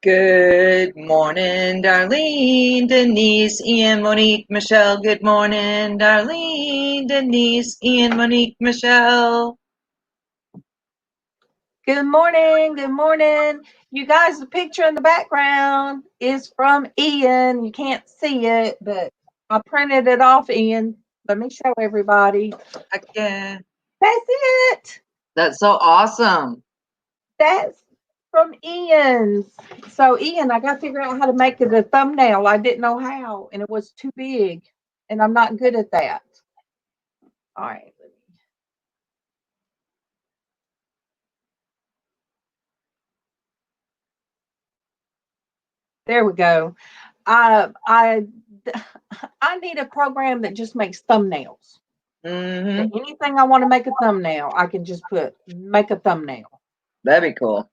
Good morning, Darlene, Denise, Ian, Monique, Michelle. Good morning, Darlene, Denise, Ian, Monique, Michelle. Good morning. Good morning. You guys, the picture in the background is from Ian. You can't see it, but I printed it off, Ian. Let me show everybody. Again. That's it. That's so awesome. That's from Ian's. So, Ian, I got to figure out how to make it a thumbnail. I didn't know how, and it was too big, and I'm not good at that. All right. There we go. I need a program that just makes thumbnails. Mm-hmm. Anything I want to make a thumbnail, I can just make a thumbnail. That'd be cool.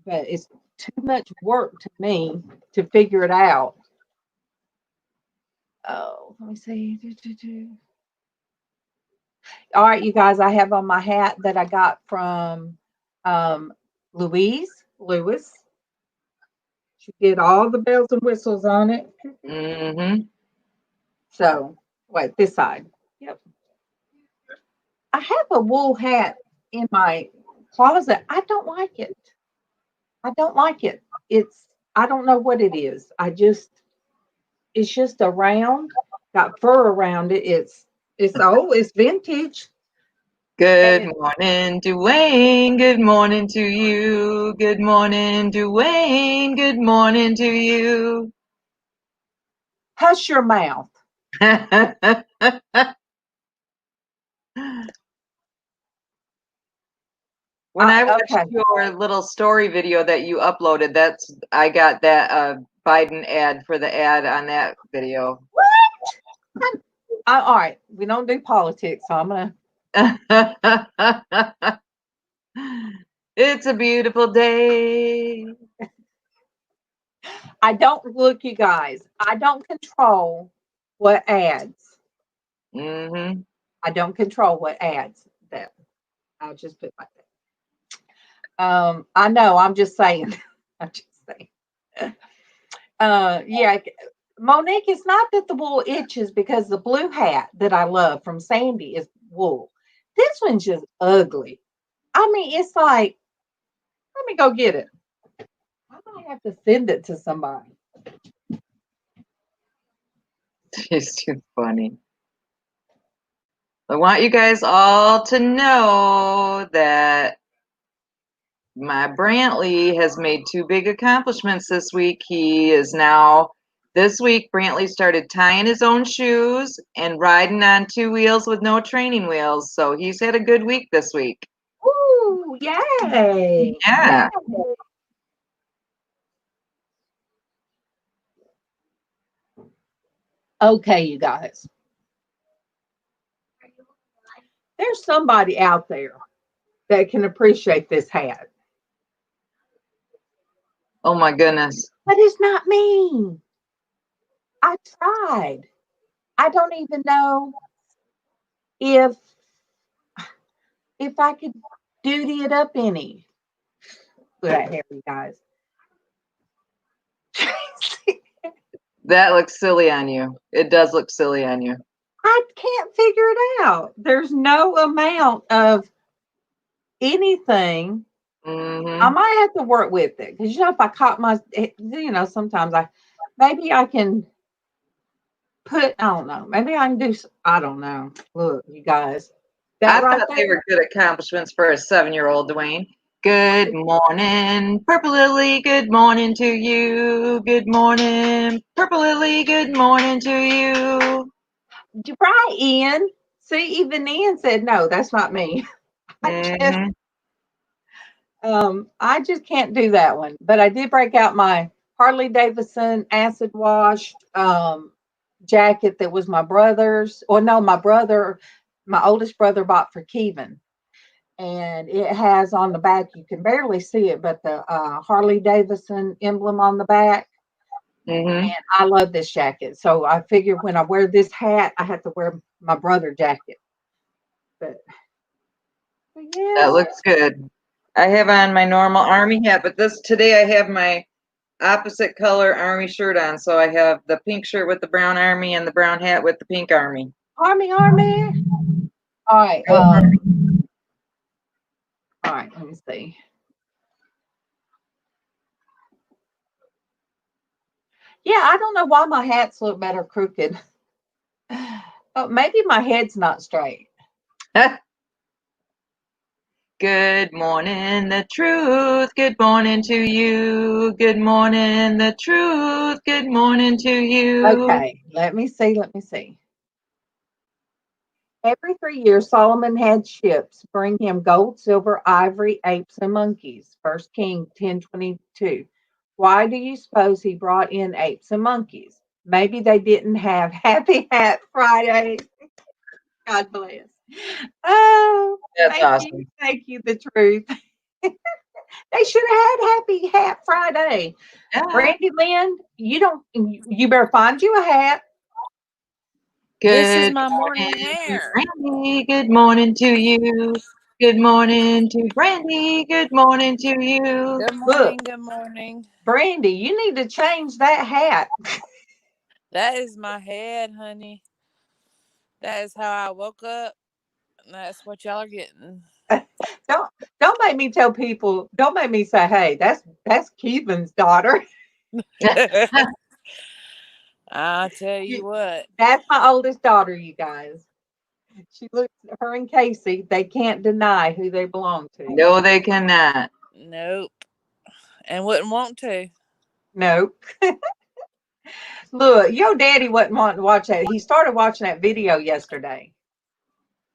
But it's too much work to me to figure it out. Oh, let me see. All right, you guys, I have on my hat that I got from Lewis. She did all the bells and whistles on it. Mm-hmm. So, wait, this side. Yep. I have a wool hat in my closet. I don't like it. I don't like it. I don't know what it is. It's just a round, got fur around it. It's vintage. Good morning, Dwayne. Good morning to you. Good morning, Dwayne. Good morning to you. Hush your mouth. When I watched your little story video that you uploaded, I got that Biden ad for the ad on that video. What? All right, we don't do politics, so I'm gonna. It's a beautiful day. I don't look, you guys. I don't control what ads. Mm-hmm. I don't control what ads that. I'll just put it like that. I know. I'm just saying. I'm just saying. Yeah, Monique. It's not that the wool itches because the blue hat that I love from Sandy is wool. This one's just ugly. I mean, it's like, let me go get it. I might have to send it to somebody. It's too funny. I want you guys all to know that my Brantley has made 2 big accomplishments this week. This week, Brantley started tying his own shoes and riding on 2 wheels with no training wheels. So he's had a good week this week. Ooh, yay. Yeah. Yay. Okay, you guys. There's somebody out there that can appreciate this hat. Oh my goodness. But it's not me. I tried. I don't even know if I could duty it up any. Look at that hair, you guys. That looks silly on you. It does look silly on you. I can't figure it out. There's no amount of anything. Mm-hmm. I might have to work with it because if I caught sometimes maybe I can I don't know. Maybe I can do. I don't know. Look, you guys. I thought they were good accomplishments for a 7-year-old, Dwayne. Good morning, Purple Lily. Good morning to you. Good morning, Purple Lily. Good morning to you. Right, Ian. See, even Ian said, no, that's not me. Mm-hmm. I just can't do that one. But I did break out my Harley Davidson acid washed jacket that was my brother's. Or no, my oldest brother bought for Kevin. And it has on the back, you can barely see it, but the Harley Davidson emblem on the back. Mm-hmm. And I love this jacket. So I figure when I wear this hat, I have to wear my brother jacket. But yeah. That looks good. I have on my normal army hat, but today I have my opposite color army shirt on. So I have the pink shirt with the brown army and the brown hat with the pink army. Army. All right. All right. Let me see. Yeah, I don't know why my hats look better crooked. Oh, maybe my head's not straight. Good morning, the truth. Good morning to you. Good morning, the truth. Good morning to you. Okay, let me see. Every 3 years, Solomon had ships bring him gold, silver, ivory, apes, and monkeys. 1 King 10:22. Why do you suppose he brought in apes and monkeys? Maybe they didn't have Happy Hat Friday. God bless. Oh, That's awesome. Thank you, the truth. They should have had Happy Hat Friday. Yeah. Brandy Lynn, you better find you a hat. This is my morning hair. Brandy, good morning to you. Good morning to Brandy. Good morning to you. Good morning. Good morning. Brandy, you need to change that hat. That is my head, honey. That is how I woke up. And that's what y'all are getting. Don't make me tell people. Don't make me say, "Hey, that's Keevan's daughter." I'll tell you what. That's my oldest daughter, you guys. She looks. Her and Casey. They can't deny who they belong to. No, they cannot. Nope. And wouldn't want to. Nope. Look, your daddy wasn't wanting to watch that. He started watching that video yesterday.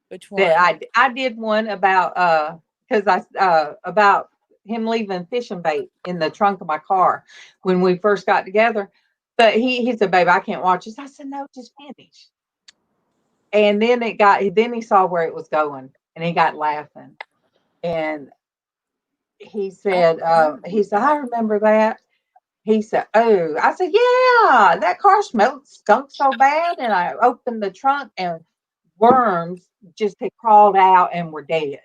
Which one? That I did one about about him leaving fishing bait in the trunk of my car when we first got together. But he said, "Babe, I can't watch this." I said, "No, just finish." And then he saw where it was going, and he got laughing. And he said, "I remember that." He said, "Oh," I said, "Yeah, that car stunk so bad." And I opened the trunk, and worms just had crawled out and were dead.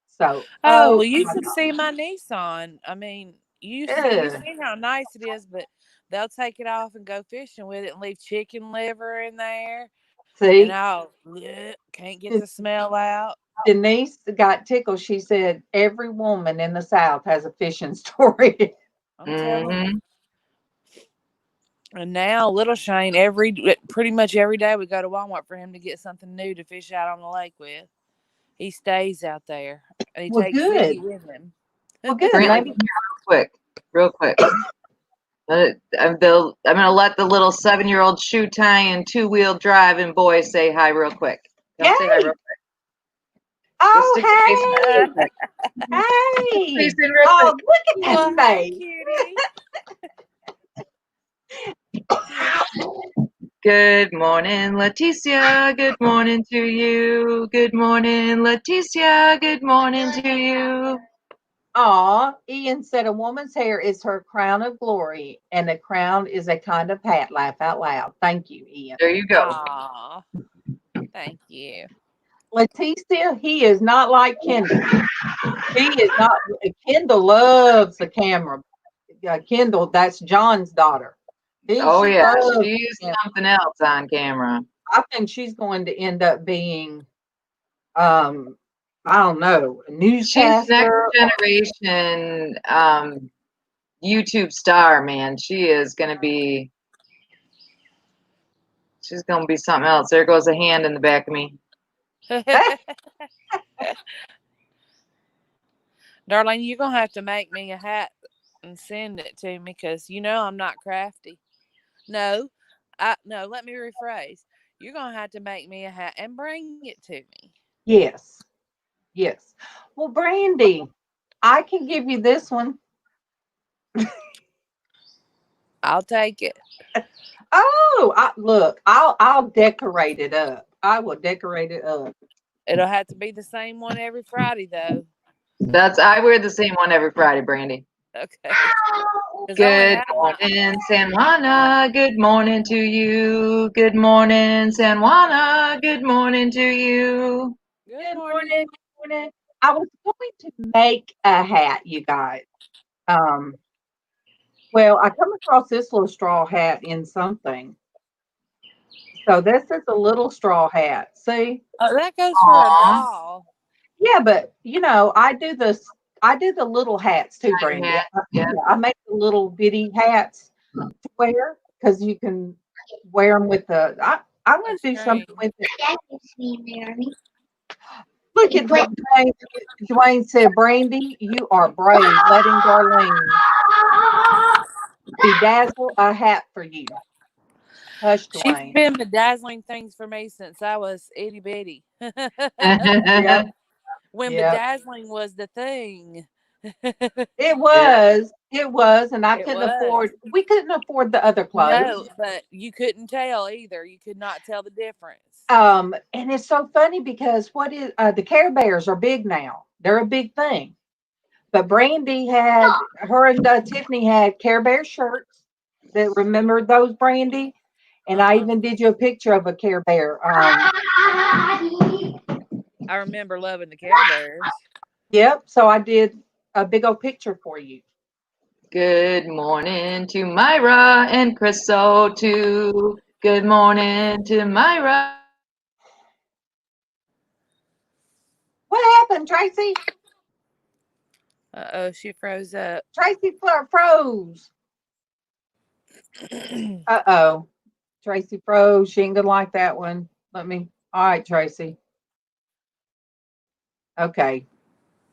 So, well, you should see my Nissan. I mean, you see how nice it is, but they'll take it off and go fishing with it and leave chicken liver in there. See, and I'll can't get the smell out. Denise got tickled. She said, "Every woman in the South has a fishing story." I'm telling you. And now little Shane, pretty much every day we go to Walmart for him to get something new to fish out on the lake with. He stays out there, and he takes Ziggy with him. Well, good. Real quick. I'm gonna let the little 7-year-old shoe tying 2-wheel driving boy say hi real quick. Come say hi real quick. Oh, hey! Hey! Oh, look at that face! Good morning, Leticia. Good morning to you. Good morning, Leticia. Good morning to you. Aw, Ian said a woman's hair is her crown of glory, and a crown is a kind of hat. Laugh out loud. Thank you, Ian. There you go. Aw, thank you. Leticia, he is not like Kendall. He is not. Kendall loves the camera. Kendall, that's John's daughter. She's something else on camera. I think she's going to end up being, I don't know, a newscaster. She's next generation YouTube star, man. She's gonna be something else. There goes a hand in the back of me. Darlene, you're gonna have to make me a hat and send it to me because I'm not crafty. No, let me rephrase. You're gonna have to make me a hat and bring it to me. Yes. Well, Brandy, I can give you this one. I'll take it. Oh, look, I'll decorate it up. I will decorate it up. It'll have to be the same one every Friday, though. I wear the same one every Friday, Brandy. Okay. Good morning, San Juana. Good morning to you. Good morning, San Juana. Good morning to you. Good morning. I was going to make a hat, you guys. Well, I come across this little straw hat in something. So this is a little straw hat. See? Oh, that goes for a Aw. doll. Yeah, but I do this. I do the little hats too, Tiny Brandy. hat. Yeah. I make the little bitty hats to wear because you can wear them with the. I'm going That's to do something strange. with it. That makes me merry. Look at Dwayne. Dwayne said, Brandy, you are brave, letting Darlene bedazzle a hat for you. Hush, She's Dwayne. been bedazzling things for me since I was itty bitty. Yep, When yep. bedazzling was the thing. It was, and I It couldn't was. afford. We couldn't afford the other No, clothes. but you couldn't tell either. You could not tell the difference. And it's so funny because what is the Care Bears are big now. They're a big thing. But Brandy had her and Tiffany had Care Bear shirts that remembered those, Brandy. And I Uh-uh. even did you a picture of a Care Bear. I remember loving the Care Bears. Yep. So I did a big old picture for you. Good morning to Myra and Crystal too. Good morning to Myra. What happened, Tracy? Uh-oh, she froze up. Tracy froze. Uh-oh. Tracy froze. She ain't gonna like that one. All right, Tracy. Okay.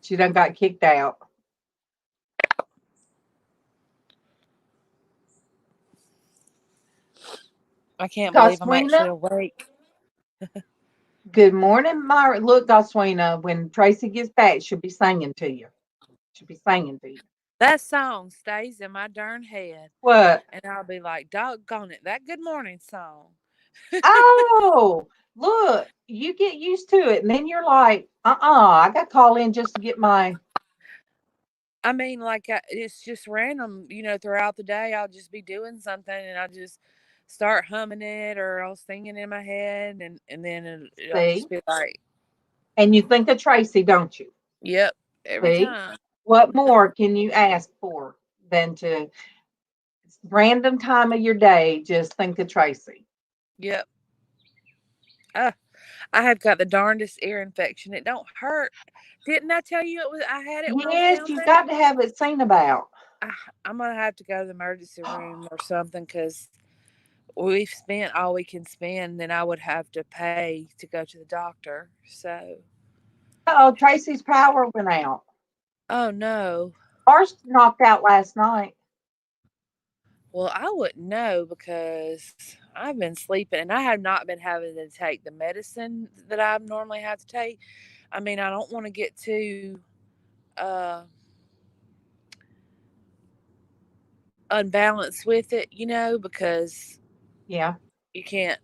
She done got kicked out. I can't believe I'm Goswina, actually awake. good morning, Myra. Look, Goswina, when Tracy gets back, she'll be singing to you. She'll be singing to you. That song stays in my darn head. What? And I'll be like, doggone it, that good morning song. Oh, look, you get used to it. And then you're like, I got to call in just to get my. I mean, like, it's just random, throughout the day. I'll just be doing something and I'll just start humming it or I'll sing it in my head. And then I'll See? just be like, And you think of Tracy, don't you? yep, every See? time. What more can you ask for than to random time of your day, just think of Tracy? Yep. I have got the darndest ear infection. It don't hurt. Didn't I tell you it was? I had it when I was Yes, down you there. got to have it seen about. I'm gonna have to go to the emergency room or something because we've spent all we can spend. Then I would have to pay to go to the doctor. So, Oh, Tracy's power went out. oh no. Ours knocked out last night. Well, I wouldn't know because I've been sleeping and I have not been having to take the medicine that I normally have to take. I mean, I don't want to get too uh, unbalanced with it, because Yeah, you can't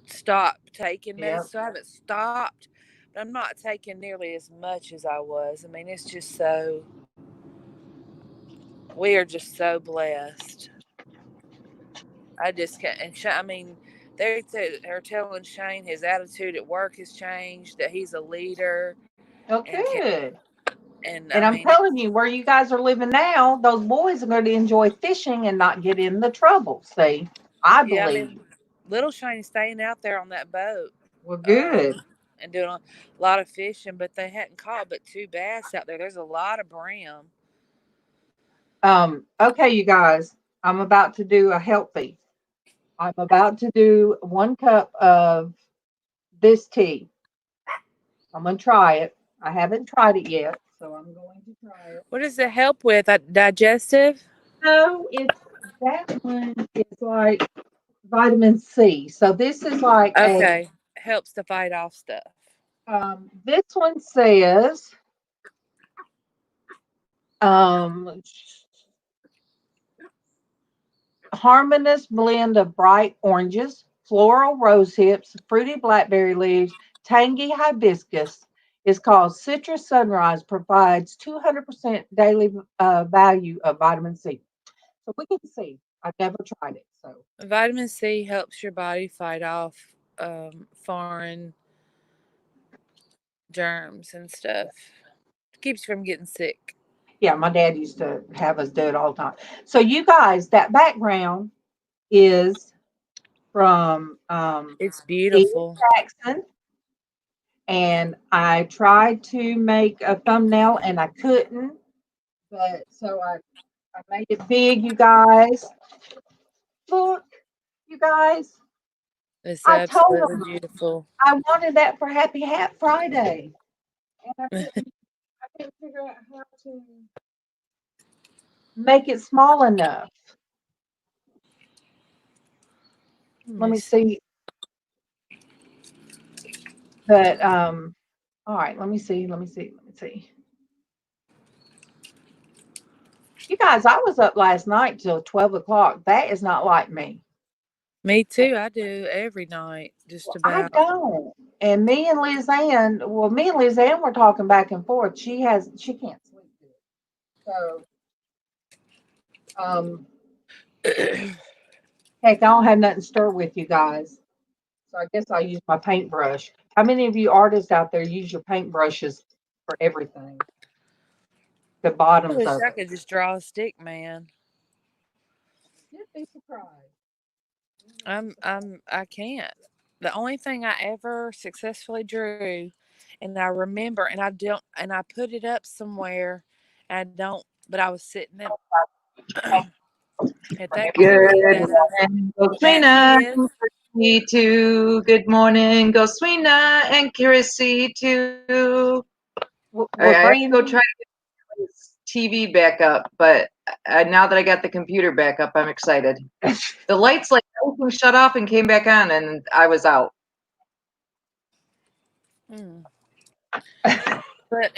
stop taking yeah. medicine. So I haven't stopped, but I'm not taking nearly as much as I was. I mean, it's just so, we are just so blessed. I just can't, and I mean, they're telling Shane his attitude at work has changed, that he's a leader, Oh, and good. I And I'm mean, telling you, where you guys are living now, those boys are going to enjoy fishing and not get in the trouble. See, I yeah, I believe. mean, little Shane's staying out there on that boat, Well, um, good. and doing a lot of fishing, but they hadn't caught but 2 bass out there. There's a lot of brim. Okay, you guys, I'm about to do a healthy. I'm about to do 1 cup of this tea. I'm going to try it. I haven't tried it yet, so I'm going to try it. What does it help with? Digestive? No, it's that one is like vitamin C. So this is like a Okay, helps to fight off stuff. this one says um harmonious blend of bright oranges, floral rose hips, fruity blackberry leaves, tangy hibiscus is called Citrus Sunrise, provides 200% daily value of vitamin C. So we can see. I've never tried it. So Vitamin C helps your body fight off foreign germs and stuff. Keeps you from getting sick. Yeah, my dad used to have us do it all the time. So you guys, that background is from It's Ian beautiful. Jackson, and I tried to make a thumbnail and I couldn't, but so I made it big, you guys. Look, you guys, It's I told absolutely them beautiful. I wanted that for Happy Hat Friday, and I couldn't figure out how to make it small enough. Let me see. But all right, let me see. You guys, I was up last night till 12 o'clock. That is not like me. Me too. I do every night, just I about. don't. And me and LizzAnn were talking back and forth. She can't sleep good. So heck, I don't have nothing to stir with you guys. So I guess I'll use my paintbrush. How many of you artists out there use your paintbrushes for everything? The I bottoms wish of I it. could just draw a stick man. You'd be surprised. I can't. The only thing I ever successfully drew, and I remember, and I don't, and I put it up somewhere, and I don't, but I was sitting at that tree Good at morning, at Goswina his. and Chrissy too. Good morning, Goswina and Chrissy too. We're I have to go bringing try to get this TV back up, but now that I got the computer back up, I'm excited. The lights, like, everything shut off and came back on, and I was out. Mm. But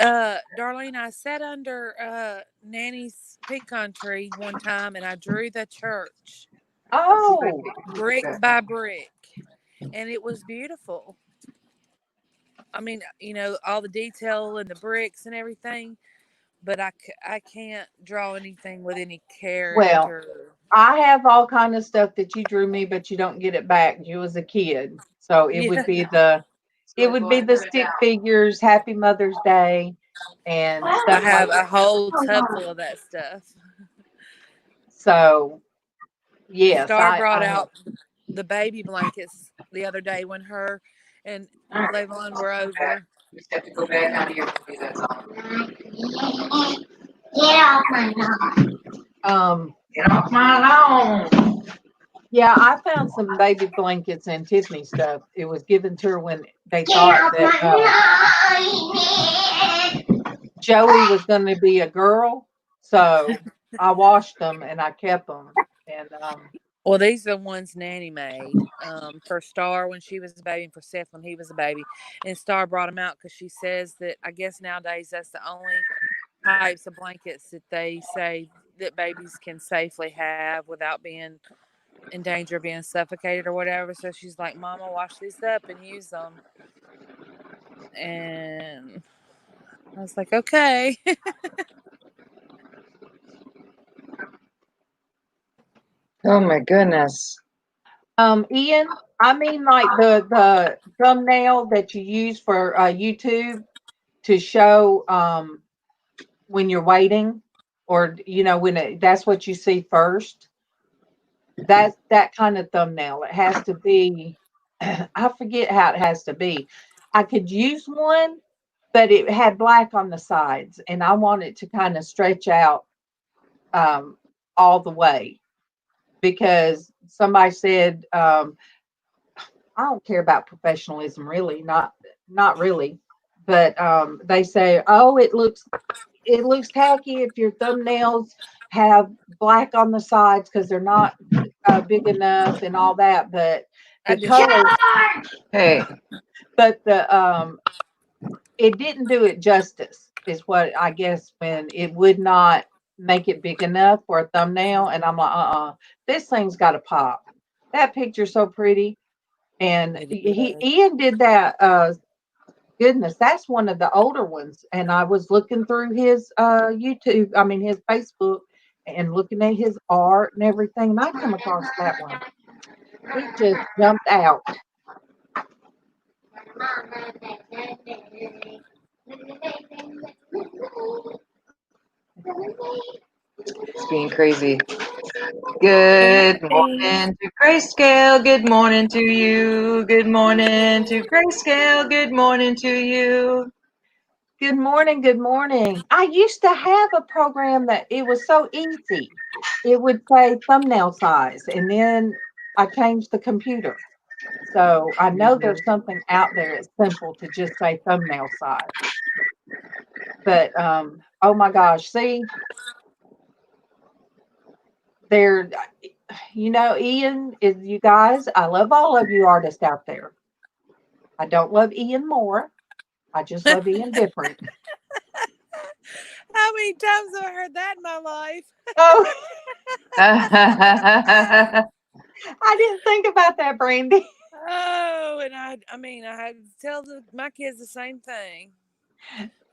Darlene, I sat under Nanny's pecan tree one time, and I drew the church Oh, brick by brick, and it was beautiful. I mean, all the detail and the bricks and everything, but I can't draw anything with any well, character. I have all kind of stuff that you drew me, but you don't get it back. You was a kid, so it would Yeah, be the stick figures, Happy Mother's Day, and I stuff have like a that. whole tub full of that stuff. So yes, Star brought I out the baby blankets the other day when her and Levon were over. You just have to go back onto your computer, that's all. Get off my lawn. yeah, I found some baby blankets and Tiffany stuff. It was given to her when they thought that Joey was going to be a girl. So I washed them and I kept them. And Well, these are the ones Nanny made for Star when she was a baby and for Seth when he was a baby. And Star brought them out because she says that I guess nowadays that's the only types of blankets that they say that babies can safely have without being in danger of being suffocated or whatever. So she's like, Mama, wash these up and use them. And I was like, okay. Oh my goodness. Ian, I mean like the thumbnail that you use for YouTube to show when you're waiting, or that's what you see first. That's that kind of thumbnail. It has to be. I forget how it has to be. I could use one, but it had black on the sides, and I want it to kind of stretch out um, all the way because somebody said I don't care about professionalism, really, not really, but they say, oh, it looks tacky if your thumbnails have black on the sides because they're not big enough and all that, but I the just colors, Hey, but the it didn't do it justice, is what I guess, when it would not make it big enough for a thumbnail, and I'm like, this thing's got to pop. That picture's so pretty, and it is. Ian did that. Goodness, that's one of the older ones, and I was looking through his YouTube, I mean his Facebook, and looking at his art and everything, and I come across that one. It just jumped out. It's being crazy. Good morning to Grayscale. Good morning to you. Good morning to Grayscale. Good morning to you. Good morning. Good morning. I used to have a program that it was so easy. It would say thumbnail size, and then I changed the computer. So I know there's something out there that's simple to just say thumbnail size. But oh my gosh, see, there, Ian is you guys. I love all of you artists out there. I don't love Ian more. I just love Ian different. How many times have I heard that in my life? Oh, I I didn't think about that, Brandy. Oh, and I had to tell my kids the same thing.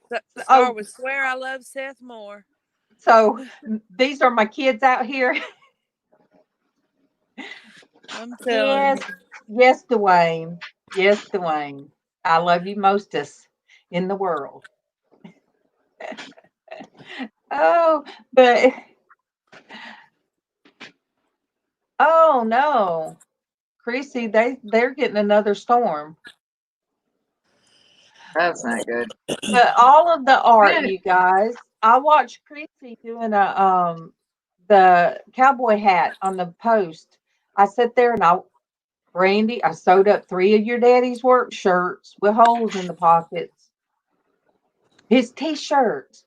Start Oh, with swear I love Seth more. so these are my kids out here. I'm telling Yes, you. yes, Dwayne. Yes, Dwayne. I love you mostest in the world. Oh, but oh no, Chrissy, they're getting another storm. That's not good. But all of the art, Yeah. you guys. I watched Chrissy doing the cowboy hat on the post. I sat there and Brandy, I sewed up 3 of your daddy's work shirts with holes in the pockets. His t-shirts.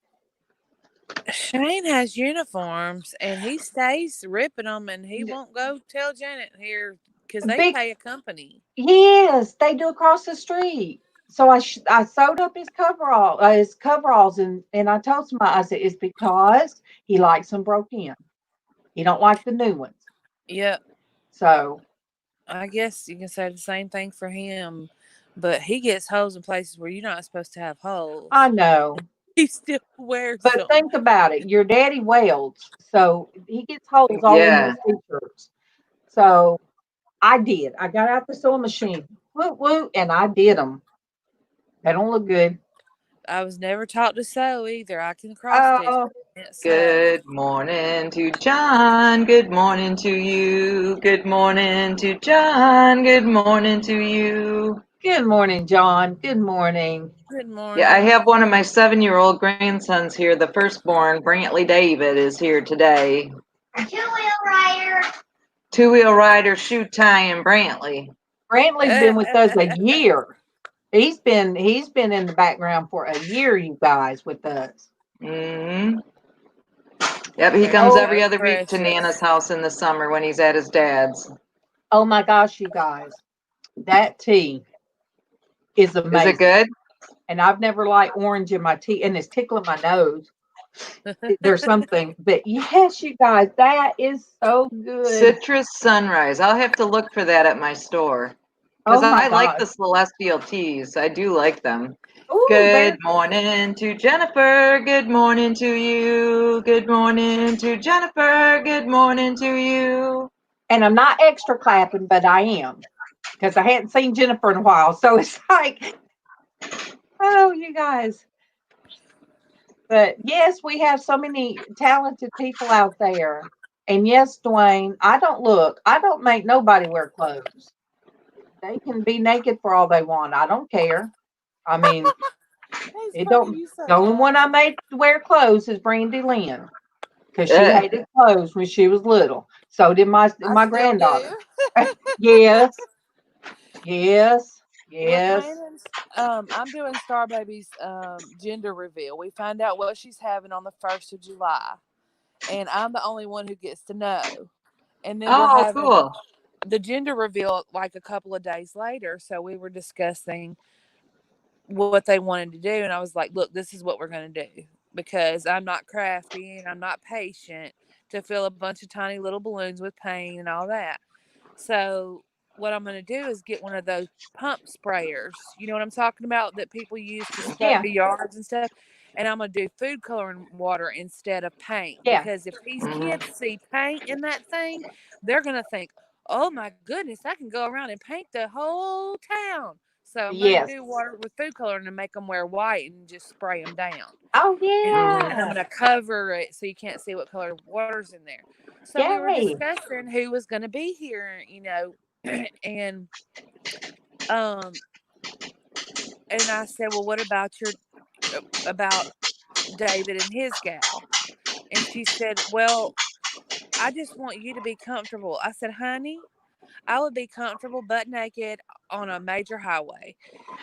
Shane has uniforms and he stays ripping them and he won't go tell Janet here because they Big, pay a company. yes, they do across the street. So I sewed up his coveralls and I told somebody I said it's because he likes them broke in. He don't like the new ones. Yep. So I guess you can say the same thing for him, but he gets holes in places where you're not supposed to have holes. I know. He still wears But them. think about it. Your daddy welds, so he gets holes all in Yeah. those t-shirts. So I did. I got out the sewing machine, woo woo, and I did them. They don't look good. I was never taught to sew either. I can cross stitch, Oh, but I can't sew. Good morning to John. Good morning to you. Good morning to John. Good morning to you. good morning, John. Good morning. Good morning. Yeah, I have one of my 7-year-old grandsons here. The firstborn, Brantley David, is here today. Two-wheel rider. Two-wheel rider, shoe tying Brantley. Brantley's been with us a year. He's been in the background for a year, you guys, with us. Mm-hmm. Yep, he comes Oh, every other week to precious. Nana's house in the summer when he's at his dad's. oh my gosh, you guys. That tea is Is amazing. it good? And I've never liked orange in my tea, and it's tickling my nose. There's something, but yes, you guys, that is so good. Citrus Sunrise. I'll have to look for that at my store. Because Oh my I like gosh. the Celestial teas. I do like them. Ooh, Good morning to Jennifer. Good morning to you. Good morning to Jennifer. Good morning to you. and I'm not extra clapping, but I am because I hadn't seen Jennifer in a while. So it's like, oh, you guys. But yes, we have so many talented people out there. And yes, Dwayne, I don't make nobody wear clothes. They can be naked for all they want. I don't care. I mean, It's it funny don't. you say The only one I that. made to wear clothes is Brandy Lynn because she hated clothes when she was little. So did my I still granddaughter. do. Yes, yes, We're yes. planning. I'm doing Star Baby's gender reveal. We find out what she's having on the 1st of July, and I'm the only one who gets to know. And then we're Oh, having cool. the gender reveal like a couple of days later. So we were discussing what they wanted to do, and I was like, "Look, this is what we're going to do because I'm not crafty and I'm not patient to fill a bunch of tiny little balloons with paint and all that." So what I'm going to do is get one of those pump sprayers. You know what I'm talking about that people use to spray Yeah, the yards and stuff. And I'm going to do food coloring water instead of paint yeah. because if these Mhm. kids see paint in that thing, they're going to think, "Oh my goodness, I can go around and paint the whole town." So I'm going Yes. to do water with food coloring and make them wear white and just spray them down. Oh, And I'm yeah. going to cover it so you can't see what color water's in there. So we were Yay. discussing who was going to be here, and I said, well, what about about David and his gal? And she said, well, I just want you to be comfortable. I said, honey, I would be comfortable butt naked on a major highway.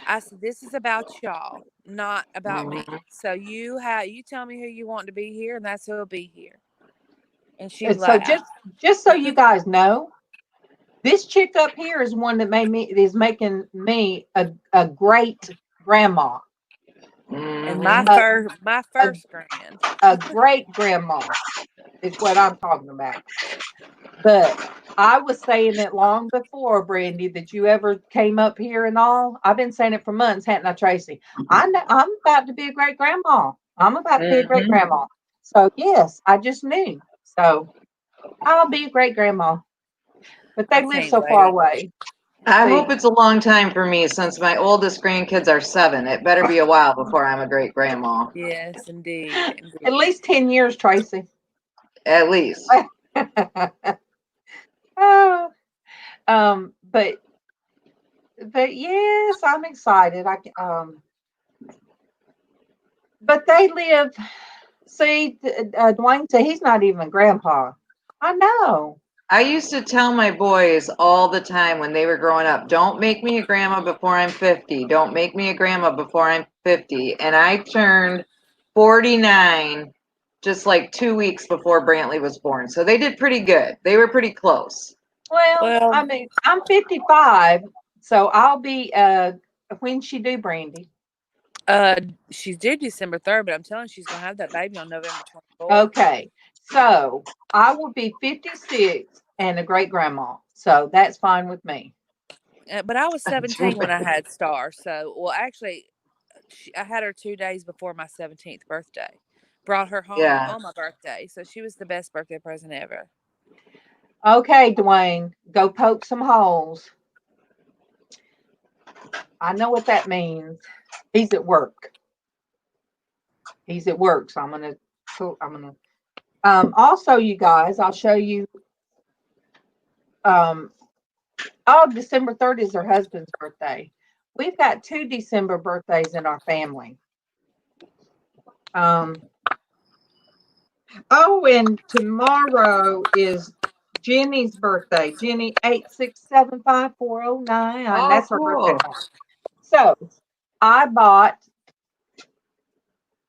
I said, this is about y'all, not about me. So you tell me who you want to be here, and that's who'll be here. And she And so laughed. just so you guys know, this chick up here is one that is making me a great grandma. And Mhm. my first grand. A great grandma is what I'm talking about. But I was saying it long before, Brandy, that you ever came up here and all. I've been saying it for months, hadn't I, Tracy? I'm about to be a great grandma. I'm about to be a great Mhm. grandma. So yes, I just knew. So I'll be a great grandma. But they I live can't so far wait. away. I See, hope it's a long time for me since my oldest grandkids are 7. It better be a while before I'm a great grandma. Yes, indeed. at least 10 years, Tracy. At least. Oh, but yes, I'm excited. But they live. See, Dwayne said he's not even grandpa. I know. I used to tell my boys all the time when they were growing up, don't make me a grandma before I'm 50. Don't make me a grandma before I'm 50. And I turned 49 just like 2 weeks before Brantley was born. So they did pretty good. They were pretty close. Well, Well, I mean, I'm 55, so I'll be. When she do, Brandy? she's due December 3rd, but I'm telling you, she's gonna have that baby on November 24th. Okay, so I will be 56 and a great grandma. So that's fine with me. But I was 17 when I had Star. So, well, actually, I had her 2 days before my 17th birthday. Brought her home Yeah. on my birthday, so she was the best birthday present ever. Okay, Dwayne, go poke some holes. I know what that means. He's at work. He's at work, so I'm gonna. Also, you guys, I'll show you. December 3rd is her husband's birthday. We've got 2 December birthdays in our family. And tomorrow is Jenny's birthday. Jenny 8675409. Oh, That's her cool. birthday. So I bought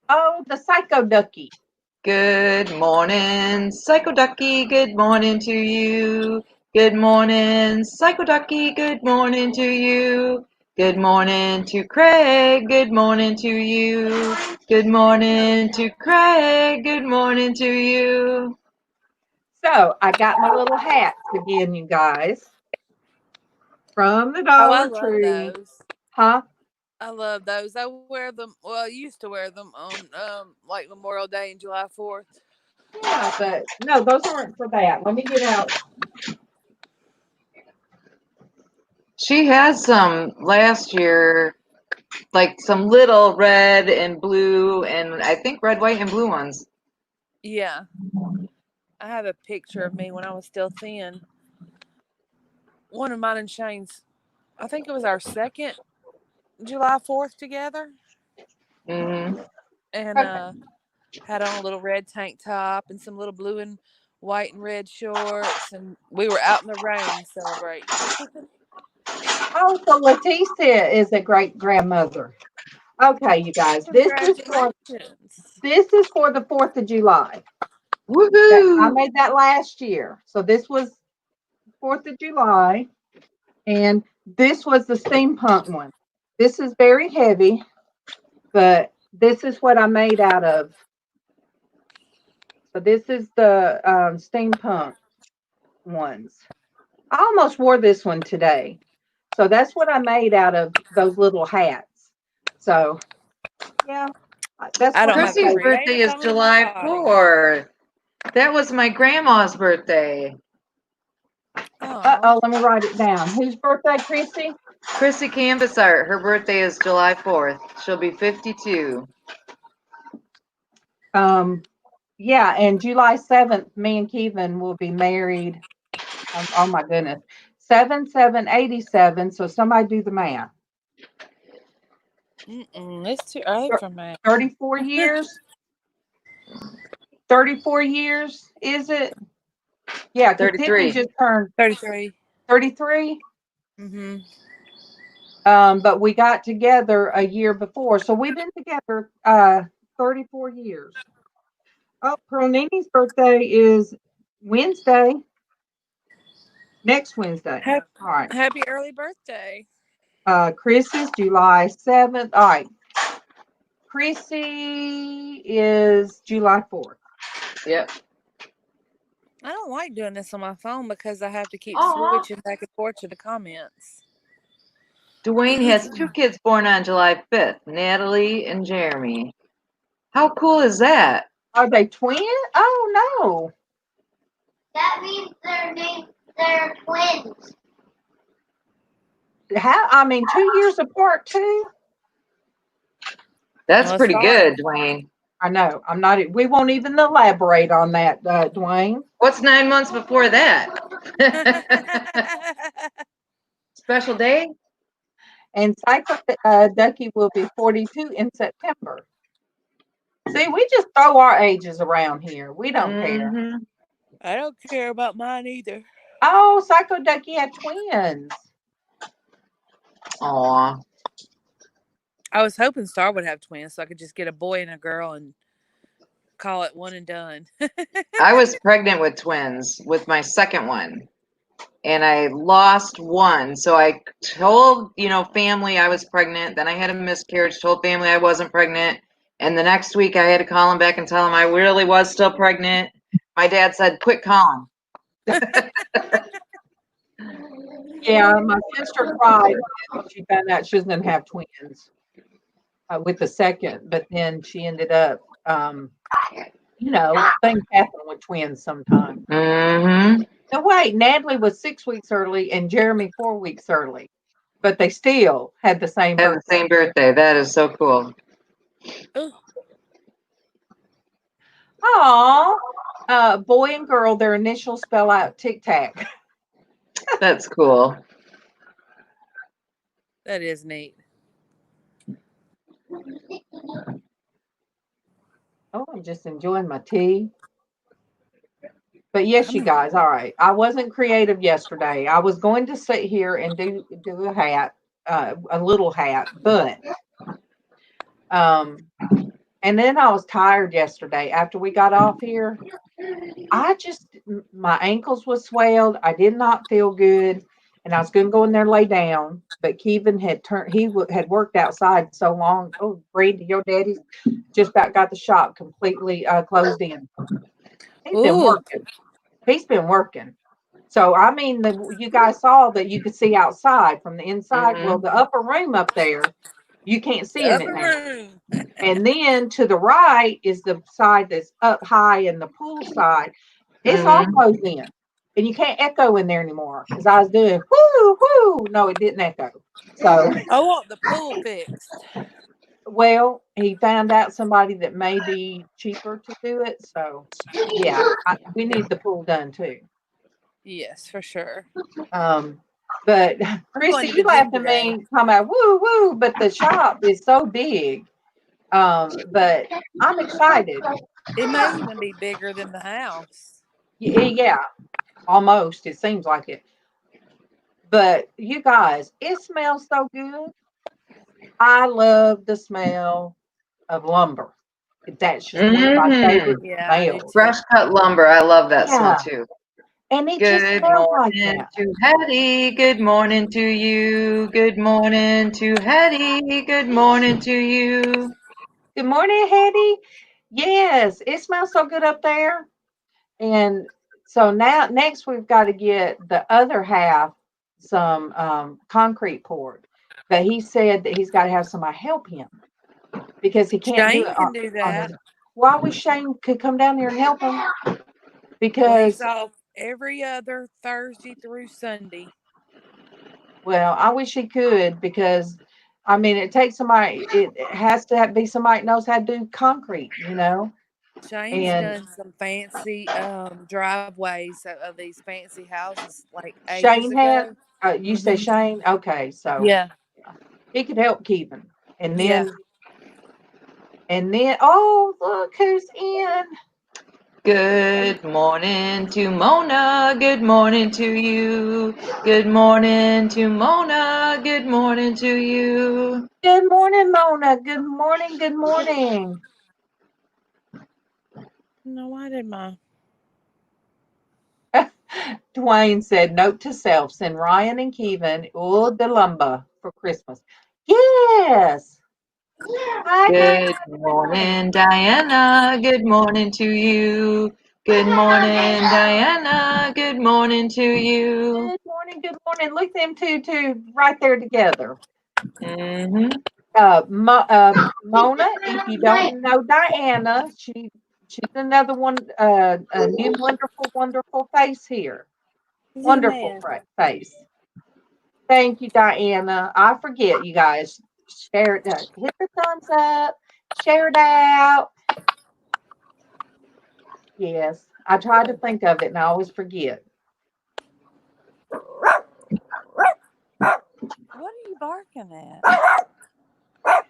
the Psycho Ducky. Good morning, Psycho Ducky. Good morning to you. Good morning, Psycho Ducky. Good morning to you. Good morning to Craig. Good morning to you. Good morning to Craig. Good morning to you. So I got my little hats again, you guys, from the Oh, I Dollar love Tree. those. Huh? I love those. I wear them. Well, I used to wear them on like Memorial Day and July 4th. Yeah, but no, those aren't for that. Let me get out. She has some last year, like some little red and blue, and I think red, white, and blue ones. Yeah. I have a picture of me when I was still thin. One of mine and Shane's, I think it was our second July 4th together. Mm-hmm. And Okay. had on a little red tank top and some little blue and white and red shorts. And we were out in the rain celebrating. Oh, so Leticia is a great grandmother. Okay, you guys, this is for Congratulations. the 4th of July. I Woohoo! made that last year. So this was 4th of July. And this was the steampunk one. This is very heavy, but this is what I made out of. So this is the steampunk ones. I almost wore this one today. So that's what I made out of those little hats. So yeah, that's I what don't my have a Chrissy's favorite. birthday creator is bone in my July body. 4th. That was my grandma's birthday. Oh, Let me write it down. Whose birthday, Chrissy? Chrissy Canvas Art, her birthday is July 4th. She'll be 52. Yeah, and July 7th, me and Kevin will be married. Oh my goodness. 7/7/87. So somebody do the math. It's too early for me. 34 years. 34 years, is it? Yeah, because Tiffany 33. just turned 33. 33. Mm-hmm. But we got together a year before. So we've been together 34 years. Oh, Pearl-Nini's birthday is Wednesday. Next Wednesday. All right. Happy early birthday. Chrissy's July 7th. All right. Chrissy is July 4th. Yep. I don't like doing this on my phone because I have to keep Aw. switching back and forth to the comments. Dwayne has 2 kids born on July 5th, Natalie and Jeremy. How cool is that? Are they twins? Oh, no. That means they're twins. I mean, 2 years apart, too? That's Well, pretty sorry. good, Dwayne. I know. We won't even elaborate on that, Dwayne. What's 9 months before that? Special day? And Psycho Ducky will be 42 in September. See, we just throw our ages around here. We don't care. Mhm. I don't care about mine either. Oh, Psycho Ducky had twins. Aw. I was hoping Star would have twins so I could just get a boy and a girl and call it one and done. I was pregnant with twins with my second one. And I lost one. So I told, family I was pregnant. Then I had a miscarriage, told family I wasn't pregnant. And the next week I had to call them back and tell them I really was still pregnant. My dad said, quit calling. Yeah, my sister cried when she found out she was going to have twins with the second. But then she ended up, things happen with twins sometimes. Mm-hmm. No, wait, Natalie was 6 weeks early and Jeremy 4 weeks early. But they still had the same Have the birthday. same birthday. That is so cool. Aw, boy and girl, their initials spell out Tic Tac. That's cool. That is neat. Oh, I'm just enjoying my tea. But yes, you guys, all right. I wasn't creative yesterday. I was going to sit here and do a hat, a little hat, but and then I was tired yesterday after we got off here. My ankles was swelled. I did not feel good, and I was going to go in there and lay down. But Kevin had had worked outside so long. Oh, Brady, your daddy's just about got the shop completely closed in. He's been working. He's been working. So, I mean, you guys saw that you could see outside from the inside. Mm-hmm. Well, the upper room up there, you can't see in it now. And then to the right is the side that's up high in the pool side. It's all closed in. And you can't echo in there anymore because I was doing whoo, whoo. No, it didn't echo. So I want the pool fixed. Well, he found out somebody that may be cheaper to do it. So, yeah, we need the pool done too. Yes, for sure. But Chrissy, you laughed at me talking about woo woo, but the shop is so big. But I'm excited. It may even be bigger than the house. Yeah, almost. It seems like it. But you guys, it smells so good. I love the smell of lumber. That's just one of my favorite smells. Fresh cut lumber. I love that smell too. And it Good just smells like morning that. to Hattie. Good morning to you. Good morning to Hattie. Good morning to you. Good morning, Hattie. Yes, it smells so good up there. And so now, next we've got to get the other half some concrete poured. But he said that he's got to have somebody help him because he can't do Shane it. can do that. Why wish Shane could come down there and help him? Because he's off every other Thursday through Sunday. Well, I wish he could because, I mean, it takes somebody. It has to be somebody that knows how to do concrete, Shane's And done some fancy driveways of these fancy houses like ages Shane had. ago. You said Hmm. Shane. Okay, so Yeah, he could help Kevin, and yeah. then oh, look who's in. Good morning to Mona. Good morning to you. Good morning to Mona. Good morning to you. Good morning, Mona. Good morning. Good morning. No, why did my Dwayne said, note to self, send Ryan and Kevin Ul de Lumba for Christmas. Yes. Hi, Good Diana. morning, Diana. Good morning to you. Good morning, Diana. Good morning to you. Good morning. Good morning. Look them two right there together. Mm-hmm. Mona, if you don't know Diana, she's another one, a new wonderful face here. Wonderful man? face. Thank you, Diana. I forget, you guys. Share it. Hit the thumbs up. Share it out. Yes, I try to think of it and I always forget. What are you barking at?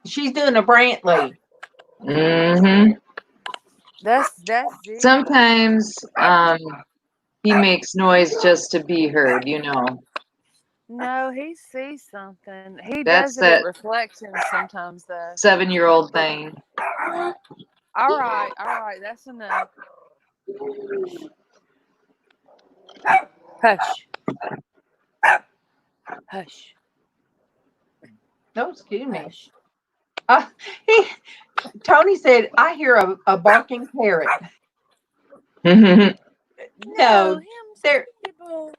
She's doing a Brantley. Mm-hmm. That's it. Sometimes he makes noise just to be heard, No, he sees something. He That's does it at that reflections sometimes, though. 7-year-old thing. All right, that's enough. Hush, hush, No, excuse me. hush. Uh, he, Tony said, I hear a barking parrot. No, No, him, they're sweetie boy.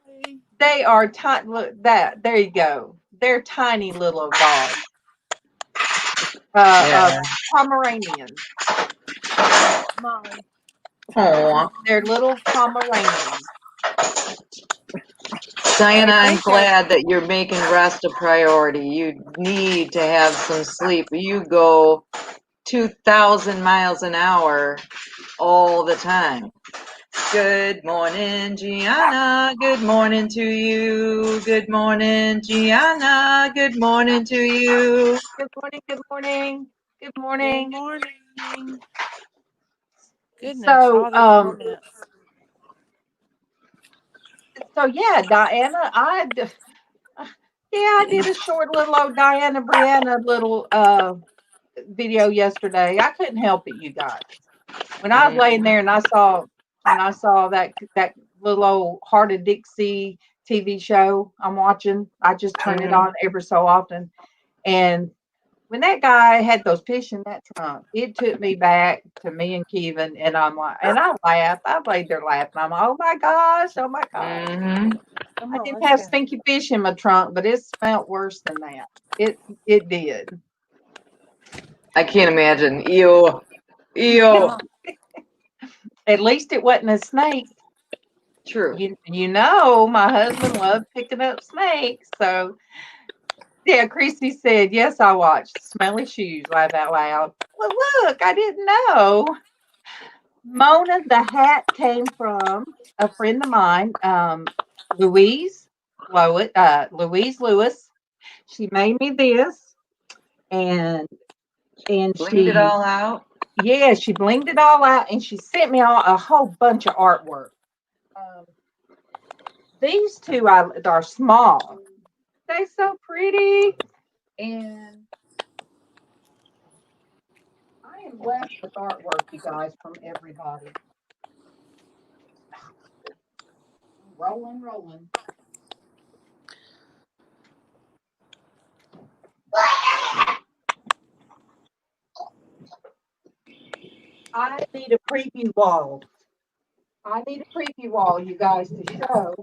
they are tiny. Look that. There you go. They're tiny little dogs. Yeah. Pomeranians. Molly. Aw. They're little Pomeranians. Diana, I I'm think they. glad that you're making rest a priority. You need to have some sleep. You go 2,000 miles an hour all the time. Good morning, Gianna. Good morning to you. Good morning, Gianna. Good morning to you. Good morning. Good morning. Good Good morning. morning. Goodness, So, all these comments. yeah, Diana, I did a short little old Diana Brianna little video yesterday. I couldn't help it, you guys. When I was laying there and I saw that little old Heart of Dixie TV show I'm watching, I just turn it on every so often. And when that guy had those fish in that trunk, it took me back to me and Kevin, and I'm like, and I laughed. I laid there laughing. I'm like, oh my gosh, oh my gosh. Come I on, didn't let's have go. stinky fish in my trunk, but it smelled worse than that. It did. I can't imagine. Ew. Ew. At least it wasn't a snake. True. My husband loved picking up snakes. So yeah, Christy said, yes, I watched. Smelly shoes, laugh out loud. Well, look, I didn't know. Mona, the hat came from a friend of mine, Louise Louise Lewis. She made me this, and Blinged it all out. she blinged it all out, and she sent me a whole bunch of artwork. These two are small. They're so pretty, and I am blessed with artwork, you guys, from everybody. Rolling. I need a preview wall. You guys, to show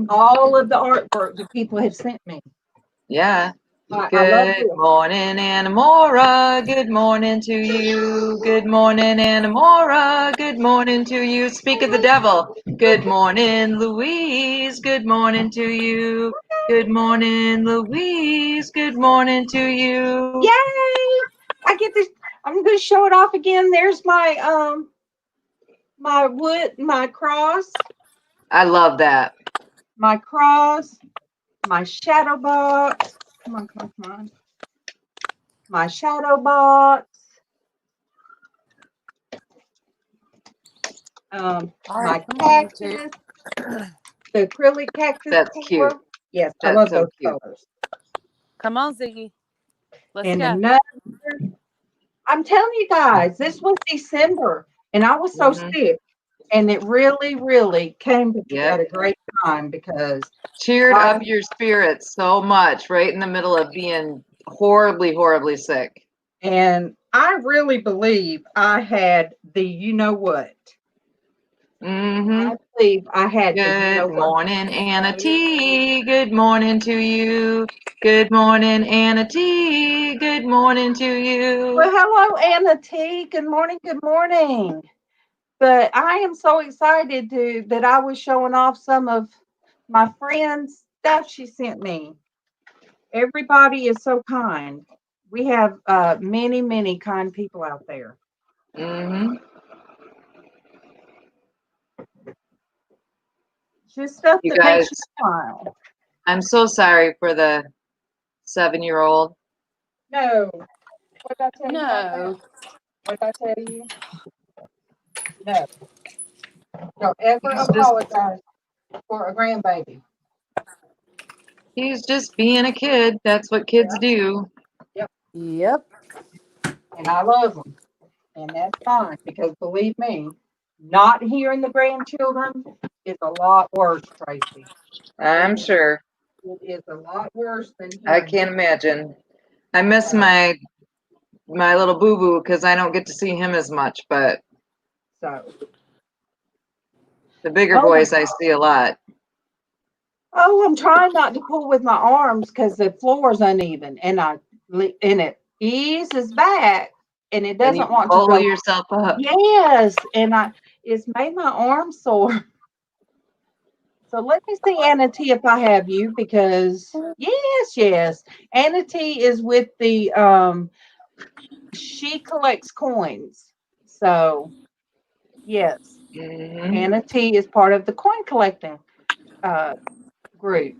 all of the artwork that people have sent me. Yeah. I love Good this. morning, Anamora. Good morning to you. Good morning, Anamora. Good morning to you. Speak of the devil. Good morning, Louise. Good morning to you. Good morning, Louise. Good morning to you. Yay! I get this. I'm going to show it off again. There's my my wood, my cross, I love that. my cross, my shadow box. Come on, come on, come on. My shadow box. My cactus, the acrylic cactus. That's cute. Yes, I That's love so those cute. colors. Come on, Ziggy. Let's And go. another, I'm telling you guys, this was December, and I was so sick, and it really, really came at a great time because cheered up your spirits so much right in the middle of being horribly, horribly sick. And I really believe I had the you know what. I believe I had the you know Good morning, Anna T. Good morning to you. Good morning, Anna T. Good morning to you. Well, hello, Anna T. Good morning, good morning. But I am so excited that I was showing off some of my friend's stuff she sent me. Everybody is so kind. We have many, many kind people out there. Just stuff You that guys, makes you smile. I'm so sorry for the 7-year-old. No. What did I tell you about No. that? What did I tell you? No. Don't ever apologize for a grandbaby. He's just being a kid. That's what kids do. Yep. And I love them. And that's fine because believe me, not hearing the grandchildren is a lot worse, Tracy. I'm sure. It is a lot worse than I hearing. can't imagine. I miss my little boo-boo because I don't get to see him as much, but So the bigger boys I see a lot. Oh, I'm trying not to pull with my arms because the floor is uneven, and it eases back, and it And you doesn't want to pull go. yourself up. Yes, and it's made my arm sore. So let me see, Anna T, if I have you, because yes, Anna T is with the she collects coins. So yes, Anna T is part of the coin collecting group.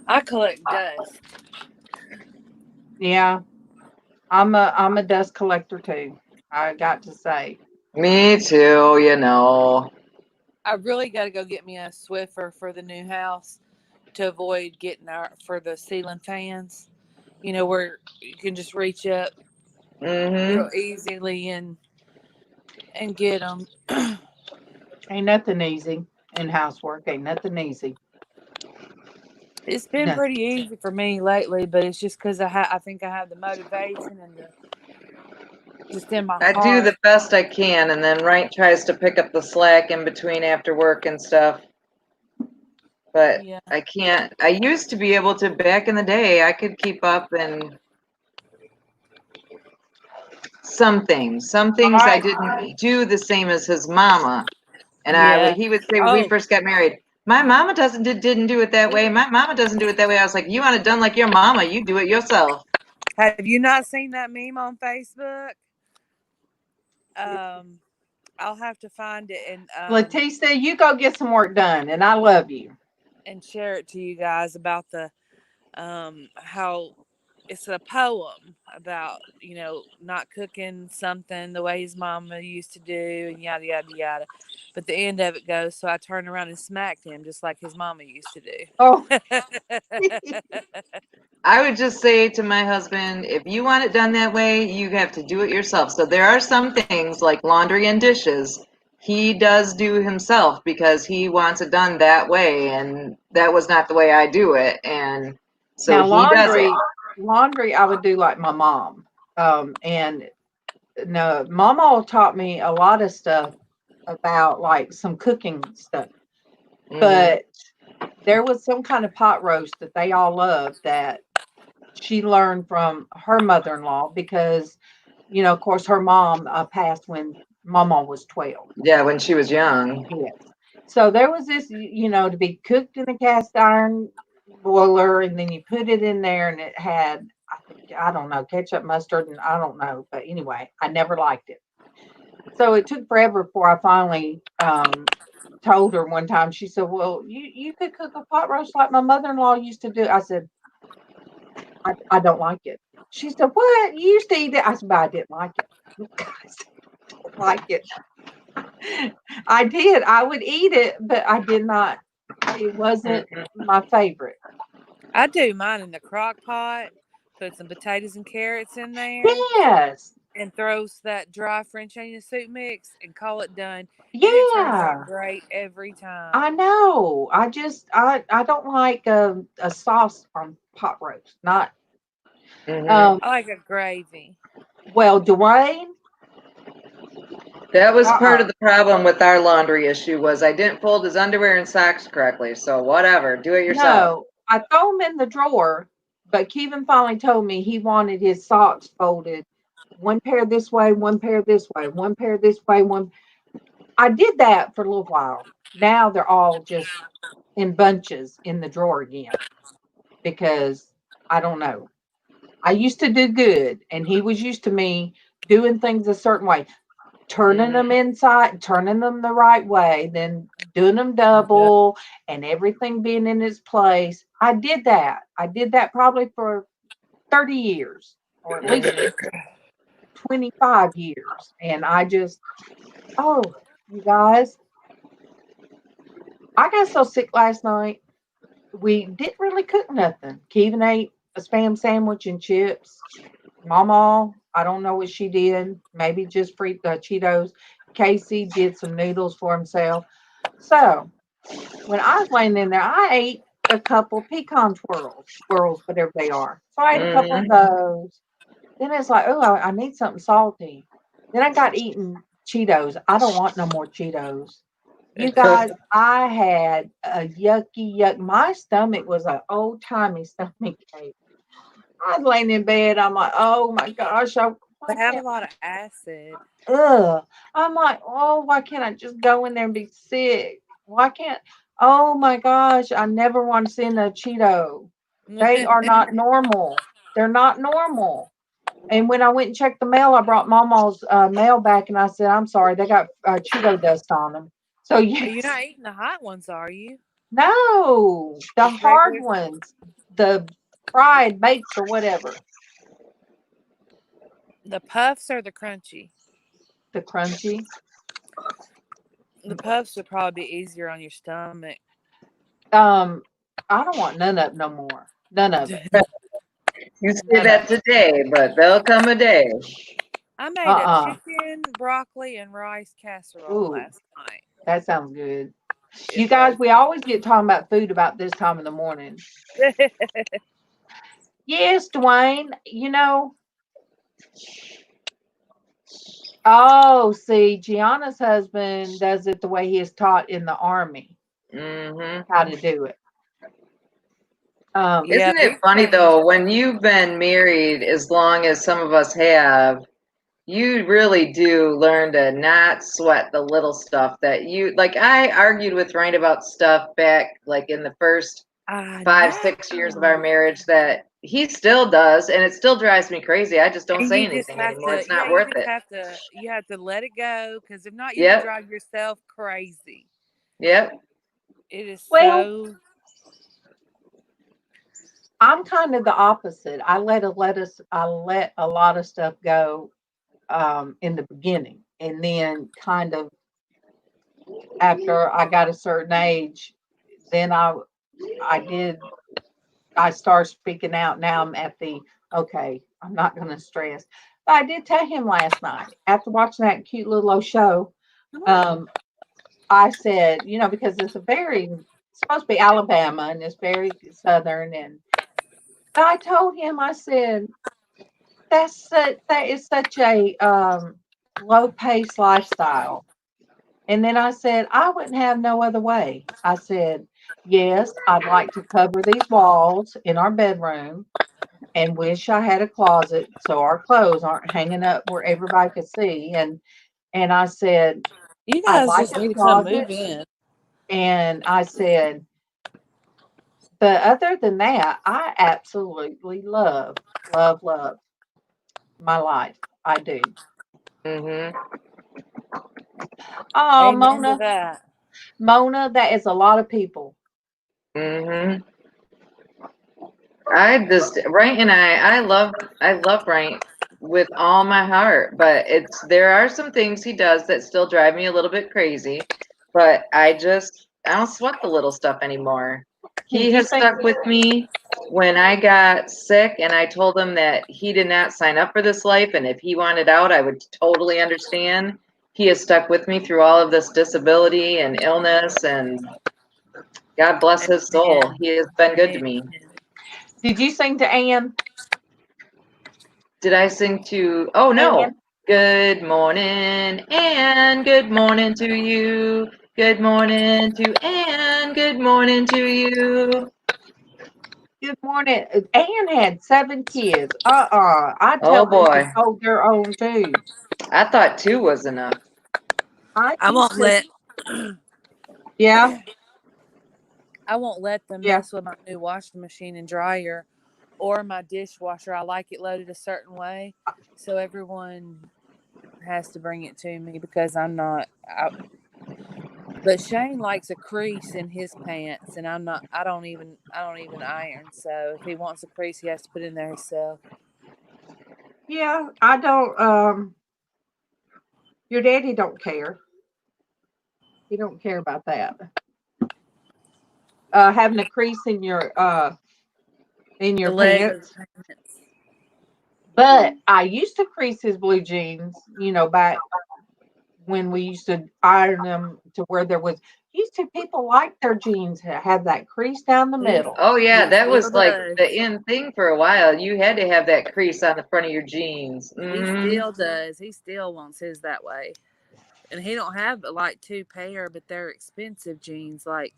I collect dust. Yeah, I'm a dust collector too. I got to say. Me too, you know. I really got to go get me a Swiffer for the new house to avoid getting for the ceiling fans. You know, where you can just reach up real easily and get them. Ain't nothing easy in housework. Ain't nothing easy. It's been pretty easy for me lately, but it's just because I think I have the motivation and just in my heart. I do the best I can, and then Wright tries to pick up the slack in between after work and stuff. But I can't. I used to be able to back in the day. I could keep up and some things I didn't do the same as his mama. And he would say when we first got married, my mama didn't do it that way. My mama doesn't do it that way. I was like, you want it done like your mama, you do it yourself. Have you not seen that meme on Facebook? I'll have to find it and Leticia, you go get some work done, and I love you. And share it to you guys about the how it's a poem about, you know, not cooking something the way his mama used to do and yada yada yada. But the end of it goes, so I turned around and smacked him just like his mama used to do. Oh. I would just say to my husband, if you want it done that way, you have to do it yourself. So there are some things like laundry and dishes he does do himself because he wants it done that way, and that was not the way I do it. And so now, he does it. Laundry, I would do like my mom. And no, MawMaw taught me a lot of stuff about like some cooking stuff. But there was some kind of pot roast that they all loved that she learned from her mother-in-law because, of course, her mom passed when MawMaw was 12. Yeah, when she was young. Yes. So there was this, to be cooked in a cast iron boiler, and then you put it in there, and it had, I don't know, ketchup, mustard, and I don't know. But anyway, I never liked it. So it took forever before I finally told her one time. She said, well, you could cook a pot roast like my mother-in-law used to do. I said, I don't like it. She said, what? You used to eat it? I said, but I didn't like it. I don't like it. I did. I would eat it, but I did not. It wasn't my favorite. I do mine in the crock pot. Put some potatoes and carrots in there. Yes. And throws that dry French onion soup mix and call it done. Yeah. And it turns out great every time. I know. I don't like a sauce on pot roast. Not. I like a gravy. Well, Dwayne. That was part of the problem with our laundry issue was I didn't fold his underwear and socks correctly. So whatever, do it yourself. No, I throw them in the drawer, but Kevin finally told me he wanted his socks folded. One pair this way, one pair this way, one pair this way, one. I did that for a little while. Now they're all just in bunches in the drawer again because I don't know. I used to do good, and he was used to me doing things a certain way, turning them inside, turning them the right way, then doing them double, and everything being in its place. I did that. I did that probably for 30 years, or at least 25 years. And I just, you guys, I got so sick last night. We didn't really cook nothing. Kevin ate a spam sandwich and chips. MawMaw, I don't know what she did. Maybe just free Cheetos. Casey did some noodles for himself. So when I was laying in there, I ate a couple pecan swirls, whatever they are. So I ate a couple of those. Then it's like, I need something salty. Then I got eating Cheetos. I don't want no more Cheetos. You guys, I had a yucky yuck. My stomach was an old timey stomach ache. I was laying in bed. I'm like, oh my gosh. They have a lot of acid. I'm like, why can't I just go in there and be sick? Why can't? Oh my gosh. I never want to send a Cheeto. They are not normal. They're not normal. And when I went and checked the mail, I brought MawMaw's mail back, and I said, I'm sorry, they got Cheeto dust on them. So yes. You're not eating the hot ones, are you? No, the hard ones, the fried, baked, or whatever. The puffs or the crunchy? The crunchy. The puffs would probably be easier on your stomach. I don't want none of it no more. None of it. You say that today, but there'll come a day. I made a chicken, broccoli, and rice casserole last night. That sounds good. You guys, we always get talking about food about this time in the morning. Yes, Dwayne, see, Gianna's husband does it the way he is taught in the Army. How to do it. Isn't it funny, though, when you've been married as long as some of us have, you really do learn to not sweat the little stuff that I argued with Ryan about stuff back in the first 5-6 years of our marriage that he still does, and it still drives me crazy. I just don't say anything anymore. It's not worth it. You have to let it go, because if not, you will drive yourself crazy. Yep. It is so... I'm kind of the opposite. I let a lot of stuff go in the beginning, and then kind of after I got a certain age, then I started speaking out. Now I'm at I'm not going to stress. But I did tell him last night after watching that cute little old show. I said, because it's supposed to be Alabama, and it's very southern, and I told him, I said, that is such a low-paced lifestyle. And then I said, I wouldn't have no other way. I said, yes, I'd like to cover these walls in our bedroom and wish I had a closet so our clothes aren't hanging up where everybody could see. And I said, You I'd guys like just a need to come closet. move in. And I said, but other than that, I absolutely love, love, love my life. I do. Mm-hmm. Oh, Amen to Mona, that. Mona, that is a lot of people. Mm-hmm. I love Bryant with all my heart, but there are some things he does that still drive me a little bit crazy, but I don't sweat the little stuff anymore. Did He you has think? stuck with me when I got sick and I told him that he did not sign up for this life and if he wanted out, I would totally understand. He has stuck with me through all of this disability and illness, and God bless his soul. Amen. He has been good to Amen. me. Did you sing to Ann? Did I sing to? Oh no. Ann? Good morning, and good morning to you. Good morning to Ann. Good morning to you. Good morning. Ann had 7 kids. I Oh tell them to boy. hold their own too. I thought 2 was enough. I I used won't to, let yeah, I won't let them yeah. mess with my new washing machine and dryer or my dishwasher. I like it loaded a certain way, so everyone has to bring it to me because I'm not. But Shane likes a crease in his pants, and I'm not. I don't even iron. So if he wants a crease, he has to put it in there himself. Yeah, I don't, your daddy don't care. He don't care about that. Having a crease in The your leg of pants. the pants. But I used to crease his blue jeans, back when we used to iron them to where there was used to people like their jeans have that crease down the middle. Oh yeah, He that still was like does. the in thing for a while. You had to have that crease on the front of your jeans. He Mm-hmm. still does. He still wants his that way. And he don't have like 2 pair, but they're expensive jeans. Like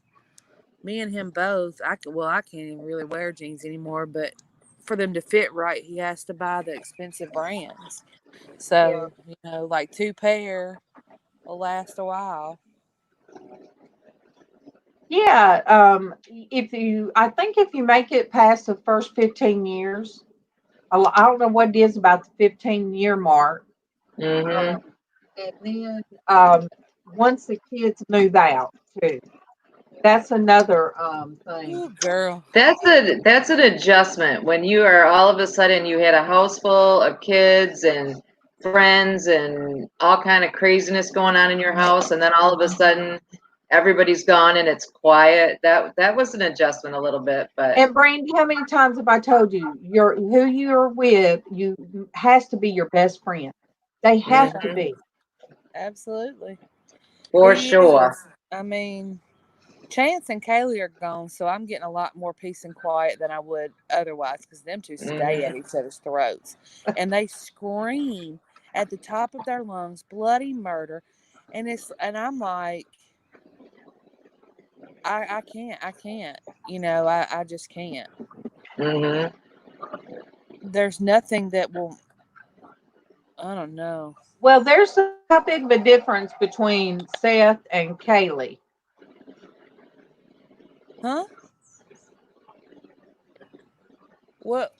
me and him both. I can't even really wear jeans anymore. But for them to fit right, he has to buy the expensive brands. Yeah. So like 2 pair will last a while. Yeah, I think if you make it past the first 15 years, I don't know what it is about the 15-year mark. Mm-hmm. And then once the kids move out too, that's another thing. Ooh, girl. That's an adjustment when you are all of a sudden you had a house full of kids and friends and all kind of craziness going on in your house, and then all of a sudden everybody's gone and it's quiet. That was an adjustment a little bit, but And Brandy, how many times have I told you who you're with? You has to be your best friend. They have to mhm, be. Absolutely. for He sure. is. I mean, Chance and Kaylee are gone, so I'm getting a lot more peace and quiet than I would otherwise because them two stay at Mhm. each other's throats and they scream at the top of their lungs, bloody murder. And I'm like, I can't, I just can't. Mhm. There's nothing that will, I don't know. Well, there's how big of a difference between Seth and Kaylee. Huh? What?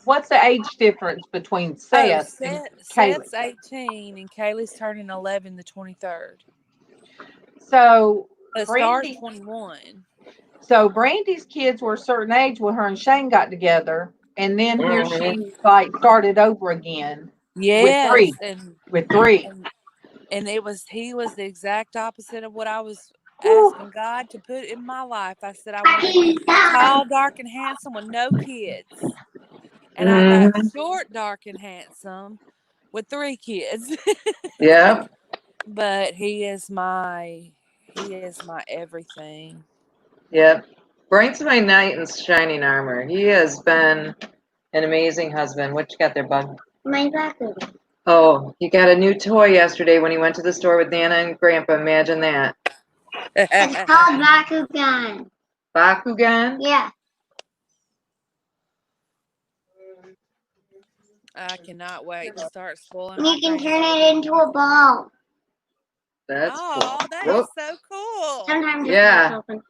What's the age difference between Oh, Seth and Kaylee? Seth's 18 and Kaylee's turning 11 the 23rd. So But Star's Brandy, 21. Brandy's kids were a certain age when her and Shane got together, and then here Mhm. she like started over again with Yes, three. With three. and and he was the exact opposite of what I was Whew. asking God to put in my life. I said I wanted tall, dark, and handsome with no kids, and I got Mhm. short, dark, and handsome with 3 kids. Yeah. But he is my everything. Yep. Brink's my knight in shining armor. He has been an amazing husband. What you got there, bud? My bathroom. Oh, he got a new toy yesterday when he went to the store with Nana and Grandpa. Imagine that. It's called Bakugan. Bakugan? Yeah. I cannot wait to start spoiling And my you can turn grandbaby. it into a ball. That's Oh, cool. that Whoop. is so cool. Sometimes Yeah. it's open.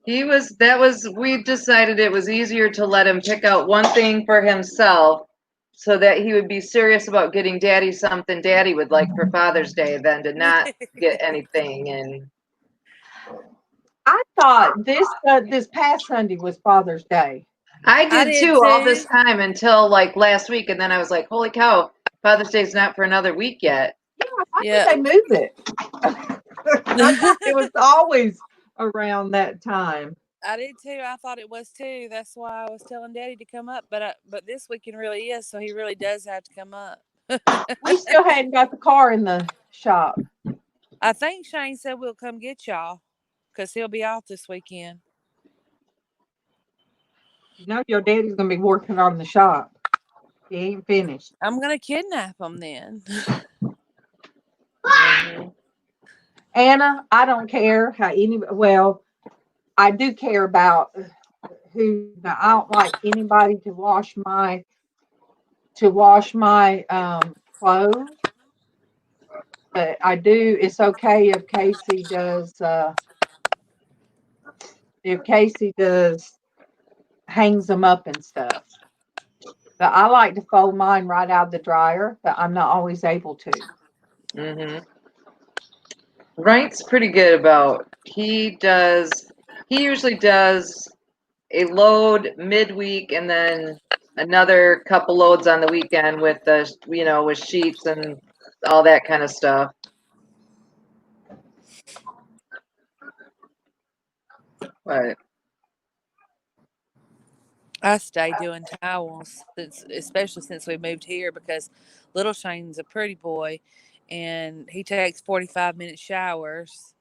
We decided it was easier to let him pick out one thing for himself so that he would be serious about getting Daddy something Daddy would like for Father's Day than to not get anything. And I thought this past Sunday was Father's Day. I I did did too all this too. time until like last week, and then I was like, holy cow, Father's Day's not for another week yet. Why Yeah. did they move it? I thought it was always around that time. I did too. I thought it was too. That's why I was telling Daddy to come up. But this weekend really is, so he really does have to come up. We still hadn't got the car in the shop. I think Shane said we'll come get y'all because he'll be off this weekend. You know your daddy's gonna be working on the shop. He ain't finished. I'm gonna kidnap him then. Anna, I don't care how well, I do care about who. Now, I don't like anybody to wash my clothes, but I do. It's okay if Casey does. If Casey does hangs them up and stuff. But I like to fold mine right out of the dryer, but I'm not always able to. Mm-hmm. Wright's pretty good about. He usually does a load midweek and then another couple loads on the weekend with with sheets and all that kind of stuff. But I stay doing towels especially since we moved here because little Shane's a pretty boy, and he takes 45-minute showers,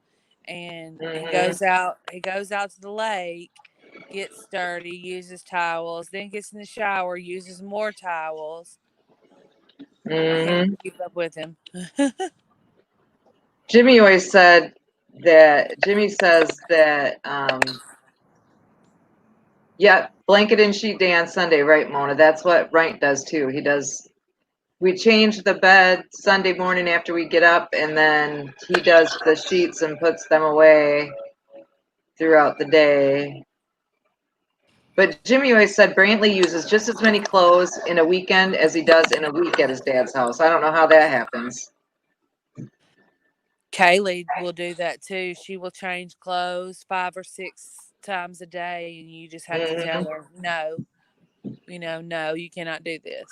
and he goes out to the lake, gets dirty, uses towels, then gets in the shower, uses more towels. I can't keep up with him. Jimmy always said that. Jimmy says that. Yeah, blanket and sheet day on Sunday, right, Mona? That's what Wright does too. He does. We change the bed Sunday morning after we get up, and then he does the sheets and puts them away throughout the day. But Jimmy always said Brantley uses just as many clothes in a weekend as he does in a week at his dad's house. I don't know how that happens. Kaylee will do that too. She will change clothes 5 or 6 times a day, and you just have to tell her, no, no, you cannot do this.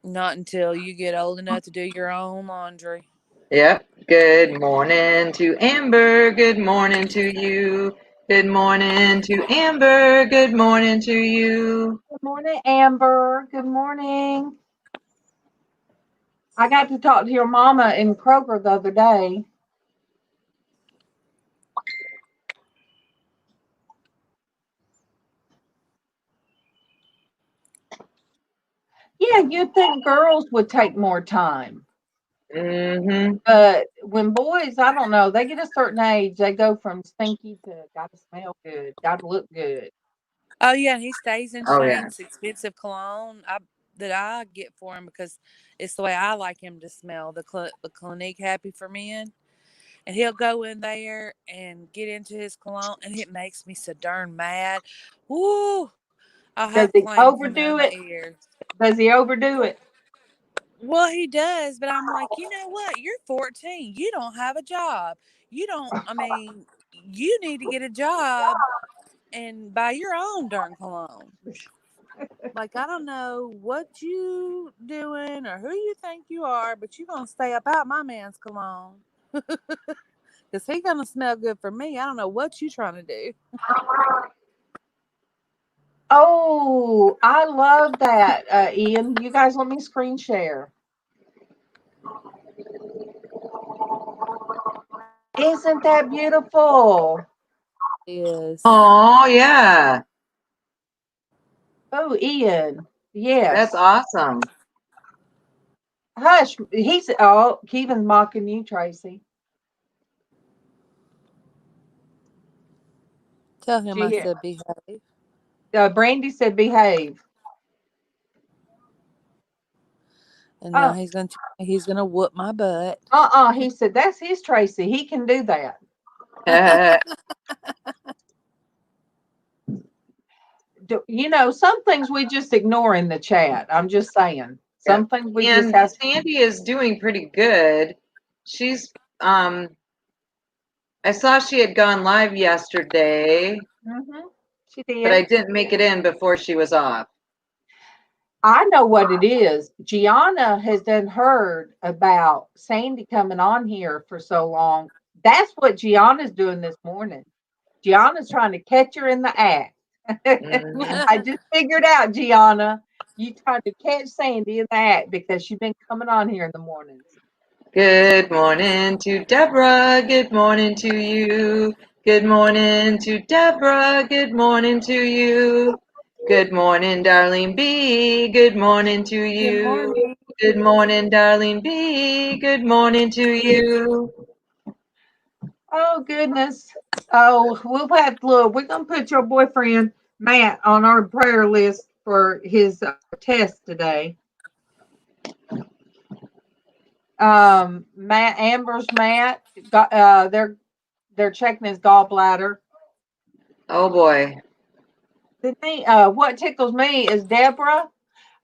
Not until you get old enough to do your own laundry. Yep. Good morning to Amber. Good morning to you. Good morning to Amber. Good morning to you. Good morning, Amber. Good morning. I got to talk to your mama in Kroger the other day. Yeah, you'd think girls would take more time. But when boys, I don't know, they get a certain age, they go from stinky to gotta smell good, gotta look good. Oh yeah, and he stays in Shane's expensive cologne that I get for him because it's the way I like him to smell. The Clinique Happy for Men, and he'll go in there and get into his cologne, and it makes me so darn mad. Woo! I'll Does have he flame coming out overdo of my it? ears. Does he overdo it? Well, he does, but I'm like, you know what? You're 14. You don't have a job. You need to get a job and buy your own darn cologne. Like, I don't know what you doing or who you think you are, but you're going to stay up out my man's cologne. Because he's going to smell good for me. I don't know what you trying to do. Oh, I love that, Ian. You guys let me screen share. Isn't that beautiful? Yes. Oh, yeah. Oh, Ian. Yes. That's awesome. Hush. Kevin's mocking you, Tracy. Tell him I Yeah. said behave. Brandy said behave. And now he's gonna whoop my butt. He said that's his Tracy. He can do that. Some things we just ignore in the chat. I'm just saying. Some things we just And have. Sandy is doing pretty good. She's I saw she had gone live yesterday, She did. but I didn't make it in before she was off. I know what it is. Gianna has done heard about Sandy coming on here for so long. That's what Gianna's doing this morning. Gianna's trying to catch her in the act. I just figured out, Gianna, you trying to catch Sandy in the act because she's been coming on here in the mornings. Good morning to Deborah. Good morning to you. Good morning to Deborah. Good morning to you. Good morning, Darlene B. Good morning to you. Good morning. Good morning, Darlene B. Good morning to you. Oh, goodness. Oh, we'll have to look. We're going to put your boyfriend, Matt, on our prayer list for his test today. Amber's Matt, they're checking his gallbladder. Oh, boy. What tickles me is Deborah.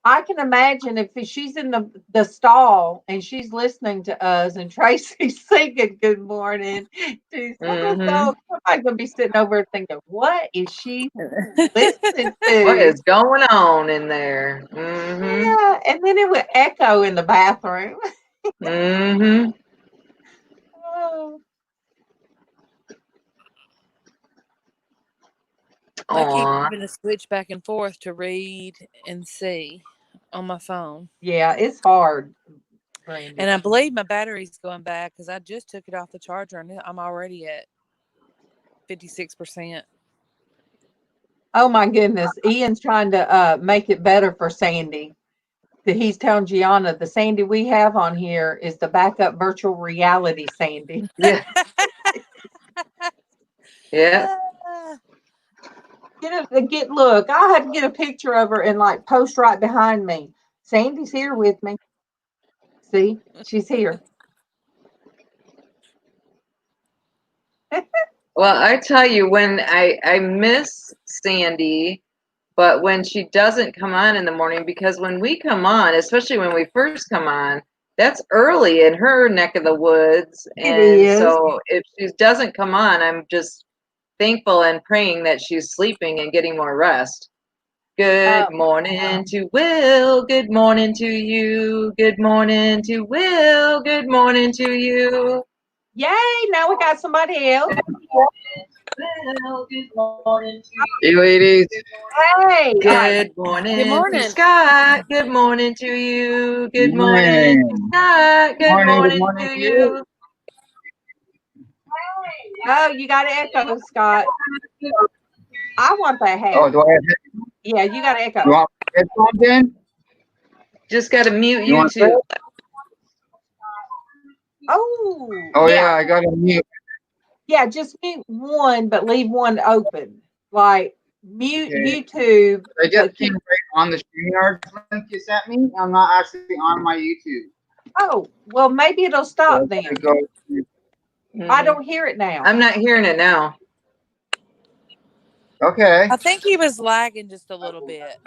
I can imagine if she's in the stall and she's listening to us and Tracy's singing good morning to somebody's going to be sitting over thinking, what is she listening to? What is going on in there? Yeah, and then it would echo in the bathroom. Oh. I keep having to switch back and forth to read and see on my phone. Yeah, it's hard. Brandy. And I believe my battery's going back because I just took it off the charger and I'm already at 56%. Oh my goodness. Ian's trying to make it better for Sandy. He's telling Gianna the Sandy we have on here is the backup virtual reality Sandy. Yeah. Yeah. Look, I had to get a picture of her and like post right behind me. Sandy's here with me. See, she's here. Well, I tell you, when I miss Sandy, but when she doesn't come on in the morning, because when we come on, especially when we first come on, that's early in her neck of the woods. And so if she doesn't come on, I'm just thankful and praying that she's sleeping and getting more rest. Good morning to Will. Good morning to you. Good morning to Will. Good morning to you. Yay, now we got somebody else. Will, good morning to you, ladies. Hey. Good morning to Scott. Good morning to you. Good morning to Scott. Good morning to you. Oh, you got to echo, Scott. I want that hat. Oh, do I have Yeah, you got to echo. You want headphones in? Just got to mute YouTube. Oh, yeah, I got to mute. Yeah, just mute one, but leave one open. Like, mute YouTube. I just came right on the StreamYard link you sent me. I'm not actually on my YouTube. Oh, well, maybe it'll stop then. I don't hear it now. I'm not hearing it now. Okay. I think he was lagging just a little bit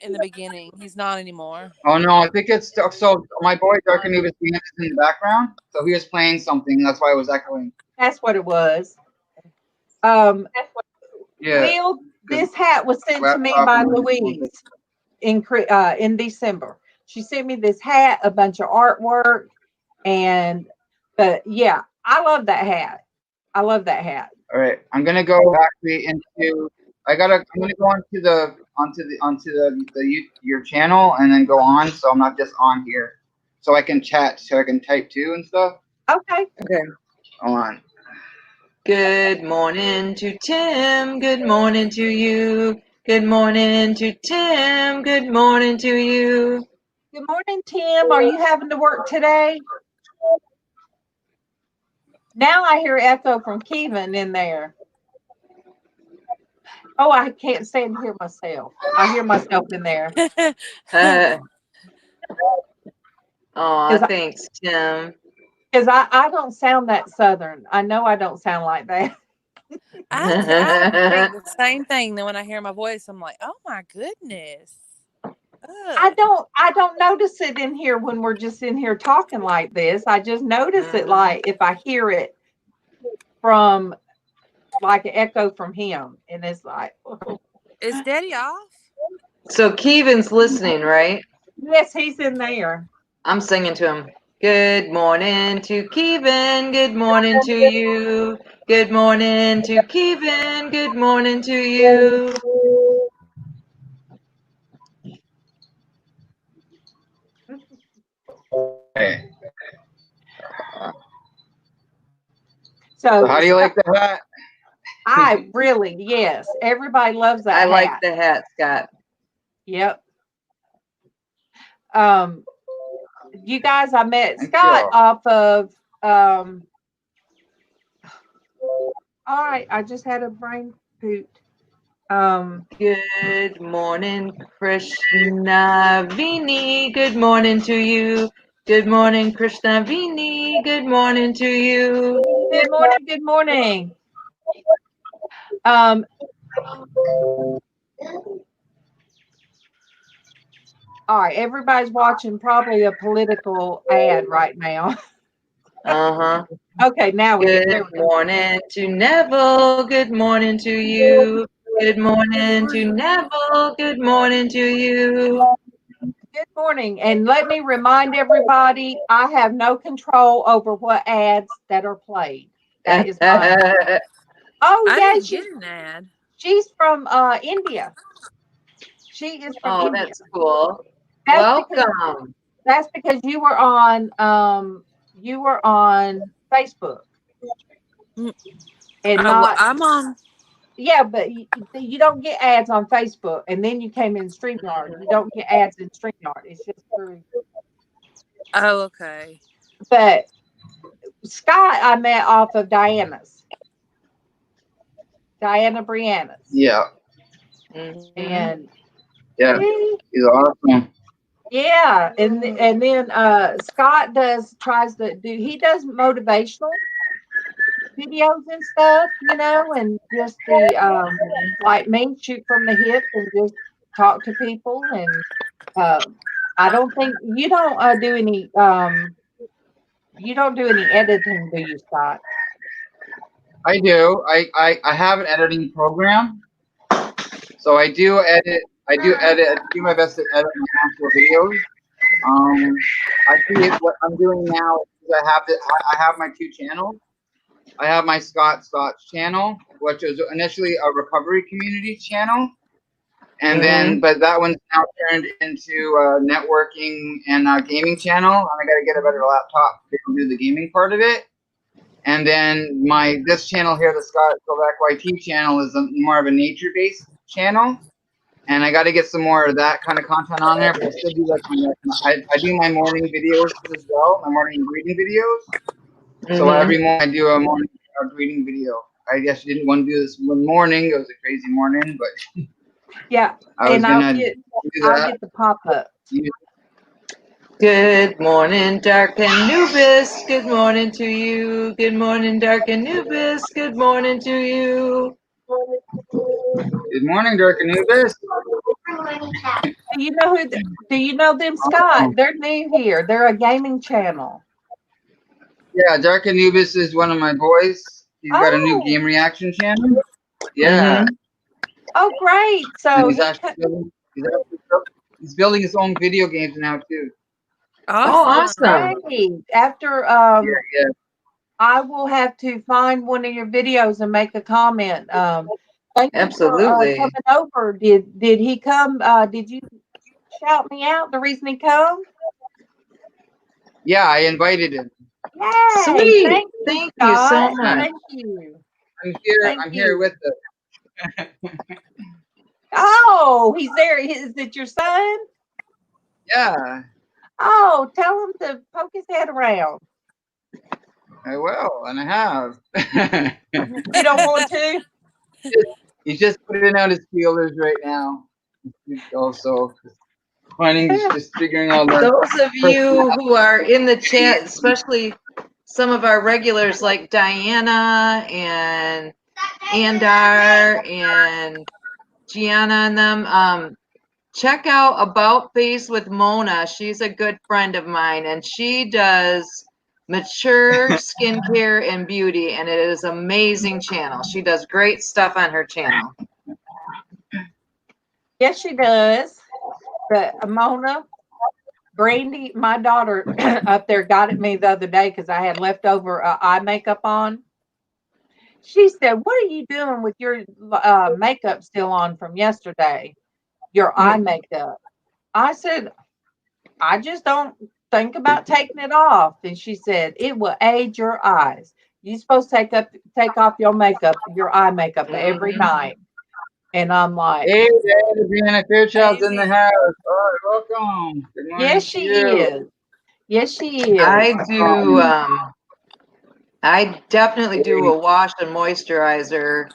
in the beginning. He's not anymore. Oh, no, I think it's so my boy Dark Anubis in the background. So he was playing something. That's why it was echoing. That's what it was. Will, this hat was sent to me by Louise in December. She sent me this hat, a bunch of artwork, yeah, I love that hat. I love that hat. All right, I'm gonna go actually into. I'm gonna go onto your channel and then go on, so I'm not just on here, so I can chat, so I can type too and stuff. Okay. Hold on. Good morning to Tim. Good morning to you. Good morning to Tim. Good morning to you. Good morning, Tim. Are you having to work today? Now I hear echo from Kevin in there. Oh, I can't stand to hear myself. I hear myself in there. Oh, thanks, Tim. Because I don't sound that Southern. I know I don't sound like that. I think the same thing. Then when I hear my voice, I'm like, oh my goodness. I don't notice it in here when we're just in here talking like this. I just notice it like if I hear it from like an echo from him, and it's like, oh. Is Daddy off? So Kevin's listening, right? Yes, he's in there. I'm singing to him. Good morning to Kevin. Good morning to you. Good morning to Kevin. Good morning to you. Hey. So how do you like the hat? I really, yes. Everybody loves that hat. Like the hat, Scott. Yep. You guys, I met Scott off of all right, I just had a brain poot. Good morning, Krishna Vini. Good morning to you. Good morning, Krishna Vini. Good morning to you. Good morning. Good morning. All right, everybody's watching probably a political ad right now. Okay, now we Good morning to Neville. Good morning to you. Good morning to Neville. Good morning to you. Good morning. And let me remind everybody, I have no control over what ads that are played. That is mine. Oh, I yeah. didn't get an ad. She's from India. She is from India. That's cool. Welcome. That's because you were on Facebook. And I'm on. Yeah, but you don't get ads on Facebook, and then you came in StreamYard. You don't get ads in StreamYard. It's just through. Oh, okay. But Scott, I met off of Diana Brianna's. Yeah. And yeah, he's awesome. Yeah, and then Scott he does motivational videos and stuff, and just the like me, shoot from the hip and just talk to people. And I don't think you don't do any editing, do you, Scott? I do. I have an editing program, so I do edit. I do my best to edit my actual videos. I see what I'm doing now is I have my two channels. I have my Scott's channel, which was initially a recovery community channel, and then but that one's now turned into a networking and a gaming channel. And I got to get a better laptop to do the gaming part of it. And then this channel here, the Scott Xshydovex YT channel, is more of a nature-based channel. And I got to get some more of that kind of content on there. But I still do I do my morning videos as well, my morning reading videos. So every morning I do a morning reading video. I guess you didn't want to do this one morning. It was a crazy morning, but yeah. I'll get the pop-up. Good morning, Dark Anubis. Good morning to you. Good morning, Dark Anubis. Good morning to you. Good morning, Dark Anubis. Do you know them, Scott? They're new here. They're a gaming channel. Yeah, Dark Anubis is one of my boys. He's got a new game reaction channel. Yeah. Oh, great! So he's building his own video games now too. Awesome! Great. After I will have to find one of your videos and make a comment. Thank you for coming over. Did he come? Did you shout me out the reason he come? Yeah, I invited him. Yay! Sweet. Thank you so much. Thank you. I'm here with them. Oh, he's there. Is it your son? Yeah, Oh, tell him to poke his head around. I will, and I have. You don't want to? He's just putting out his feelers right now. He's also he's just figuring out that. Those of you who are in the chat, especially some of our regulars like Diana and Andar and Gianna and them, check out About Face with Mona. She's a good friend of mine, and she does mature skincare and beauty, and it is an amazing channel. She does great stuff on her channel. Yes, she does. But Mona, Brandy, my daughter up there got at me the other day because I had leftover eye makeup on. She said, "What are you doing with your makeup still on from yesterday? Your eye makeup?" I said, "I just don't think about taking it off." And she said, "It will age your eyes. You're supposed to take off your makeup, your eye makeup every night." And I'm like, Hey, Adriana Fairchild's in the Amen. house. All right, welcome. Good morning "Yes, to she you. is. Yes, she is." I do. I definitely do a wash and moisturizer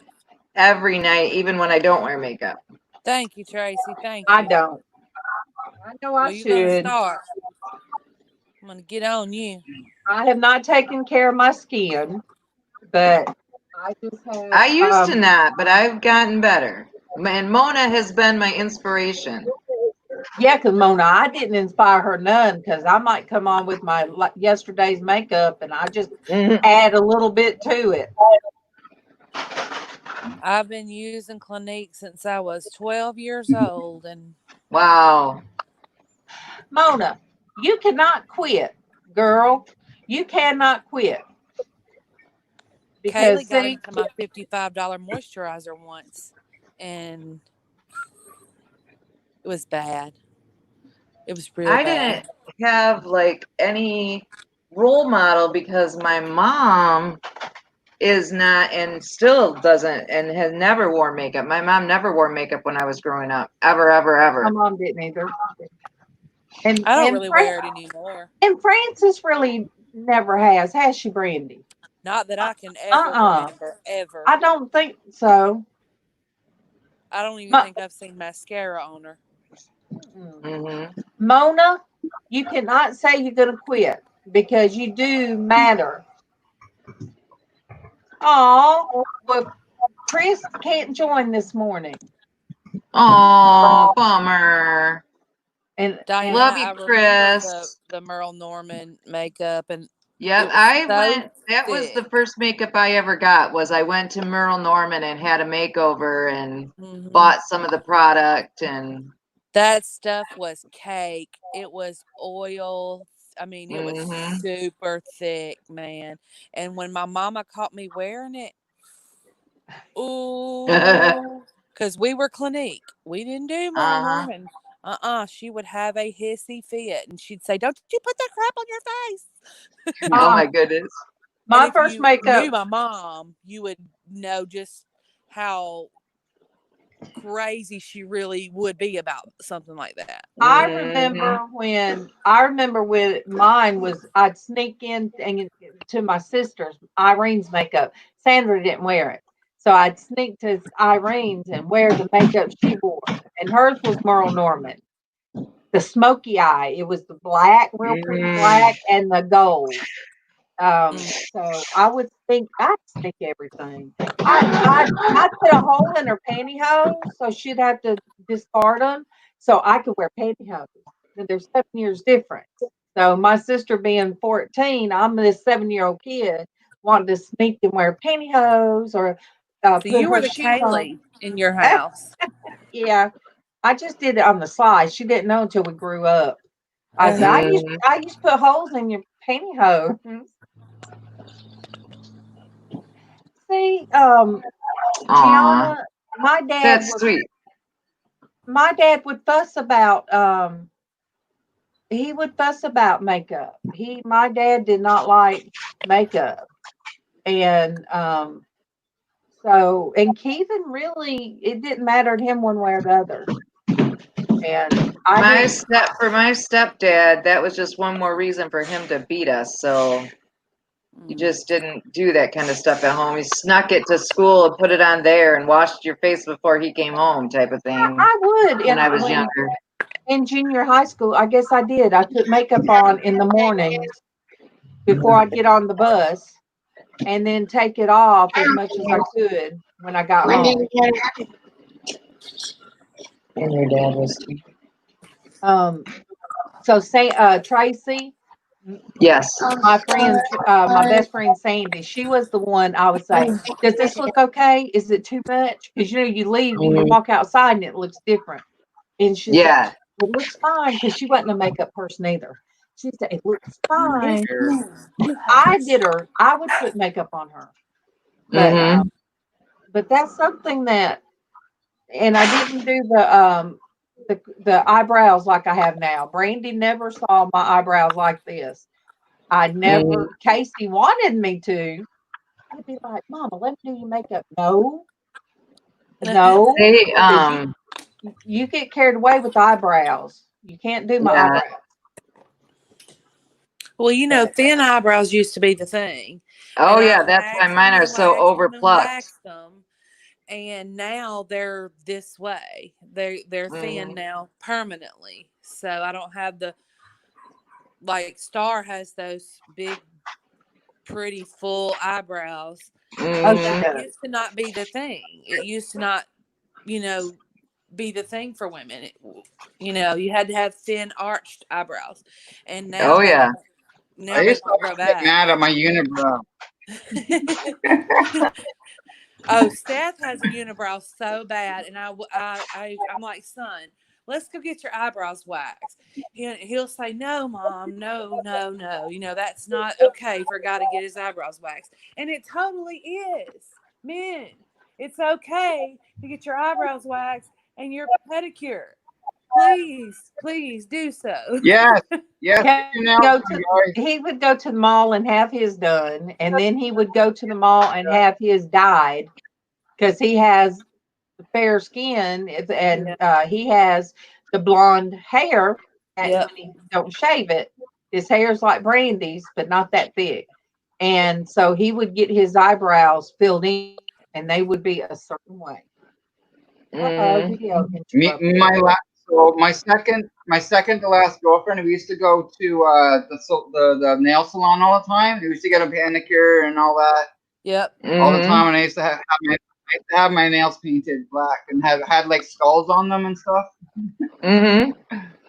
every night, even when I don't wear makeup. Thank you, Tracy. Thank I you. don't. I know I Well, you're gonna should. start. I'm gonna get on you. I have not taken care of my skin, but I just I had used to not, but I've gotten better. And Mona has been my inspiration. yeah, because Mona, I didn't inspire her none because I might come on with my yesterday's makeup and I just add a little bit to it. I've been using Clinique since I was 12 years old, and Wow. Mona, you cannot quit, girl. You cannot quit. Because Kaylee got see, into my $55 moisturizer once, and it was bad. It was real I bad. didn't have like any role model because my mom is not and still doesn't and has never worn makeup. My mom never wore makeup when I was growing up. Ever, ever, my ever. mom didn't either. And I don't really wear it anymore. And Frances really never has she, Brandy? Not that I can ever remember, ever. I don't think so. I don't even Ma- think I've seen mascara on her. Mm-hmm. Mona, you cannot say you're going to quit because you do matter. Oh, but Chris can't join this morning. Oh, bummer. And Diana, Love you, I remember Chris. the Merle Norman makeup, and Yep, it was I so went. That was the thick. first makeup I ever got. Was I went to Merle Norman and had a makeover and Mhm. bought some of the product and. That stuff was cake. It was oil. I mean, it was Mm-hmm. super thick, man. And when my mama caught me wearing it, ooh, because we were Clinique. We didn't do Merle Norman. She would have a hissy fit, and she'd say, "Don't you put that crap on your face." Oh my goodness. And my if first you makeup. knew my mom, you would know just how crazy she really would be about something like that. I Mm-hmm. remember when mine was, I'd sneak in and to my sister's Irene's makeup. Sandra didn't wear it, so I'd sneak to Irene's and wear the makeup she wore, and hers was Merle Norman, the smoky eye. It was the black, real pretty black, and the gold. So I'd sneak everything. I'd put a hole in her pantyhose so she'd have to discard them so I could wear pantyhose. And there's 7 years difference. So my sister being 14, I'm this 7-year-old kid wanting to sneak and wear pantyhose or So put you were her the shoes on. Kaylee in your house. Yeah, I just did it on the slide. She didn't know until we grew up. I said, Mm-hmm. I used to put holes in your pantyhose. See, Aw, Gianna, my dad that's would sweet. fuss about he would fuss about makeup. My dad did not like makeup. And So, and Keevan really, it didn't matter to him one way or the other. And For my stepdad, that was just one more reason for him to beat us. So you just didn't do that kind of stuff at home. You snuck it to school and put it on there and washed your face before he came home, type of thing. I would. When I was younger. In junior high school, I guess I did. I put makeup on in the mornings before I get on the bus, and then take it off as much as I could when I got home. And your dad was too. So say Traci. Yes. My friend, my best friend Sandy, she was the one I would say, does this look okay? Is it too much? Because you leave and you walk outside and it looks different. And she said, it looks fine, because she wasn't a makeup person either. She said, it looks fine. I would put makeup on her. But but that's something that, and I didn't do the eyebrows like I have now. Brandy never saw my eyebrows like this. I never, Casey wanted me to. I'd be like, Mama, let me do your makeup. No. You get carried away with eyebrows. You can't do my eyebrows. Well, thin eyebrows used to be the thing. Oh, yeah, that's why mine are so overplucked. And now they're this way. They're thin now permanently. So I don't have like Star has those big, pretty full eyebrows. That used to not be the thing. It used to not, be the thing for women. You had to have thin arched eyebrows. And now now I they used to grow get back. mad at my unibrow. Oh, Steph has a unibrow so bad, and I'm like, son, let's go get your eyebrows waxed. He'll say, no, Mom, no. That's not okay for a guy to get his eyebrows waxed, and it totally is. Men, it's okay to get your eyebrows waxed and your pedicure. Please do so. Yes. He would go to the mall and have his done, and then he would go to the mall and have his dyed, because he has fair skin and he has the blonde hair. And when he don't shave it, his hair's like Brandy's, but not that thick. And so he would get his eyebrows filled in, and they would be a certain way. My second to last girlfriend, we used to go to the nail salon all the time. We used to get a manicure and all that. Yep. All the time, and I used to have my nails painted black and had like skulls on them and stuff.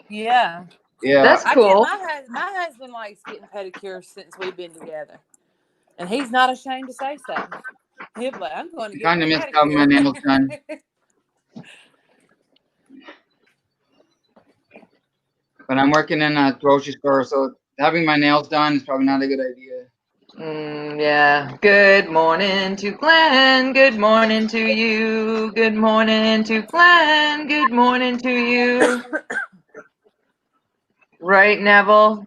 Yeah. That's cool. My husband likes getting pedicures since we've been together, and he's not ashamed to say so. He'll be like, I'm going to get kind of miss having my nails done. But I'm working in a grocery store, so having my nails done is probably not a good idea. Yeah. Good morning to Glenn. Good morning to you. Good morning to Glenn. Good morning to you. Right, Neville?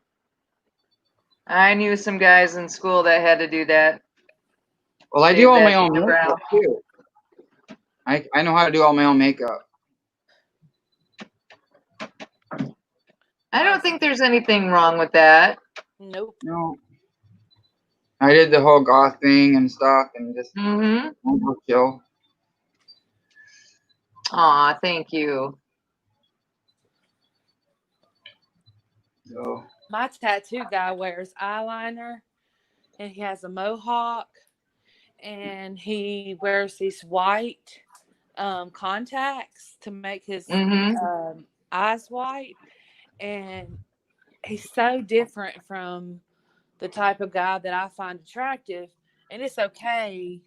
I knew some guys in school that had to do that. Well, I do all my own makeup too. I know how to do all my own makeup. I don't think there's anything wrong with that. Nope. No. I did the whole goth thing and stuff, and just chill. Aw, thank you. So. My tattoo guy wears eyeliner, and he has a mohawk, and he wears these white contacts to make his eyes white, and he's so different from the type of guy that I find attractive, and it's okay,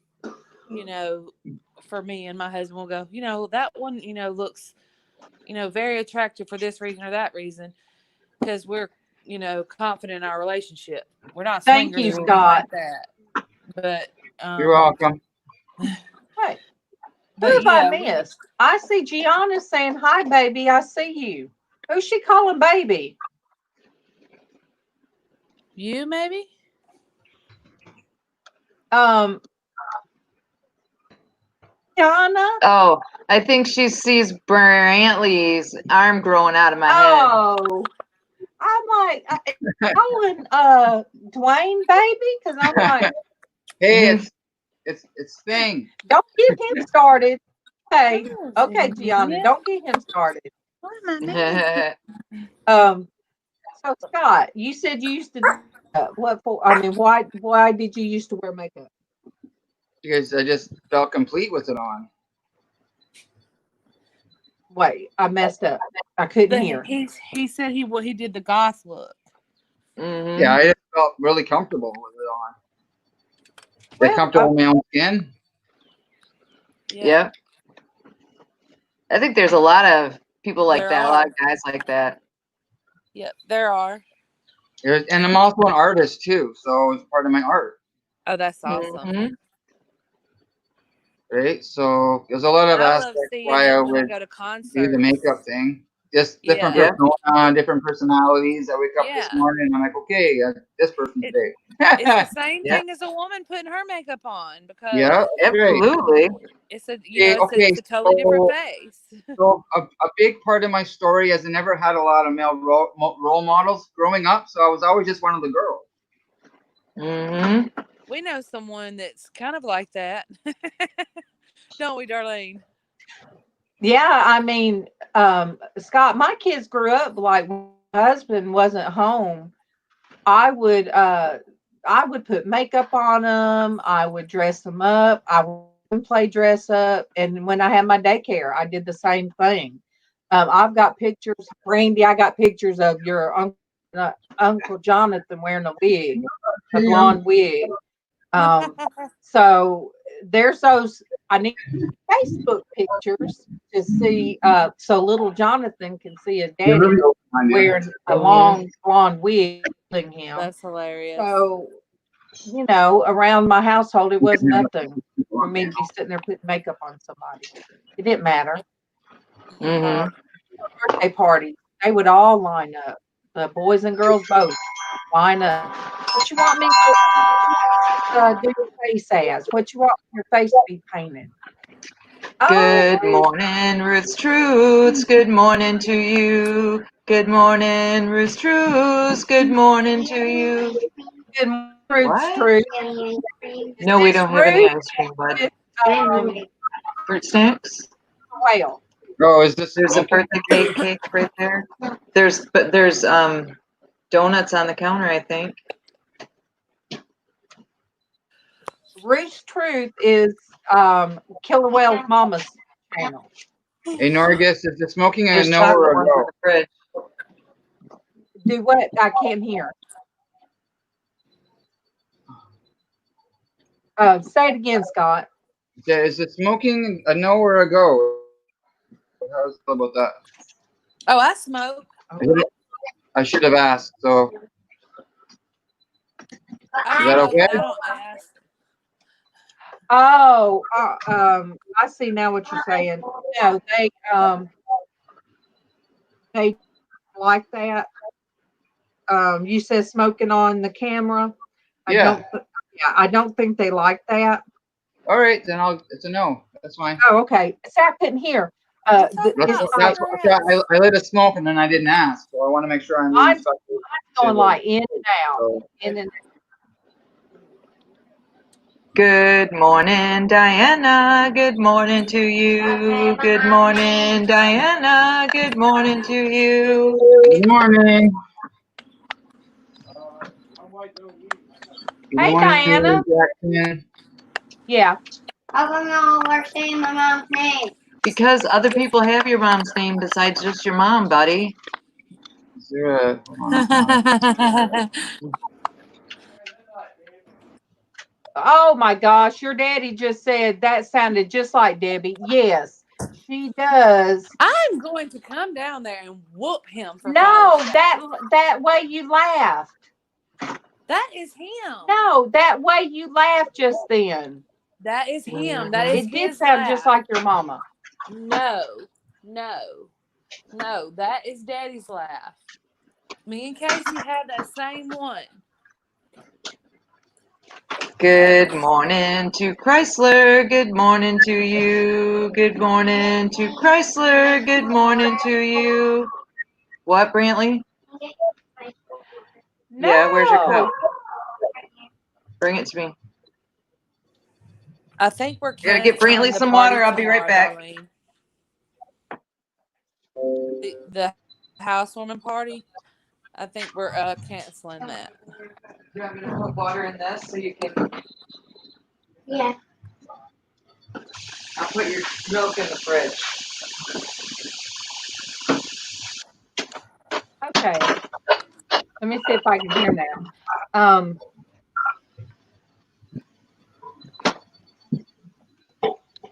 for me and my husband will go, that one, looks, very attractive for this reason or that reason, because we're, confident in our relationship. We're not swingers. Thank you, Scott. Like that. But you're welcome. Hey, who have I missed? I see Gianna saying, hi, baby, I see you. Who's she calling baby? You, maybe? Tiana? Oh, I think she sees Brantley's arm growing out of my head. Oh, I'm like calling Dwayne baby because I'm like, Hey, it's thing. don't get him started. Hey, Oh, okay, Gianna, yeah. don't get him started. Why am I So Scott, you said you used to what for? I mean, why did you used to wear makeup? Because I just felt complete with it on. Wait, I messed up. I couldn't hear. He said he did the goth look. Mhm. Yeah, I just felt really comfortable with it on. Well, Comfortable in my own skin. Yep. I think there's a lot of people like There that. A are. lot of guys like that. Yep, there are. And I'm also an artist too, so it's part of my art. Oh, that's awesome. Mhm. Right? So there's a lot of I love aspects seeing why I it when I would go to do concerts. the makeup thing. Just different Yeah. persona, different personalities. I wake up this Yeah. morning and I'm like, okay, this person today. It's the same Yeah. thing as a woman putting her makeup on because Yeah, that's right. Absolutely. it's a Okay, it's a totally different face. So a big part of my story is I never had a lot of male role models growing up, so I was always just one of the girls. Mhm. We know someone that's kind of like that, don't we, Darlene? yeah, I mean, Scott, my kids grew up like when my husband wasn't home. I would put makeup on them. I would dress them up. I would play dress up. And when I had my daycare, I did the same thing. I've got pictures, Randy. I got pictures of your Uncle Jonathan wearing a wig, a blonde wig. So there's those. I need Facebook pictures to see, so little Jonathan can see his daddy wearing a long blonde wig. Him. That's hilarious. So, around my household, it was nothing for me to be sitting there putting makeup on somebody. It didn't matter. Mhm. Birthday parties, they would all line up. The boys and girls both line up. What you want me to do your face as? What you want your face to be painted? Good Oh, morning, Ruth's Truths. Good morning to you. Good morning, Ruth's Truths. Good morning to you. good morning, Ruth's What? Truth. No, we This don't have any Ruth ice cream, bud. is Fruit snacks. whale. Oh, is this There's a birthday cake right there. There's donuts on the counter, I think. Ruth's Truth is Killer Whale's mama's channel. Hey, Norgus, is the smoking a There's no chocolate or a ones in go? the fridge. Do what? I can't hear. Say it again, Scott. Is the smoking a no or a go? How's it about that? Oh, I smoke. I should have asked. So I is that smoke, okay? but I don't ask. Oh, I see now what you're saying. No, they like that. You said smoking on the camera. Yeah. I don't think they like that. All right, then it's a no. That's fine. Oh, okay. See, I couldn't hear. We're talking It's about like cigarettes. I lit a smoke and then I didn't ask, so I want to make sure I'm leaving I'm stuff. going like in and out, So, in and Good morning, Diana. Good morning to you. Good morning, Diana. Good morning to you. good morning. Good Hey, morning, Diana. Jackson. Yeah. How come y'all are saying my mom's name? Because other people have your mom's name besides just your mom, buddy. Is there a, hold on. Oh my gosh, your daddy just said that sounded just like Debbie. Yes, she does. I'm going to come down there and whoop him for No, father's that way you laughed. That is him. No, that way you laughed just then. That is him. That is It did his sound laugh. just like your mama. No. That is Daddy's laugh. Me and Casey had that same one. Good morning to Chrysler. Good morning to you. Good morning to Chrysler. Good morning to you. What, Brantley? No. Yeah, where's your cup? Bring it to me. I think we're Gotta get canceling Brantley the some party water. I'll be right tomorrow, back. Darlene. The housewarming party. I think we're canceling that. Do you want me to put water in this so you can? Yeah. I'll put your milk in the fridge. Okay. Let me see if I can hear now.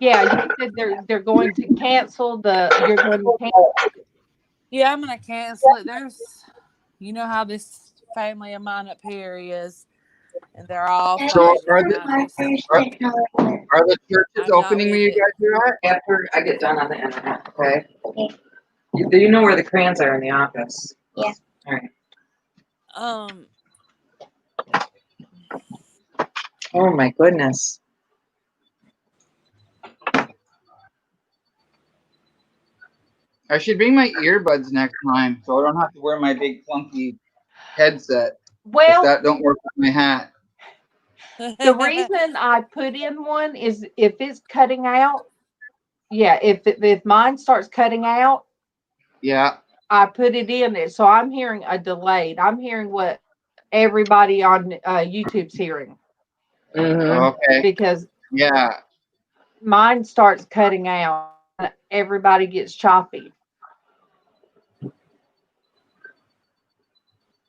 Yeah, you said they're going to cancel you're going to cancel. Yeah, I'm gonna cancel it. You know how this family of mine up here is, and they're all So fighting. are the churches I'm not opening where with you it. guys are at? After I get done on the internet, okay? Do you know where the crayons are in the office? Yeah. All right. Oh my goodness. I should bring my earbuds next time so I don't have to wear my big clunky headset. Well, That don't work with my hat. the reason I put in one is if it's cutting out. Yeah, if mine starts cutting out, Yeah. I put it in there. So I'm hearing a delayed. I'm hearing what everybody on YouTube's hearing Okay. because Yeah. mine starts cutting out. Everybody gets choppy.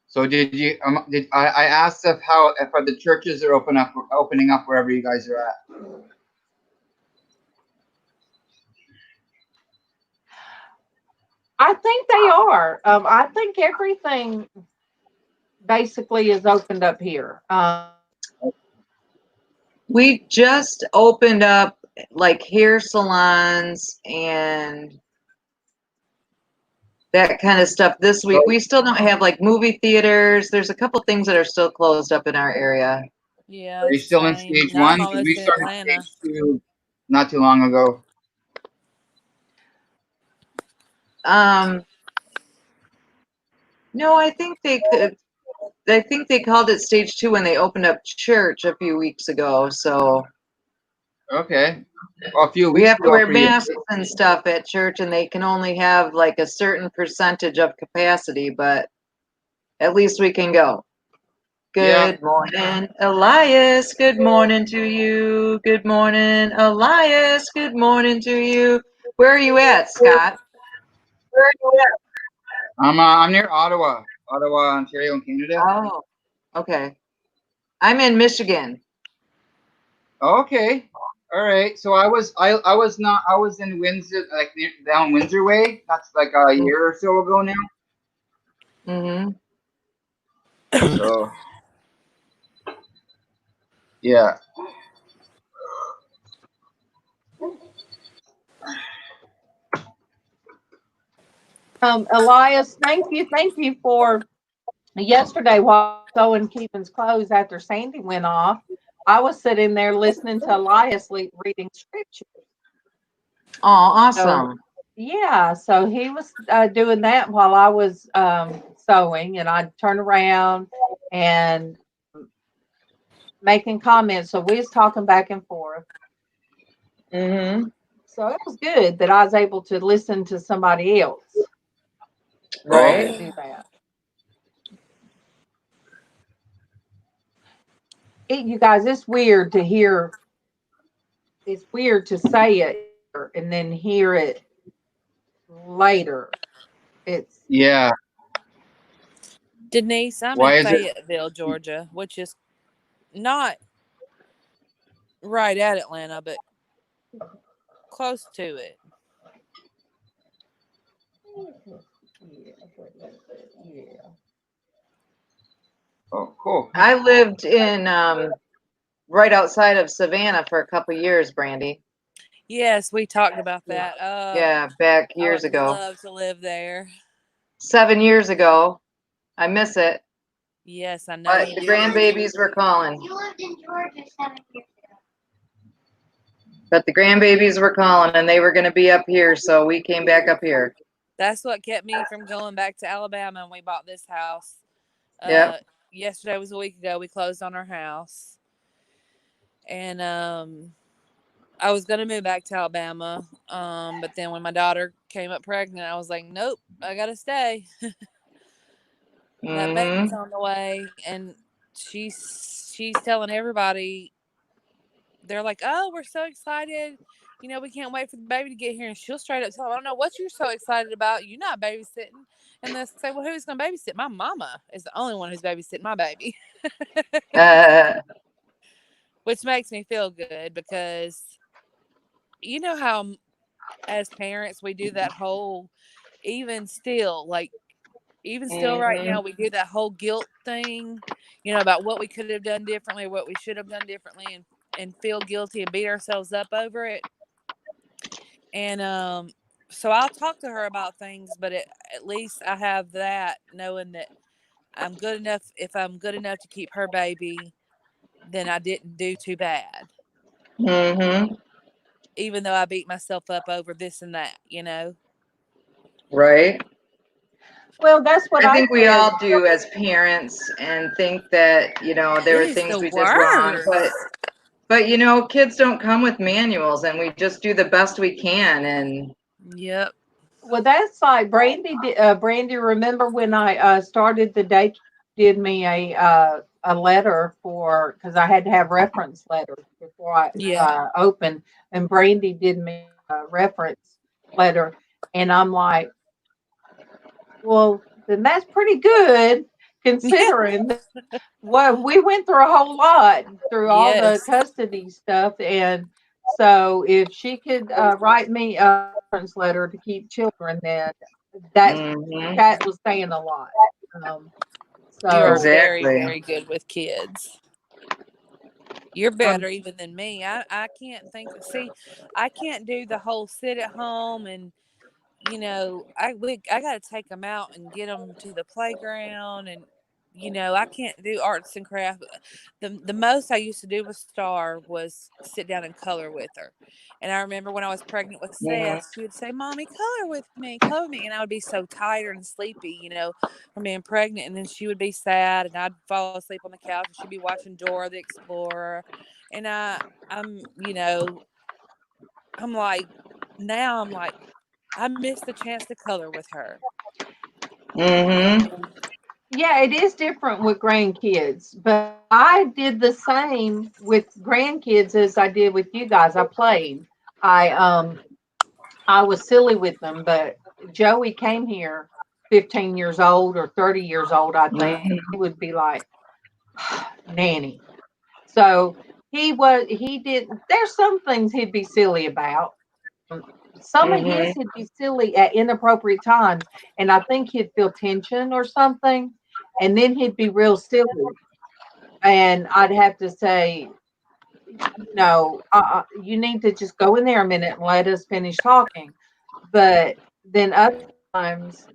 So did you? I asked if the churches are opening up wherever you guys are at? I think they are. I think everything basically is opened up here. We just opened up like hair salons and that kind of stuff this week. We still don't have like movie theaters. There's a couple things that are still closed up in our area. Yeah, Are you it's still in same. stage Now I'm one? Because almost we in started Atlanta. stage two not too long ago. No, I think they could. I think they called it stage 2 when they opened up church a few weeks ago. So Okay. Well, a few we weeks have to ago wear for you. masks and stuff at church, and they can only have like a certain percentage of capacity, but at least we can go. Yeah. Good morning, Elias. Good morning to you. Good morning, Elias. Good morning to you. Where are you at, Scott? I'm near Ottawa, Ontario, in Canada. Oh, okay. I'm in Michigan. Okay. All right. So I was in Windsor, like down Windsor way. That's like a year or so ago now. Mm-hmm. So yeah. Elias, thank you for yesterday while sewing Keepin's clothes after Sandy went off. I was sitting there listening to Elias reading scripture. Oh, awesome. So, yeah, so he was doing that while I was sewing, and I'd turn around and making comments. So we was talking back and forth. Mm-hmm. So it was good that I was able to listen to somebody else. Right. Do that. You guys, it's weird to hear. It's weird to say it and then hear it later. It's Yeah. Denise, I'm Why in is it? Fayetteville, Georgia, which is not right at Atlanta, but close to it. yeah. Oh, cool. I lived in right outside of Savannah for a couple years, Brandy. Yes, we talked about that. Yeah, back I years would ago. love to live there. 7 years ago. I miss it. Yes, I know But you the did. grandbabies were calling. You lived in Georgia 7 years ago. But the grandbabies were calling, and they were going to be up here, so we came back up here. That's what kept me from going back to Alabama, and we bought this house. Yep. Yesterday was a week ago. We closed on our house, and I was going to move back to Alabama, but then when my daughter came up pregnant, I was like, nope, I got to stay. That baby's on the way, and she's telling everybody. They're like, oh, we're so excited. You know, we can't wait for the baby to get here. And she'll straight up tell them, I don't know what you're so excited about. You're not babysitting. And they'll say, well, who's going to babysit? My mama is the only one who's babysitting my baby. Which makes me feel good because you know how as parents we do that whole, even still right now, we do that whole guilt thing, you know, about what we could have done differently, what we should have done differently, and feel guilty and beat ourselves up over it. And so I'll talk to her about things, but at least I have that knowing that I'm good enough. If I'm good enough to keep her baby, then I didn't do too bad. Even though I beat myself up over this and that, you know. Right. Well, that's what I I think we did. all do as parents, and think that, you know, there were things we did wrong, but you know, kids don't come with manuals, and we just do the best we can. And Yep. Well, that's like Brandy. Brandy, remember when I started the day? Did me a letter for because I had to have reference letters before I opened, and Brandy did me a reference letter, and I'm like, well, then that's pretty good considering. Well, we went through a whole lot through all the custody stuff, and so if she could write me a reference letter to keep children, then that was saying a lot. So You are very, very good with kids. You're better even than me. I can't think. See, I can't do the whole sit at home and, you know, I got to take them out and get them to the playground, and you know, I can't do arts and crafts. The most I used to do with Star was sit down and color with her. And I remember when I was pregnant with Seth, she would say, "Mommy, color with me," and I would be so tired and sleepy, you know, from being pregnant. And then she would be sad, and I'd fall asleep on the couch, and she'd be watching Dora the Explorer, and you know, I'm like, now I'm like, I missed the chance to color with her. Yeah, it is different with grandkids, but I did the same with grandkids as I did with you guys. I played. I was silly with them, but Joey came here 15 years old or 30 years old, I think. He would be like, nanny. So there's some things he'd be silly about. Some of his he'd be silly at inappropriate times, and I think he'd feel tension or something, and then he'd be real silly. And I'd have to say, no, you need to just go in there a minute and let us finish talking. But then other times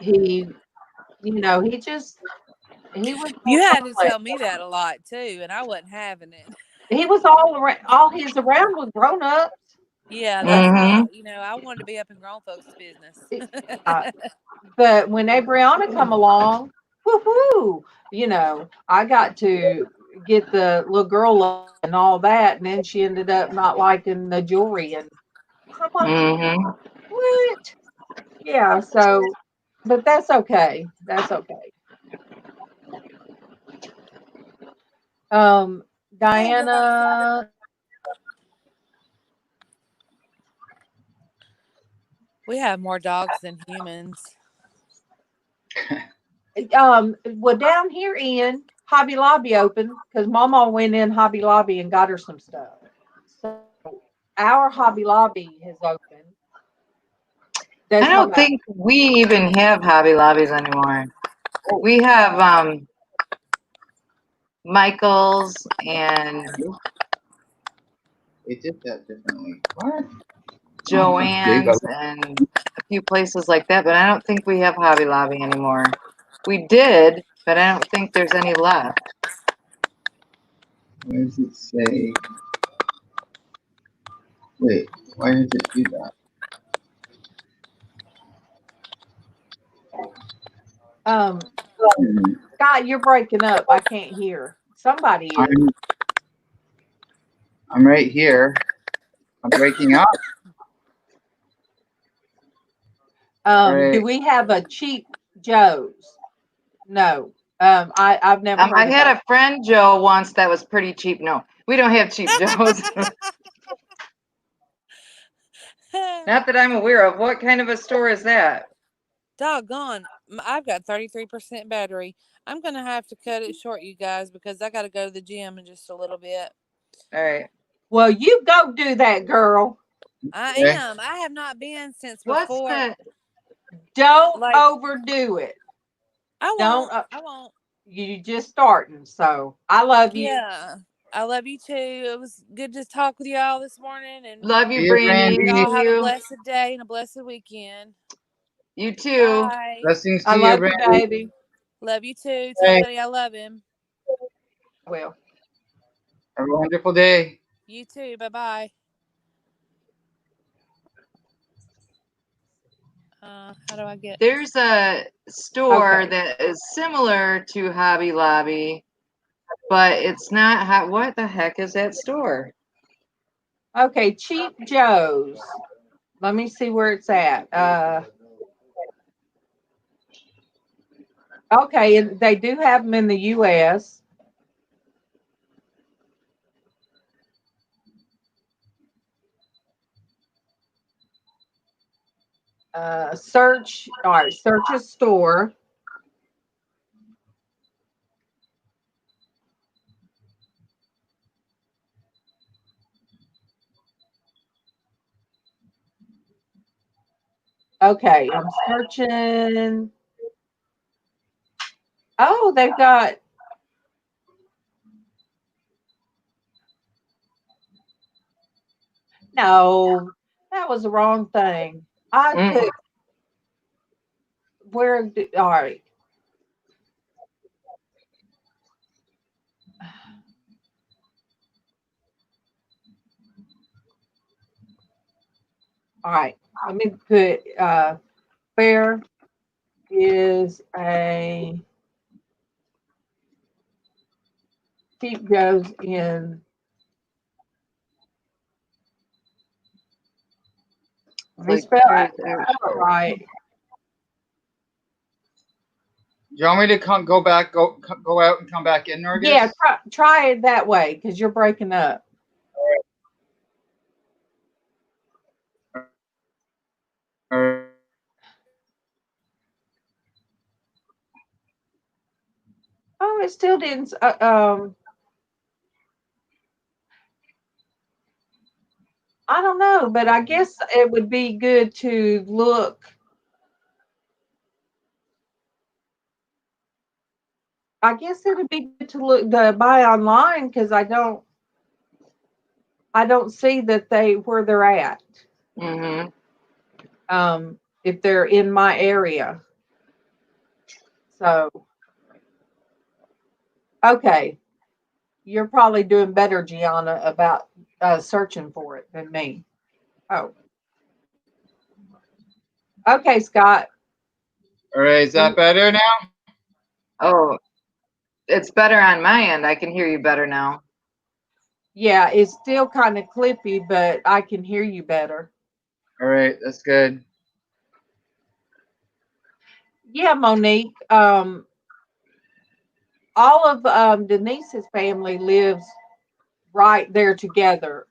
he, he was You had to tell me that a lot too, and I wasn't having it. He was all around. All his around was grown ups. Yeah, that's why, you know, I wanted to be up in grown folks' business. But when Abriana come along, woohoo! I got to get the little girl and all that, and then she ended up not liking the jewelry, and I'm like, what? Yeah. So, but that's okay. That's okay. Diana. We have more dogs than humans. Well, down here in Hobby Lobby open because MawMaw went in Hobby Lobby and got her some stuff. So our Hobby Lobby has opened. I don't think we even have Hobby Lobbies anymore. We have Michael's and They did that differently. What? Joann's and a few places like that, but I don't think we have Hobby Lobby anymore. We did, but I don't think there's any left. Where does it say? Wait, why does it do that? Scott, you're breaking up. I can't hear. Somebody is. I'm right here. I'm breaking up. Right. Do we have a Cheap Joe's? No. I've never heard I of had that. a friend Joe once that was pretty cheap. No, we don't have cheap Joes. Not that I'm aware of. What kind of a store is that? Doggone. I've got 33% battery. I'm going to have to cut it short, you guys, because I got to go to the gym in just a little bit. All right. Well, you go do that, girl. I Okay. am. I have not been since What's before. that? Don't Like- overdo it. I Don't. won't. I won't. You just starting, so I love you. Yeah. I love you too. It was good to talk with y'all this morning. And Love you, See you, Brandy. Brandy. y'all have a You. blessed day and a blessed weekend. You too. Bye. Blessings to I you, love you, Brandy. baby. Love you too. Bye. Tell Buddy I love him. Well, Have a wonderful day. You too. Bye-bye. How do I get? There's a store Okay. that is similar to Hobby Lobby, but it's not. What the heck is that store? Okay, Cheap Joe's. Let me see where it's at. Okay, and they do have them in the U.S. Search. All right, search a store. Okay, I'm searching. Oh, they've got. No, that was the wrong thing. I put where? All right. All right. Let me put where is a Cheap Joe's in. Let me spell it right. Do you want me to go out and come back in, Norgus? Yeah, try it that way because you're breaking up. Oh, it still didn't. I don't know, but I guess it would be good to look. I guess it would be good to look to buy online because I don't see that where they're at. Mm-hmm. If they're in my area. So okay. You're probably doing better, Gianna, about searching for it than me. Oh. Okay, Scott. All right, is that better now? Oh, it's better on my end. I can hear you better now. Yeah, it's still kind of clippy, but I can hear you better. All right, that's good. Yeah, Monique. All of Denise's family lives right there together.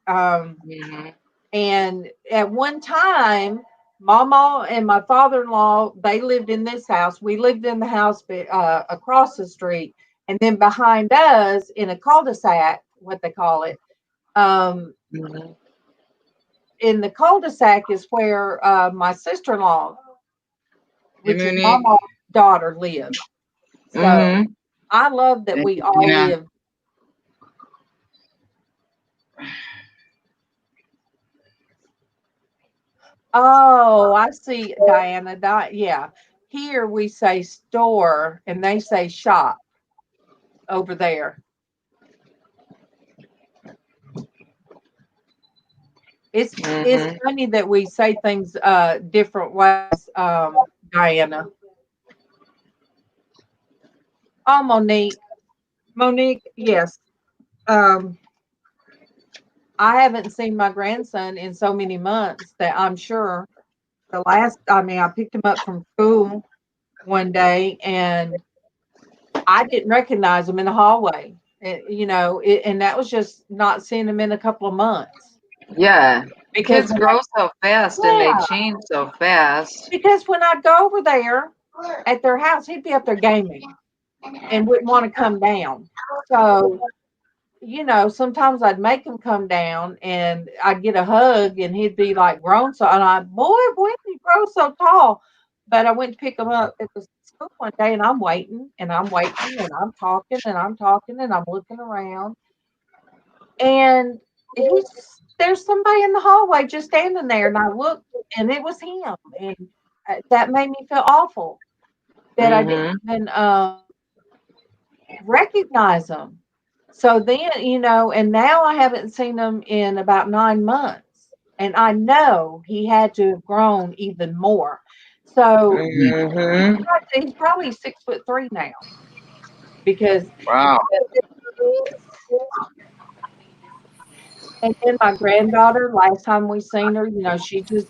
And at one time, MawMaw and my father-in-law, they lived in this house. We lived in the house across the street. And then behind us, in a cul-de-sac, what they call it, in the cul-de-sac is where my sister-in-law, which is MawMaw's daughter, lives. So I love that we all live. Oh, I see, Diana. Yeah. here we say store and they say shop over there. It's Mhm. funny that we say things different ways, Diana. Oh, Monique. Monique, yes. Um, I haven't seen my grandson in so many months that I'm sure I picked him up from school one day and I didn't recognize him in the hallway. And that was just not seeing him in a couple of months. Yeah. Because Kids grow so fast and they yeah, change so fast. because when I'd go over there at their house, he'd be up there gaming and wouldn't want to come down. So, sometimes I'd make him come down and I'd get a hug and he'd be like grown. So, and boy, when did you grow so tall? But I went to pick him up at the school one day and I'm waiting and I'm waiting and I'm talking and I'm talking and I'm looking around. And there's somebody in the hallway just standing there. And I looked and it was him. And that made me feel awful that I didn't Mhm. even recognize him. So then, and now I haven't seen him in about 9 months. And I know he had to have grown even more. So Mhm. he's probably 6'3" now because, Wow. and then my granddaughter, last time we seen her, she just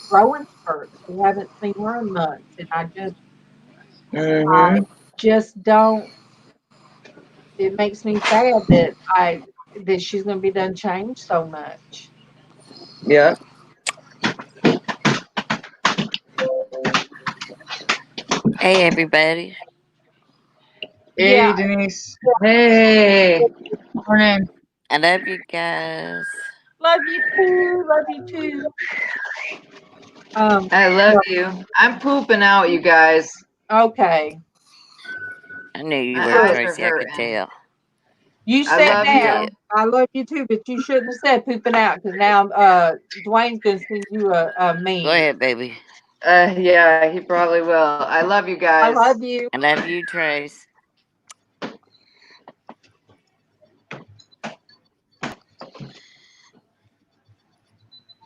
growing spurts. We haven't seen her in months. And I Mhm. just don't, it makes me sad that she's going to be done changed so much. Yep. Hey, everybody. Yeah. Hey, Denise. Hey. Morning. I love you guys. Love you too. Love you too. I love you. I'm pooping out, you guys. Okay. I knew you My were, eyes Good. are Tracy. I could hurting. tell. You I said love You that. you. did. I love you too, but you shouldn't have said pooping out because now Dwayne's gonna send you a Go meme. ahead, baby. Yeah, he probably will. I love you I guys. love you. I love you, Trace.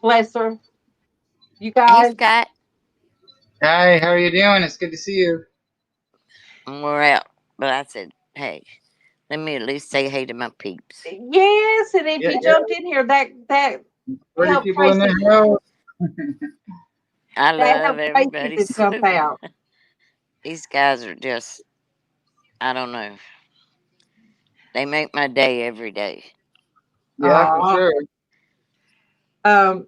Bless her. You Hey, guys. Scott. Hi, how are you doing? It's good to see you. We're out. But I said, hey, let me at least say hey to my peeps. Yes, and if Yeah, you yeah. jumped in here, that 30 helped people in Tracy. the house. I That love helped Tracy everybody. to jump out. These guys are just, I don't know. They make my day every day. Yeah, for sure.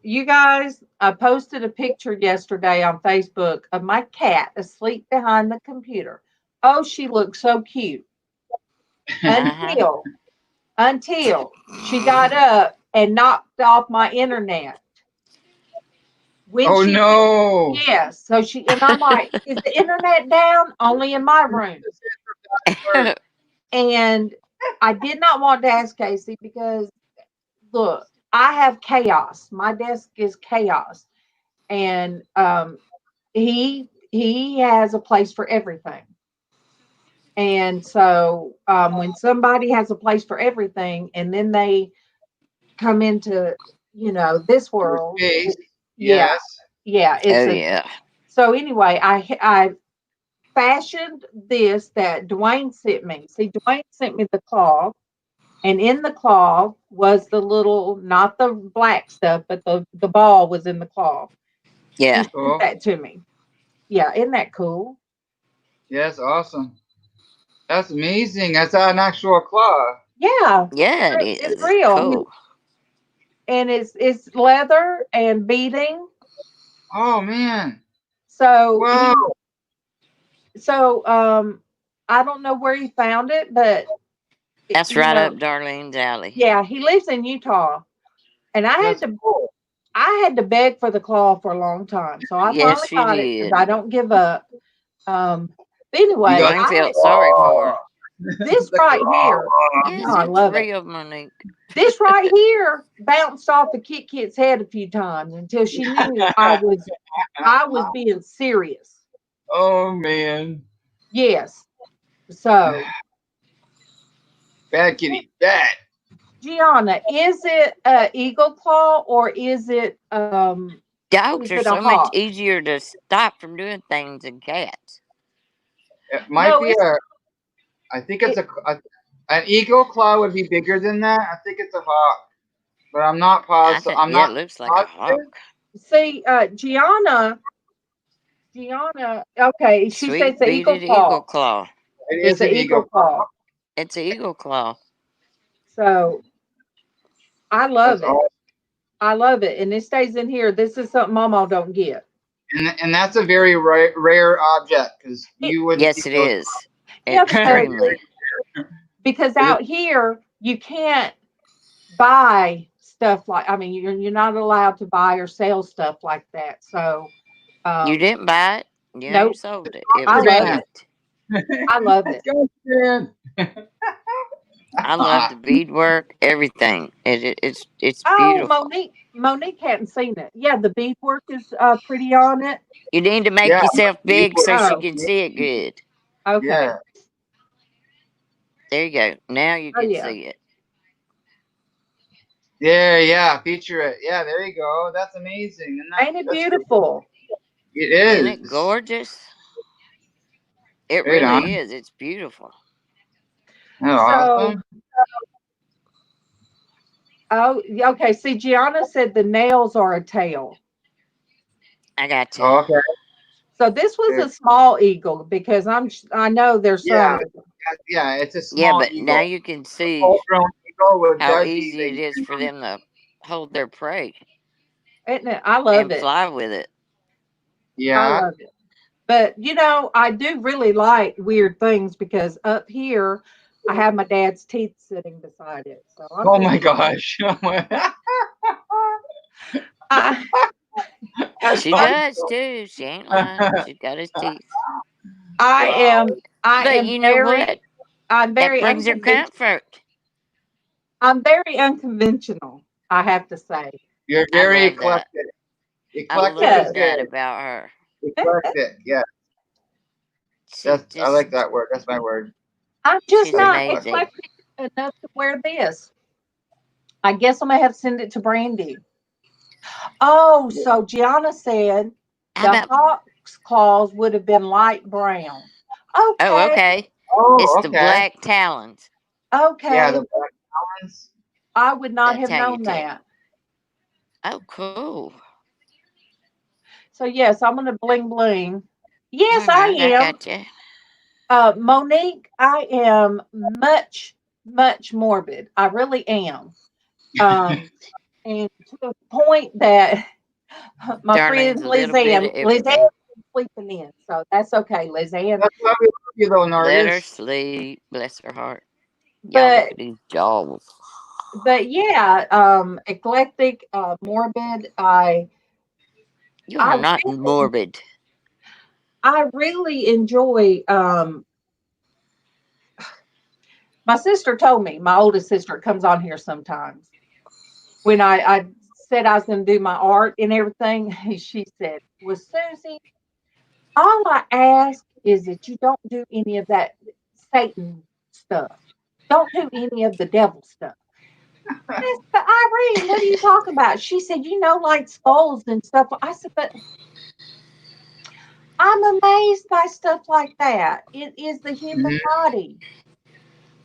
You guys, I posted a picture yesterday on Facebook of my cat asleep behind the computer. Oh, she looks so cute Uh-huh. until she got up and knocked off my internet. When Oh, she no. Yes, so and I'm like, is the internet down? Only in my room. And I did not want to ask Casey because look, I have chaos. My desk is chaos. And he has a place for everything. And so when somebody has a place for everything and then they come into, this Your world, space. yeah, Yes. yeah, Oh, it's a yeah. so anyway, I fashioned this that Dwayne sent me. See, Dwayne sent me the cloth, and in the cloth was the little, not the black stuff, but the ball was in the cloth. He Yeah. sent Cool. that to me. Yeah, isn't that cool? Yes, awesome. That's amazing. That's an actual claw. Yeah, Yeah, it it's is. It's real. cool. And it's leather and beading. Oh, man. So Wow. I don't know where he found it, but That's right up Darlene's alley. yeah, he lives in Utah, and That's cool. I had to beg for the claw for a long time, so I finally Yes, you got it because did. I don't give up. But You anyway, got Dwayne felt sorry for her. this the right claw. here, Yes, I it's love it. real, Monique. This right here bounced off the Kit's head a few times until she knew I was being serious. Oh man. Yes. So, Bad kitty. Bad. Gianna, is it a eagle claw or is it Dogs are a so much hawk? easier to stop from doing things than cats. It might No, be I think it's an eagle claw would be bigger than that. I think it's a hawk, but I'm not positive. I'm Yeah, it not looks like a hawk. positive. see, Gianna, okay, she says Sweet the eagle beaded eagle claw. claw. It It's is the an eagle eagle claw. claw. It's an eagle claw. So I That's love it. all. I love it. And it stays in here. This is something Mama don't get. And that's a very rare object because you wouldn't Yes, see it those. is. Yeah, because Extremely. out here you can't buy stuff like, I mean, you're not allowed to buy or sell stuff like that. So You didn't buy it. You ain't nope, sold it. It I was a love Fran. it. I love it. Go, Fran. I love the beadwork, everything. It's Oh, beautiful. Monique hadn't seen it. Yeah, the beadwork is pretty on it. You need to make Yeah. yourself big so she Oh, can see it good. okay. Yeah. There you go. Now you Oh can yeah. see it. Yeah. Feature it. Yeah, there you go. That's amazing. Ain't it beautiful? It Isn't is. it gorgeous? It Right on. really is. It's beautiful. Oh, awesome. Oh, okay. See, Gianna said the nails are a tail. I got you. Oh, okay. So this was There. a small eagle because I know there's Yeah. some. Yeah, it's a Yeah, small but eagle. now you can see Full-grown eagle would how that'd easy it be is for them to hold their prey Isn't it? I love and it. fly with it. I yeah. love it. But I do really like weird things because up here I have my dad's teeth sitting beside it. So I'm Oh just my gosh. I, She does too. She ain't lying. She's got his teeth. I am But you know what? I'm That very brings her unconventional. comfort. I'm very unconventional, I have to say. You're I very love that. eclectic. I Eclectic is love that good. about her. Eclectic, yeah. She's I like that word. That's my word. I'm just she's not amazing. eclectic enough to wear this. I guess I'm gonna have to send it to Brandy. Oh, so Gianna said How the about? hawk's claws would have been light brown. Oh, Okay, okay. Oh, It's the okay. black talons. Yeah, okay. the black talons. I would not That's have how you known tell. that. Oh, cool. So yes, I'm gonna bling bling. Yes, All I right, I am. got you. Monique, I am much morbid. I really am. And to the point that my friend Darlene's a little bit of LizzAnn everything. is sleeping in, so that's okay, LizzAnn. That's why we love you, though, Let her Nargis. sleep. Bless her heart. Y'all look But at these jaws. yeah, eclectic, morbid. You are I not morbid. really enjoy. My sister told me, my oldest sister comes on here sometimes. When I said I was going to do my art and everything, she said, "Well, Susie, all I ask is that you don't do any of that Satan stuff. Don't do any of the devil stuff." I said, "Irene, what are you talking about?" She said, like skulls and stuff. I said, "But I'm amazed by stuff like that. It is the human Mhm. body.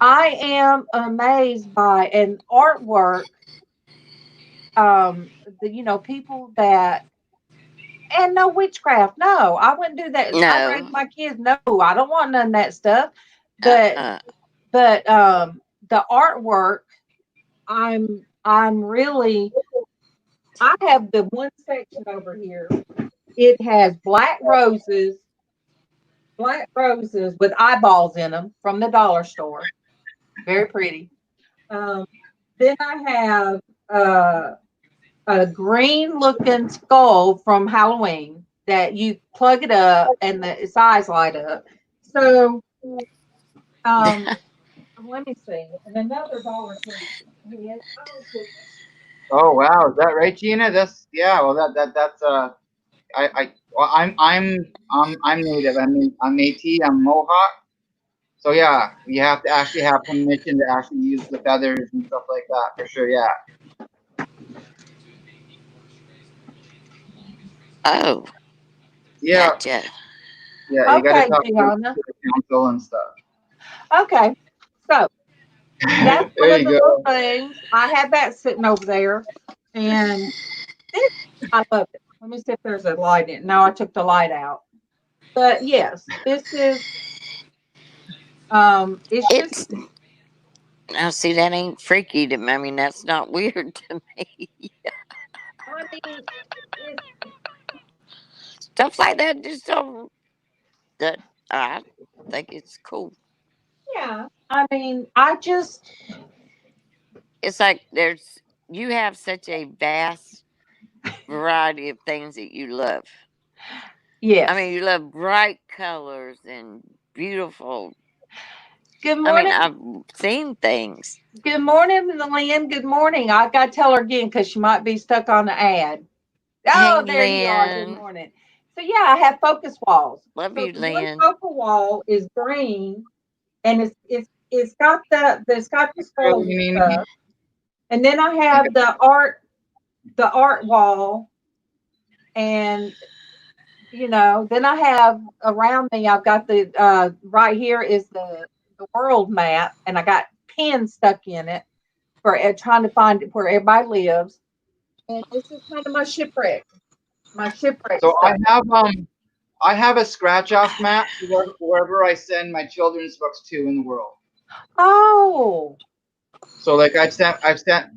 I am amazed by an artwork. People that and no witchcraft. No, I wouldn't do that. I raised No. my kids. No, I don't want none of that stuff. But Uh-uh. the artwork, I'm really. I have the one section over here. It has black roses with eyeballs in them from the dollar store. Very pretty. Um, then I have a green looking skull from Halloween that you plug it up and its eyes light up. So let me see. And another dollar head. Oh goodness. Oh wow, is that right, Gina? That's Well, that's well, I'm native. I'm Métis. I'm Mohawk. So yeah, you have to actually have permission to actually use the feathers and stuff like that for sure. Yeah. Oh, Yeah. gotcha. Yeah. You got to Okay, talk to Gianna. the council and stuff. Okay. So that's one There of you the little go. things. I had that sitting over there. And this, I love it. Let me see if there's a light in. No, I took the light out. But yes, this is it's just It's now see that ain't freaky to me. I mean, that's not weird to me. I mean it's Stuff like that just don't. That I think it's cool. yeah. I mean, I just It's like there's you have such a vast variety of things that you love. I mean, yes. you love bright colors and beautiful. Good I mean, morning. I've seen things. Good morning, Lynn. Good morning. I got to tell her again because she might be stuck on the ad. Hey, Oh, there you are. Good Lynn. morning. So yeah, I have focus walls. Love So you, the one Lynn. focal wall is green, and it's got the Really, skulls and Mimi? stuff. And then I Okay. have the art wall, and then I have around me. I've got the right here is the world map, and I got pins stuck in it for trying to find where everybody lives. And this is kind of my shipwreck So stuff. I have a scratch off map wherever I send my children's books to in the world. Oh, So like I've sent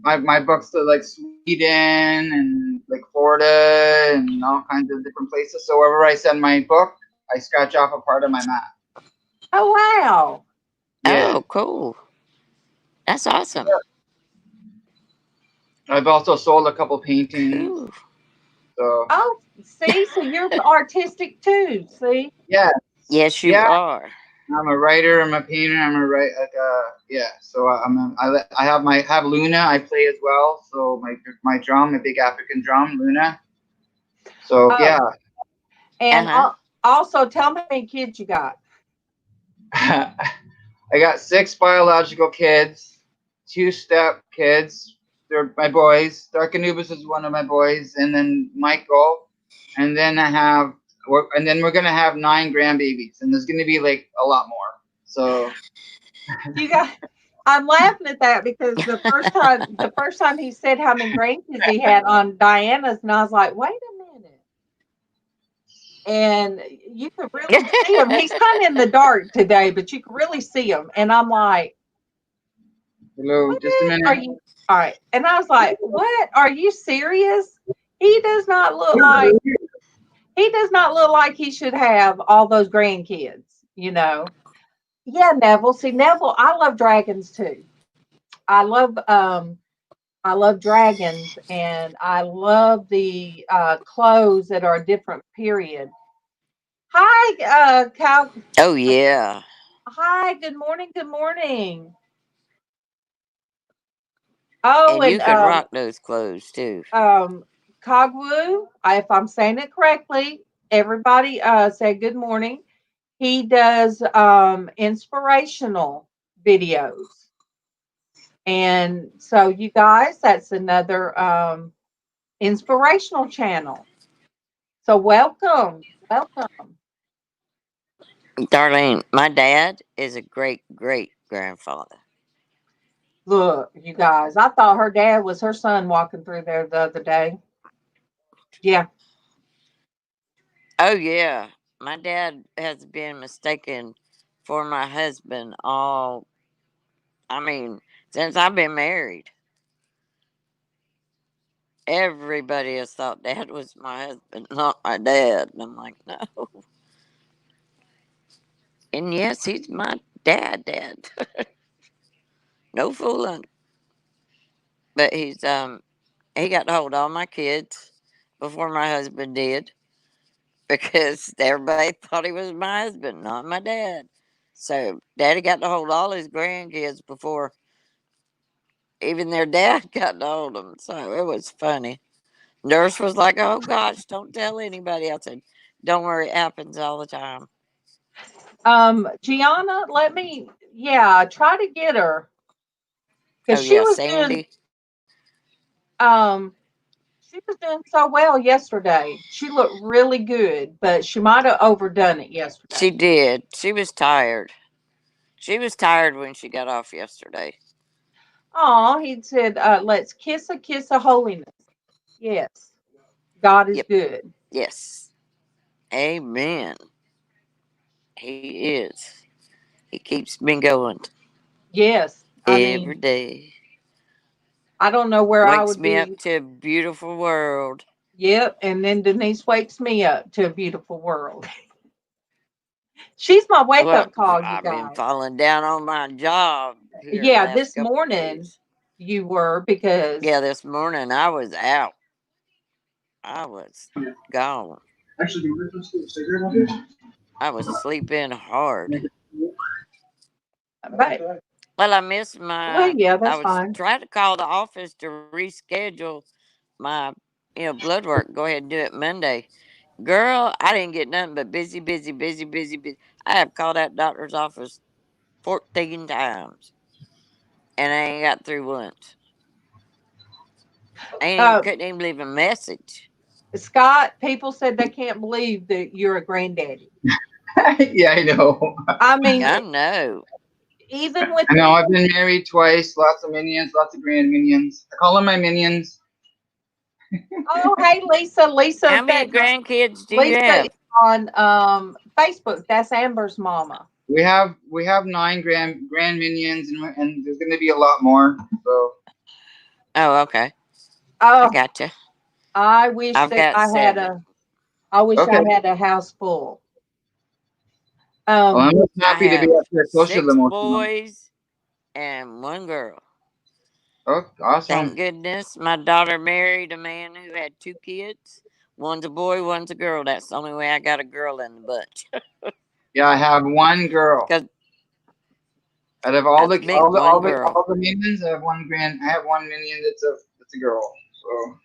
my books to like Sweden and like Florida and all kinds of different places. So wherever I send my book, I scratch off a part of my map. oh wow. Yeah. Oh, cool. That's awesome. I've also sold a couple paintings. Cool. So Oh, see, so you're artistic too. See, yeah, Yes, you yeah. are. I'm a writer. I'm a painter. I'm a write like yeah. So I have Luna. I play as well. So my drum, a big African drum, Luna. So uh, yeah. Uh and huh. also tell me how many kids you got. I got 6 biological kids, 2 step kids. They're my boys. Dark Anubis is one of my boys, and then Michael, and then we're gonna have 9 grandbabies, and there's gonna be like a lot more. So You got. I'm laughing at that because the first time he said how many grandkids he had on Diana's, and I was like, wait a minute. And you could really see him. He's kind of in the dark today, but you can really see him. And I'm like, hello, what just a are minute. you? All right. And I was like, what? Are you serious? He does not look like he should have all those grandkids. Yeah, Neville. See, Neville, I love dragons too. I love I love dragons, and I love the clothes that are a different period. Hi, Cal. Oh yeah. Hi, good morning. Good morning. Oh, And you and could rock those clothes too. Kagwu, if I'm saying it correctly, everybody say good morning. He does inspirational videos. And so you guys, that's another inspirational channel. So welcome. Welcome. Darlene, my dad is a great great grandfather. Look, you guys, I thought her dad was her son walking through there the other day. Yeah. Oh yeah. My dad has been mistaken for my husband all I mean, since I've been married. Everybody has thought dad was my husband, not my dad. And I'm like, no. And yes, he's my dad. No fooling. But he got to hold all my kids before my husband did because everybody thought he was my husband, not my dad. So daddy got to hold all his grandkids before even their dad got to hold them. So it was funny. Nurse was like, "Oh gosh, don't tell anybody." I said, "Don't worry, it happens all the time." Gianna, try to get her because Oh yeah, Sandy. um she was doing so well yesterday. She looked really good, but she might have overdone it yesterday. She did. She was tired. She was tired when she got off yesterday. Oh, he said, let's kiss a kiss of holiness. Yes. God is Yep. good. Yes. Amen. He is. He keeps me going Yes. I every mean, day. I don't know where I Wakes would me up be. to a beautiful world. Yep. And then Denise wakes me up to a beautiful world. She's my wake Well, up call, you I've been guys. falling down on my job here the Yeah, last this couple of morning days. you were because Yeah, this morning I was out. I was gone. Actually, do you want to a cigarette on this? I was sleeping hard. but Well, I missed well, my. yeah, I that's was fine. trying to call the office to reschedule my, blood work. Go ahead and do it Monday. Girl, I didn't get nothing but busy, busy, busy, busy, busy. I have called that doctor's office 14 times, and I ain't got through once. Uh, Couldn't even leave a message. Scott, people said they can't believe that you're a granddaddy. Yeah, I know. I mean, I know. even with I know. I've been married twice. Lots of minions. Lots of grand minions. I call them my minions. oh, hey, Lisa. How many grandkids do you Lisa is have? on Facebook. That's Amber's mama. We have 9 grand minions, and there's going to be a lot more. So Oh, okay. I Oh, gotcha. I wish I've that got 7. I wish okay. I had a house full. Well, I'm just I happy to be have up here social 6 emotional. boys and 1 girl. Oh, awesome. Thank goodness my daughter married a man who had 2 kids. One's a boy, one's a girl. That's the only way I got a girl in the bunch. Yeah, I have 1 girl. Because Out of all that's the me, all the one all the girl. all the minions, I have 1 minion that's a girl. So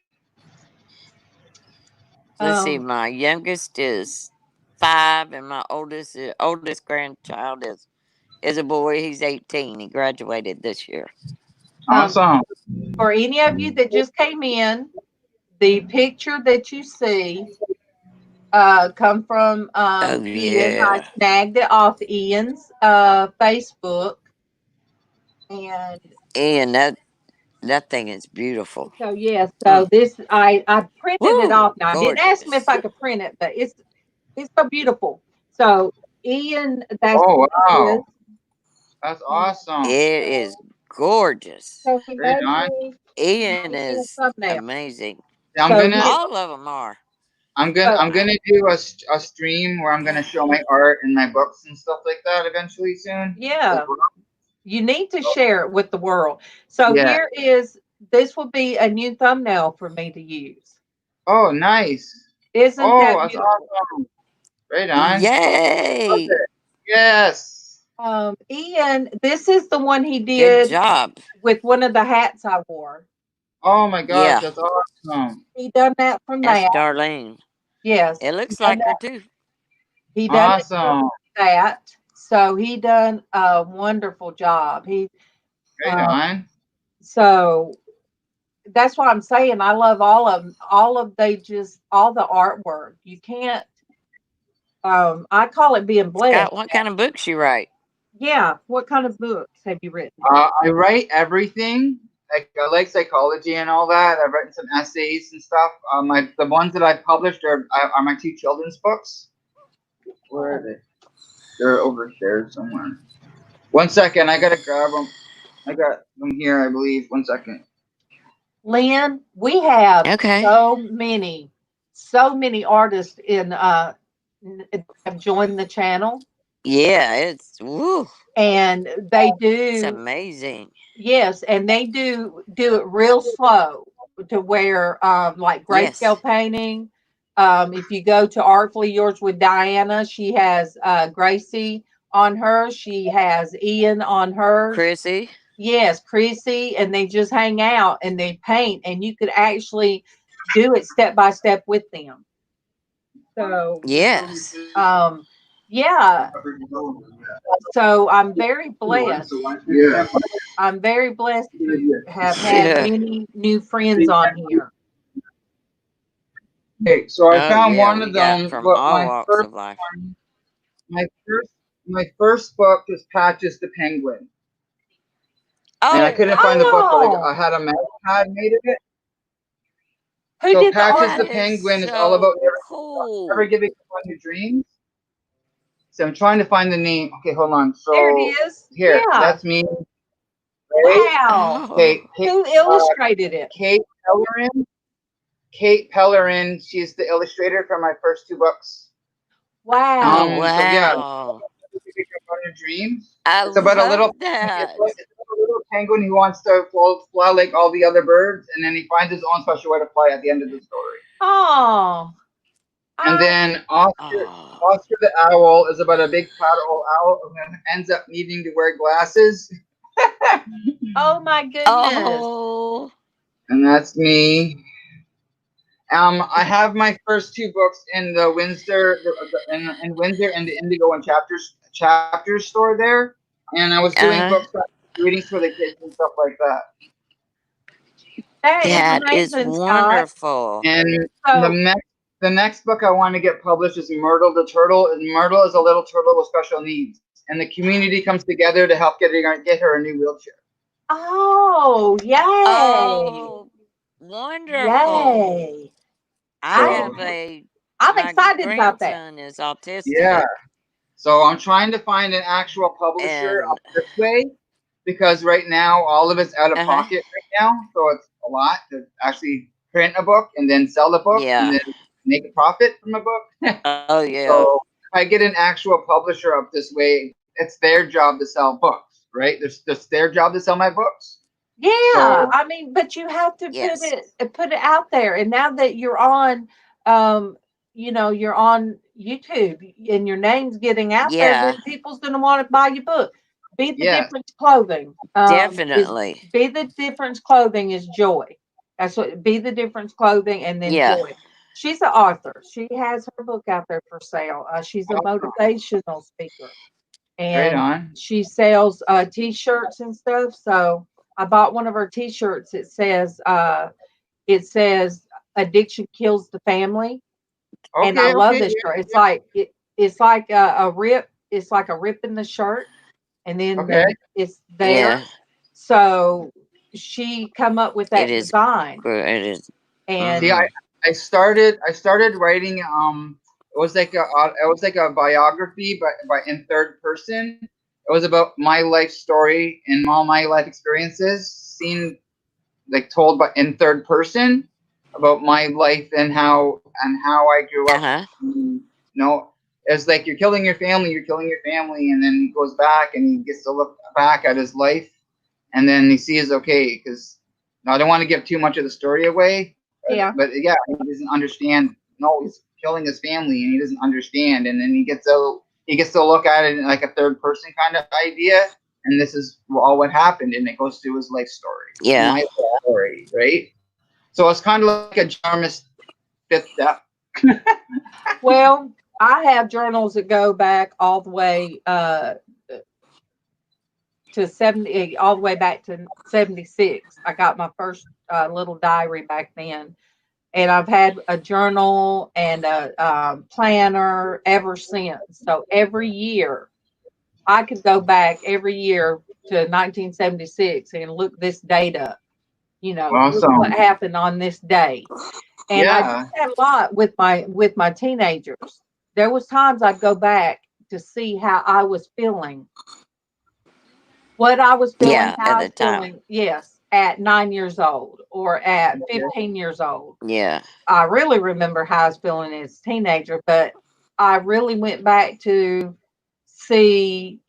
Let's see, Um, my youngest is 5, and my oldest grandchild is a boy. He's 18. He graduated this year. awesome. for any of you that just came in, the picture that you see come from Oh Ian. I yeah, snagged it off Ian's Facebook, and and that thing is beautiful. so yes, Mm. so this I printed it Woo, off. Now I didn't ask him if gorgeous. I could print it, but it's so beautiful. So Ian, that's Oh his. wow, that's And awesome. It is gorgeous. so he Right made on. Ian me a is thumbnail. amazing. Yeah, So he, All of them are. so I'm gonna do a stream where I'm gonna show my art and my books and stuff like that eventually soon. yeah, you need to share it with the world. So Yeah. this will be a new thumbnail for me to use. Oh, nice. Isn't Oh, that that's beautiful? awesome. Right on. Love Yay! it. Yes. Ian, this is the one he Good did job. with one of the hats I wore. Oh my gosh, Yeah, that's awesome. He done that from that's that. Darlene. Yes, It he looks done like her that. too. He done it from Awesome. that. So he done a wonderful job. Right Um, on. so that's why I'm saying I love all of them. All the artwork. You can't. I call it being blessed. Scott, what kind of books you write? Yeah. What kind of books have you written? I write everything. Like I like psychology and all that. I've written some essays and stuff. The ones that I've published are my 2 children's books. Where are they? They're over there somewhere. 1 second, I gotta grab them. I got them here, I believe. 1 second. Lynn, we have Okay. so many artists have joined the channel, Yeah, it's woo. and they It's do. amazing. Yes, and they do it real slow to where like Yes. grayscale painting. If you go to Artfully Yours with Diana, she has Gracie on her. She has Ian on hers. Chrissy. Yes, Chrissy, and they just hang out and they paint, and you could actually do it step by step with them. So, Yes. yeah. So I'm very blessed. Yeah. I'm very blessed to have had Yeah. many new friends on here. Okay, so I Oh found yeah, one we of got them, from but all walks of life. my first my first book is Patches the Penguin, and I Oh couldn't find the book, but Oh, I had a mouse pad made of it. who So did the Patches art? the that is Penguin is all about so never cool. giving up on your dreams. So I'm trying to find the name. Okay, hold on. There it So is. here, Yeah. that's me. Right? Wow. Oh, Okay, Who illustrated it? Kate Pellerin. Kate Pellerin. She's the illustrator for my first two books. Wow. So yeah, wow. Giving up on your dreams. I It's about a little. love that. It's about a little penguin who wants to fly like all the other birds, and then he finds his own special way to fly at the end of the story. Oh. And then Oscar, Oh, Oscar the owl is about a big fat old owl who ends up needing to wear glasses, Oh my goodness. oh, and that's me. I have my first two books in the Windsor, in Windsor, in the Indigo and Chapters store there, and I was doing uh-huh. books, readings for the kids and stuff like that. That is That is amazing, Scott. wonderful. And So, the next book I want to get published is Myrtle the Turtle. And Myrtle is a little turtle with special needs, and the community comes together to help get her a new wheelchair. oh, yay. Oh, wonderful. Yay. I I have So I'm my excited about that. grandson is autistic, yeah, so I'm trying to find an actual publisher and up this way, because right now all of it's out of uh-huh. pocket right now, so it's a lot to actually print a book and then sell the book and Yeah. then make a profit from a book. Oh yeah. So if I get an actual publisher up this way, it's their job to sell books, right? It's their job to sell my books. Yeah, So I mean, but you have to Yes. put it out there. And now that you're on, um, you're on YouTube and your name's getting out there, Yeah. then people's going to want to buy your book. Be the yes, difference clothing. Definitely. Be the difference clothing is joy. That's what be the difference clothing, and then Yeah. joy. She's an author. She has her book out there for sale. She's a awesome. motivational speaker, Right and on. she sells t-shirts and stuff. So I bought one of her t-shirts. It says addiction kills the family, and I Okay, love okay, this yeah, shirt. It's like a rip. It's like a rip in the shirt, and then okay. it's there. Yeah. So she come up with It that is. design, It is. and See, I started writing. It was like a biography, but in third person. It was about my life story and all my life experiences, seen like told by in third person about my life and how I grew up. Uh-huh. It's like you're killing your family, and then he goes back and he gets to look back at his life, and then he sees okay, because I don't want to give too much of the story away, yeah, but yeah, he doesn't understand. No, he's killing his family, and he doesn't understand, and then he gets to look at it in like a third person kind of idea, and this is all what happened, and it goes through his life story, Yeah. my story, right? So it's kind of like a Jarmus fifth step. well, I have journals that go back all the way to 70, all the way back to 76. I got my first little diary back then, and I've had a journal and a planner ever since. So every year, I could go back every year to 1976 and look this date up. Look Awesome. what happened on this day. And I did Yeah. that a lot with my teenagers. There was times I'd go back to see how I was feeling, what I was feeling, Yeah. how At I the was time. feeling. Yes, at 9 years old or at Okay. 15 years old. Yeah. I really remember how I was feeling as a teenager, but I really went back to see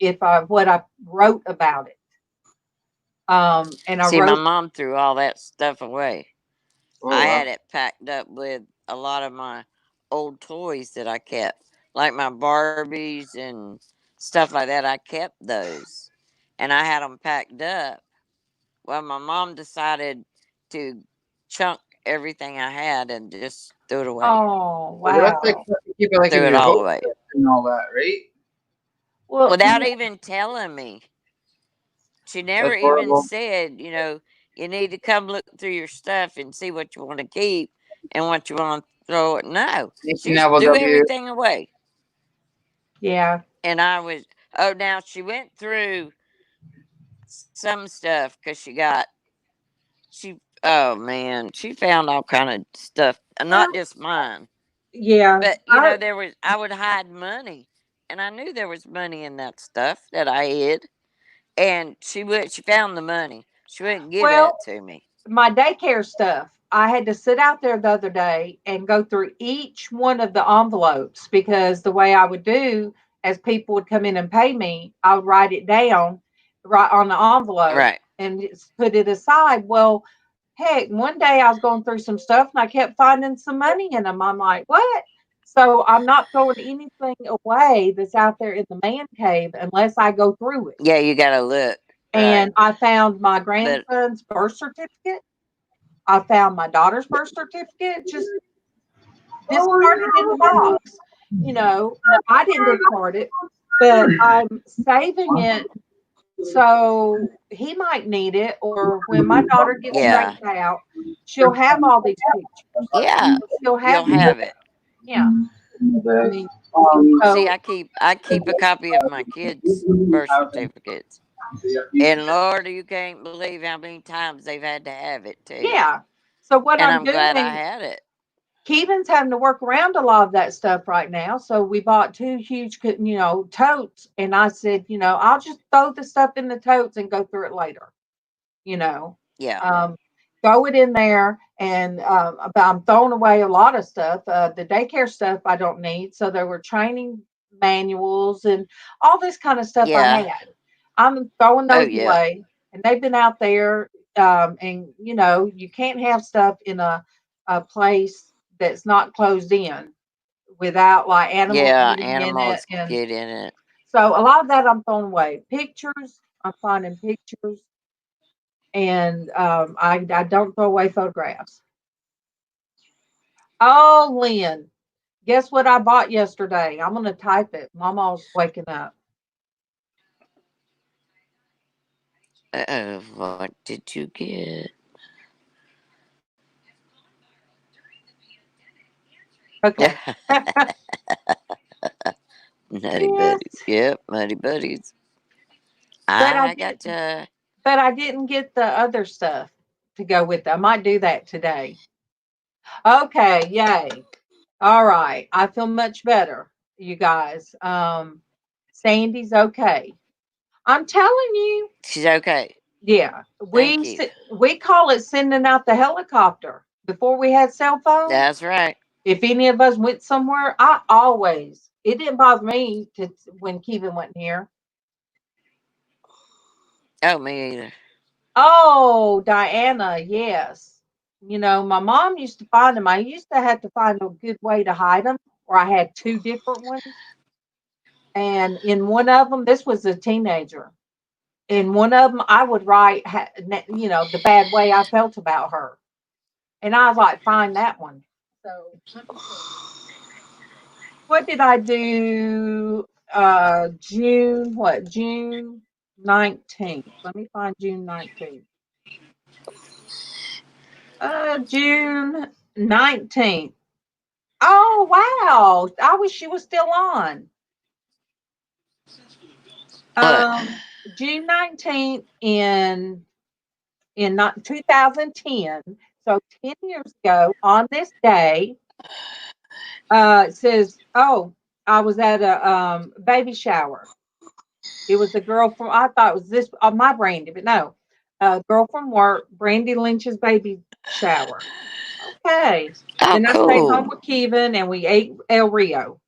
what I wrote about it. And I See, my wrote, mom threw all that stuff away. Oh I wow. had it packed up with a lot of my old toys that I kept, like my Barbies and stuff like that. I kept those, and I had them packed up. Well, my mom decided to chunk everything I had and just threw it away. Oh, Well, that's like wow. you keep it like Threw in it your all boat away and all that, right? Well, without even telling me. She never That's even horrible. said, you need to come look through your stuff and see what you want to keep and what you want to throw it. No, she just threw HNW. everything away. yeah. And now she went through some stuff because oh man, she found all kind of stuff, Well, not just mine. yeah. But I would hide money, and I knew there was money in that stuff that I hid. And she found the money. She wouldn't give Well, that to me. my daycare stuff, I had to sit out there the other day and go through each one of the envelopes because the way I would do, as people would come in and pay me, I would write it down right on the envelope Right. and just put it aside. Well, heck, one day I was going through some stuff and I kept finding some money in them. I'm like, what? So I'm not throwing anything away that's out there in the man cave unless I go through it. Yeah, you gotta look. Right. And I found my But grandson's birth certificate. I found my daughter's birth certificate, just discarded in the box. I didn't discard it, but I'm saving it so he might need it, or when my daughter gets yeah. straightened out, she'll have all these pictures. Yeah. She'll You'll have, have it. yeah. I mean, See, so I keep a copy of my kids' birth certificates. And Lord, you can't believe how many times they've had to have it too. yeah. So what And I'm I'm glad I doing, had it. Keevan's having to work around a lot of that stuff right now. So we bought two huge, totes. And I said, I'll just throw the stuff in the totes and go through it later. You know, Yeah. throw it in there. And I'm throwing away a lot of stuff. The daycare stuff I don't need. So there were training manuals and all this kind of stuff I Yeah. had. I'm throwing Oh those yeah. away. And they've been out there. And, you can't have stuff in a place that's not closed in without like animals Yeah. getting in it. Animals And get in it. so a lot of that I'm throwing away. Pictures, I'm finding pictures. And I don't throw away photographs. Oh, Lynn, guess what I bought yesterday? I'm going to type it. Mama's waking up. What did you get? Okay. Nutty Yes, buddies. Yep, Muddy Buddies. but I I did, got you. but I didn't get the other stuff to go with it. I might do that today. Okay, yay. All right. I feel much better, you guys. Sandy's okay. I'm telling you, She's okay. yeah. Thank you. We call it sending out the helicopter before we had cell phones. That's right. If any of us went somewhere, it didn't bother me when Kevin wasn't here. Oh, me either. Oh, Diana, yes. My mom used to find them. I used to have to find a good way to hide them, or I had two different ones. And in one of them, this was a teenager. In one of them, I would write, the bad way I felt about her. And I was like, find that one. So let me see. What did I do? June 19th. Let me find June 19th. June 19th. Oh, wow. I wish she was still on. What? June 19th in 2010. So 10 years ago on this day, it says, oh, I was at a baby shower. It was a girl from, I thought it was this, my Brandy, but no, a girl from work, Brandy Lynch's baby shower. Okay. Oh, Then I stayed home cool. with Kevin and we ate El Rio.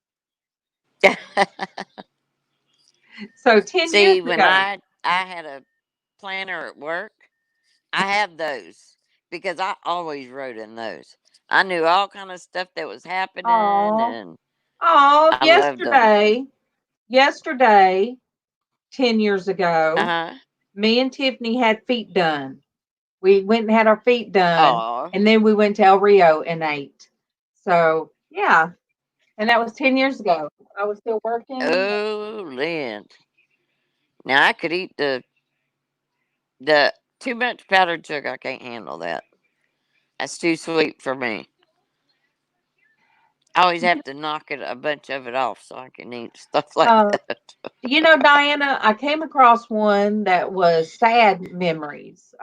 So 10 years See, when ago. I had a planner at work, I have those because I always wrote in those. I knew all kind of stuff that was happening, Oh, and oh, I loved them. yesterday, 10 years ago, Uh huh. me and Tiffany had feet done. We went and had our feet done, Oh, and then we went to El Rio and ate. So yeah, and that was 10 years ago. I was still working. oh, Lynn. Now I could eat the too much powdered sugar. I can't handle that. That's too sweet for me. I always have to knock it a bunch of it off so I can eat stuff like Uh, that. Diana, I came across one that was sad memories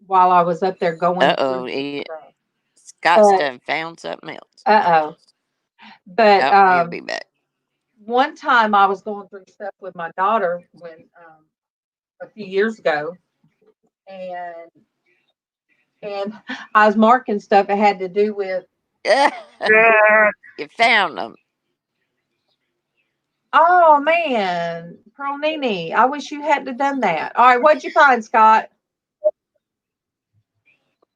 while I was up there Uh going oh, through some stuff. Scott's But done found something else. uh-oh. But Oh, he'll be back. one time I was going through stuff with my daughter when a few years ago, and I was marking stuff that had to do with. You found them. Oh man, Pearl Nini, I wish you hadn't done that. All right, what'd you find, Scott?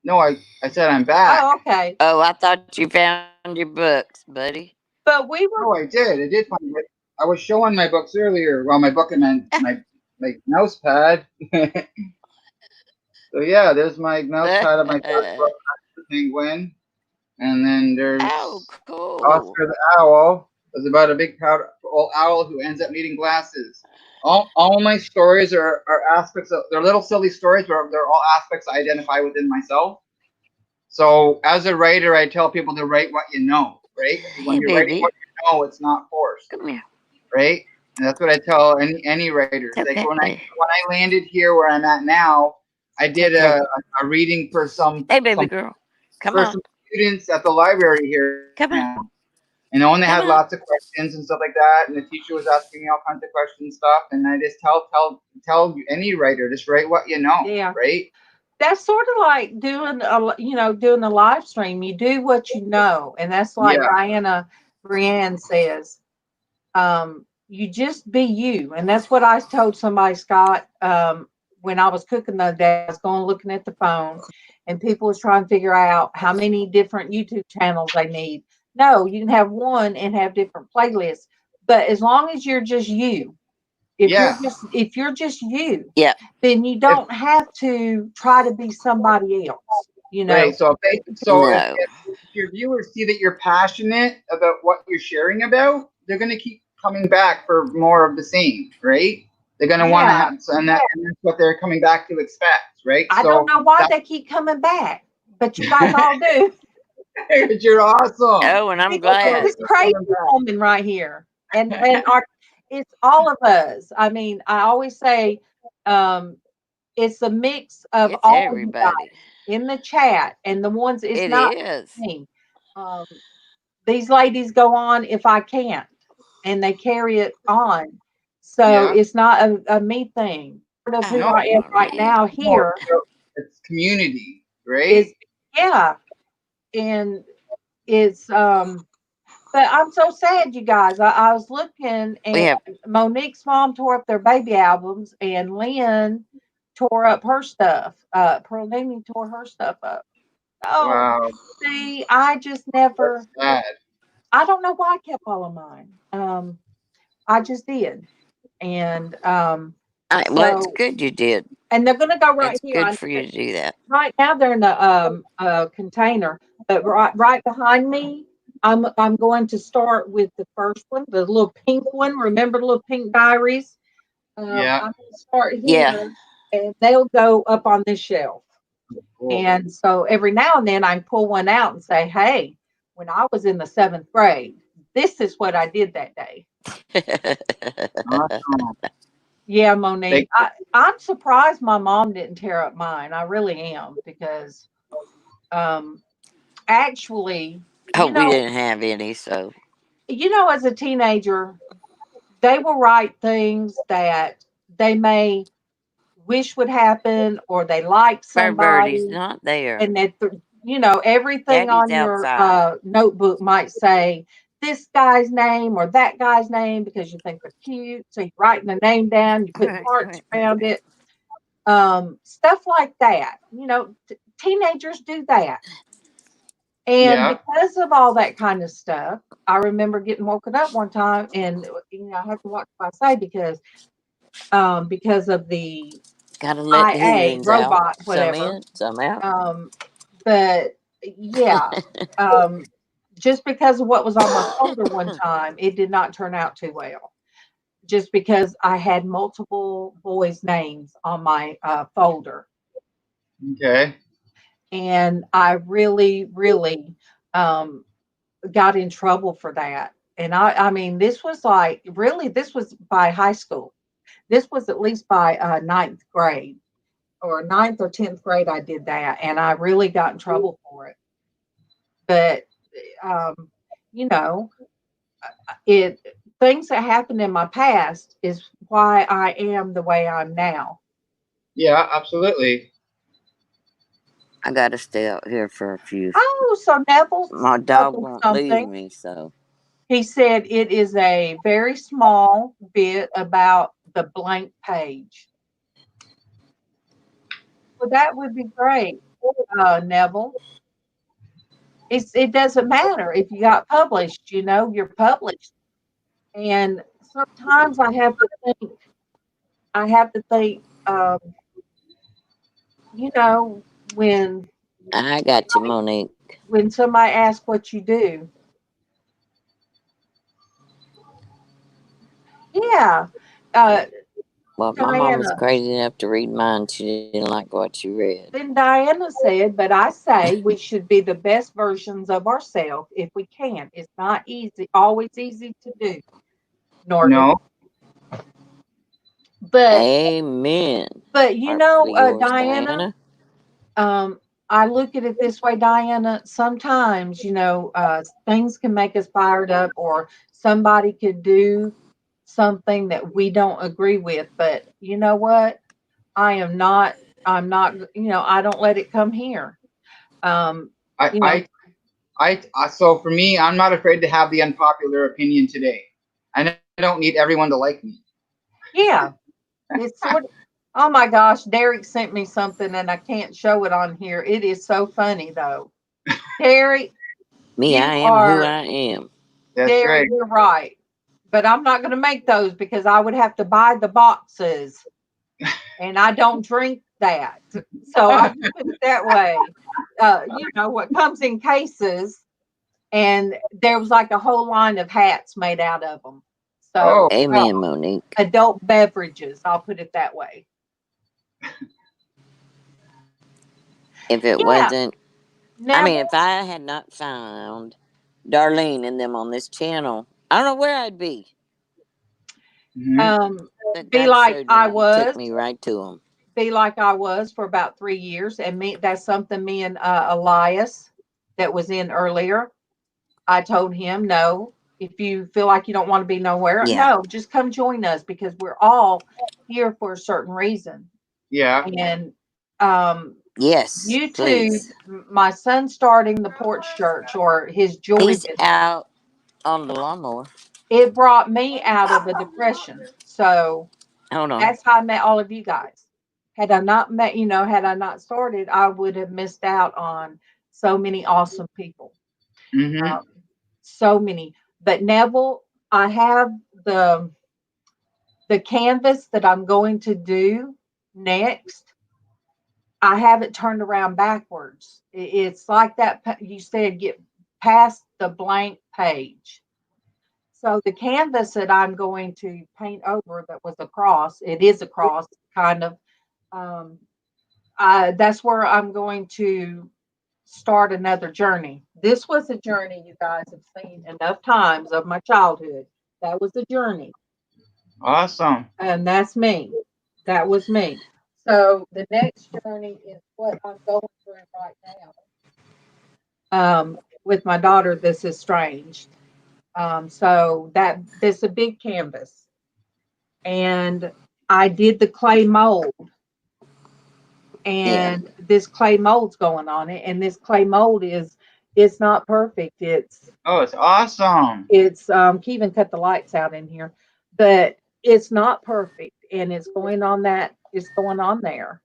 No, I said I'm back. Oh, okay. Oh, I thought you found your books, buddy. But we were. No, I did. I did find it. I was showing my books earlier. Well, my book and my mouse pad. So yeah, there's my mouse pad of my first book, the Penguin, and then there's Oh, cool. Oscar the Owl. It's about a big proud old owl who ends up needing glasses. All my stories are aspects of, they're little silly stories, but they're all aspects I identify within myself. So as a writer, I tell people to write what you know, right? When Hey, you're writing baby. what you know, it's not forced, Come here. right? And that's what I tell any writers. It's Like when okay. I landed here where I'm at now, I did okay. a reading for some Hey, baby girl. Come for on. some students at the library here Come on. now. And they Come had on. lots of questions and stuff like that, and the teacher was asking me all kinds of questions and stuff, and I just tell any writer, just write what you know, Yeah. right? That's sort of like doing a live stream. You do what you know, and that's like Yeah. Diana Brienne says. You just be you, and that's what I told somebody, Scott. When I was cooking the other day, I was going looking at the phone, and people was trying to figure out how many different YouTube channels they need. No, you can have one and have different playlists, but as long as you're just you, if you're just you, Yeah. then you don't have to try to be somebody else. Right. So No. if your viewers see that you're passionate about what you're sharing about, they're going to keep coming back for more of the same, right? They're going to want to have, and that's what they're coming back to expect, right? I don't know why they keep coming back, but you guys all do. You're awesome. Oh, and I'm Because glad. this crazy woman right here, and it's all of us. I mean, I always say, it's a mix of It's all of you everybody. guys in the chat and the ones it's It not is. me. These ladies go on if I can't, and they carry it on. So it's not a me thing. Part of who I am right now here it's community, right? is and it's but I'm so sad, you guys. I was looking, and Monique's mom tore up their baby albums, and Lynn tore up her stuff. Pearl Nini tore her stuff up. Oh, wow. see, I just never. That's sad. I don't know why I kept all of mine. I just did, and well, it's good you did. And they're going to go right it's here. Good for you to do that. Right now, they're in a container, but right behind me, I'm going to start with the first one, the little pink one. Remember the little pink diaries? I'm going to start here, and they'll go up on this shelf. Cool. And so every now and then I can pull one out and say, hey, when I was in the 7th grade, this is what I did that day. Awesome. Yeah, Monique. I'm surprised my mom didn't tear up mine. I really am, because actually, we didn't have any, so as a teenager, they will write things that they may wish would happen, or they like somebody. Birdie's not there. And that everything Daddy's on your outside. notebook might say this guy's name or that guy's name because you think they're cute. So you're writing the name down, you put hearts around it. Stuff like that. Teenagers do that. And because of all that kind of stuff, I remember getting woken up one time, and I have to watch what I say because of the Gotta let the IA, heathens out. robot, Some whatever. in, some out. But yeah, just because of what was on my folder one time, it did not turn out too well. Just because I had multiple boys' names on my folder. Okay. And I really, really got in trouble for that. And I mean, this was like, really, this was by high school. This was at least by ninth grade or ninth or 10th grade. I did that. And I really got in trouble for it. But, um, you know, it things that happened in my past is why I am the way I'm now. Yeah, absolutely. I gotta stay out here for a few. Oh, so Neville My dog won't leave something. me, so He said it is a very small bit about the blank page. Well, that would be great, Neville. It doesn't matter if you got published. You know, you're published, and sometimes I have to think. I have to think. You know, I got you, Monique. when somebody asks what you do, yeah. Uh, Well, my mom was Diana. crazy enough to read mine. She didn't like what you read. Then Diana said, but I say we should be the best versions of ourselves if we can. It's not easy, always easy to do, Norton. No. But Amen. you Heart know, for yours, Diana, Diana. I look at it this way, Diana. Sometimes, you know, things can make us fired up, or somebody could do something that we don't agree with. But you know what? I am not. I'm not. You know, I don't let it come here. Um, I, you know, I, so for me, I'm not afraid to have the unpopular opinion today. I don't need everyone to like me. yeah. It's sort of. Oh my gosh, Derek sent me something, and I can't show it on here. It is so funny though. Derek, Me, you I am who are I am. That's Derek. right. You're right. But I'm not going to make those because I would have to buy the boxes, and I don't drink that. So I just put it that way. You know what comes in cases, and there was like a whole line of hats made out of them. Oh, So Amen, Monique. adult beverages. I'll put it that way. If it Yeah. wasn't, I Never. mean, if I had not found Darlene and them on this channel, I don't know where I'd be. mhm. But Be God like showed I me and was. took me right to them. Be like I was for about 3 years, and me. That's something me and Elias that was in earlier. I told him, no, if you feel like you don't want to be nowhere, Yeah. no, just come join us because we're all here for a certain reason. Yeah. And Yes, YouTube, please. my son starting the Porch Church or his joy He's business, out on the lawnmower. it brought me out of a depression. So Hold on. that's how I met all of you guys. Had I not met, you know, had I not started, I would have missed out on so many awesome people. Mm-hmm. So many. But Neville, I have the canvas that I'm going to do next. I have it turned around backwards. It's like that you said, get past the blank page. So the canvas that I'm going to paint over that was a cross, it is a cross kind of. Um, that's where I'm going to start another journey. This was a journey you guys have seen enough times of my childhood. That was a journey. Awesome. And that's me. That was me. So the next journey is what I'm going through right now. With my daughter, this is strange. So that this is a big canvas. And I did the clay mold. Yeah. And this clay mold's going on it. And this clay mold it's not perfect. Oh, it's awesome. It's can even cut the lights out in here, but it's not perfect, and it's going on that. It's going on there.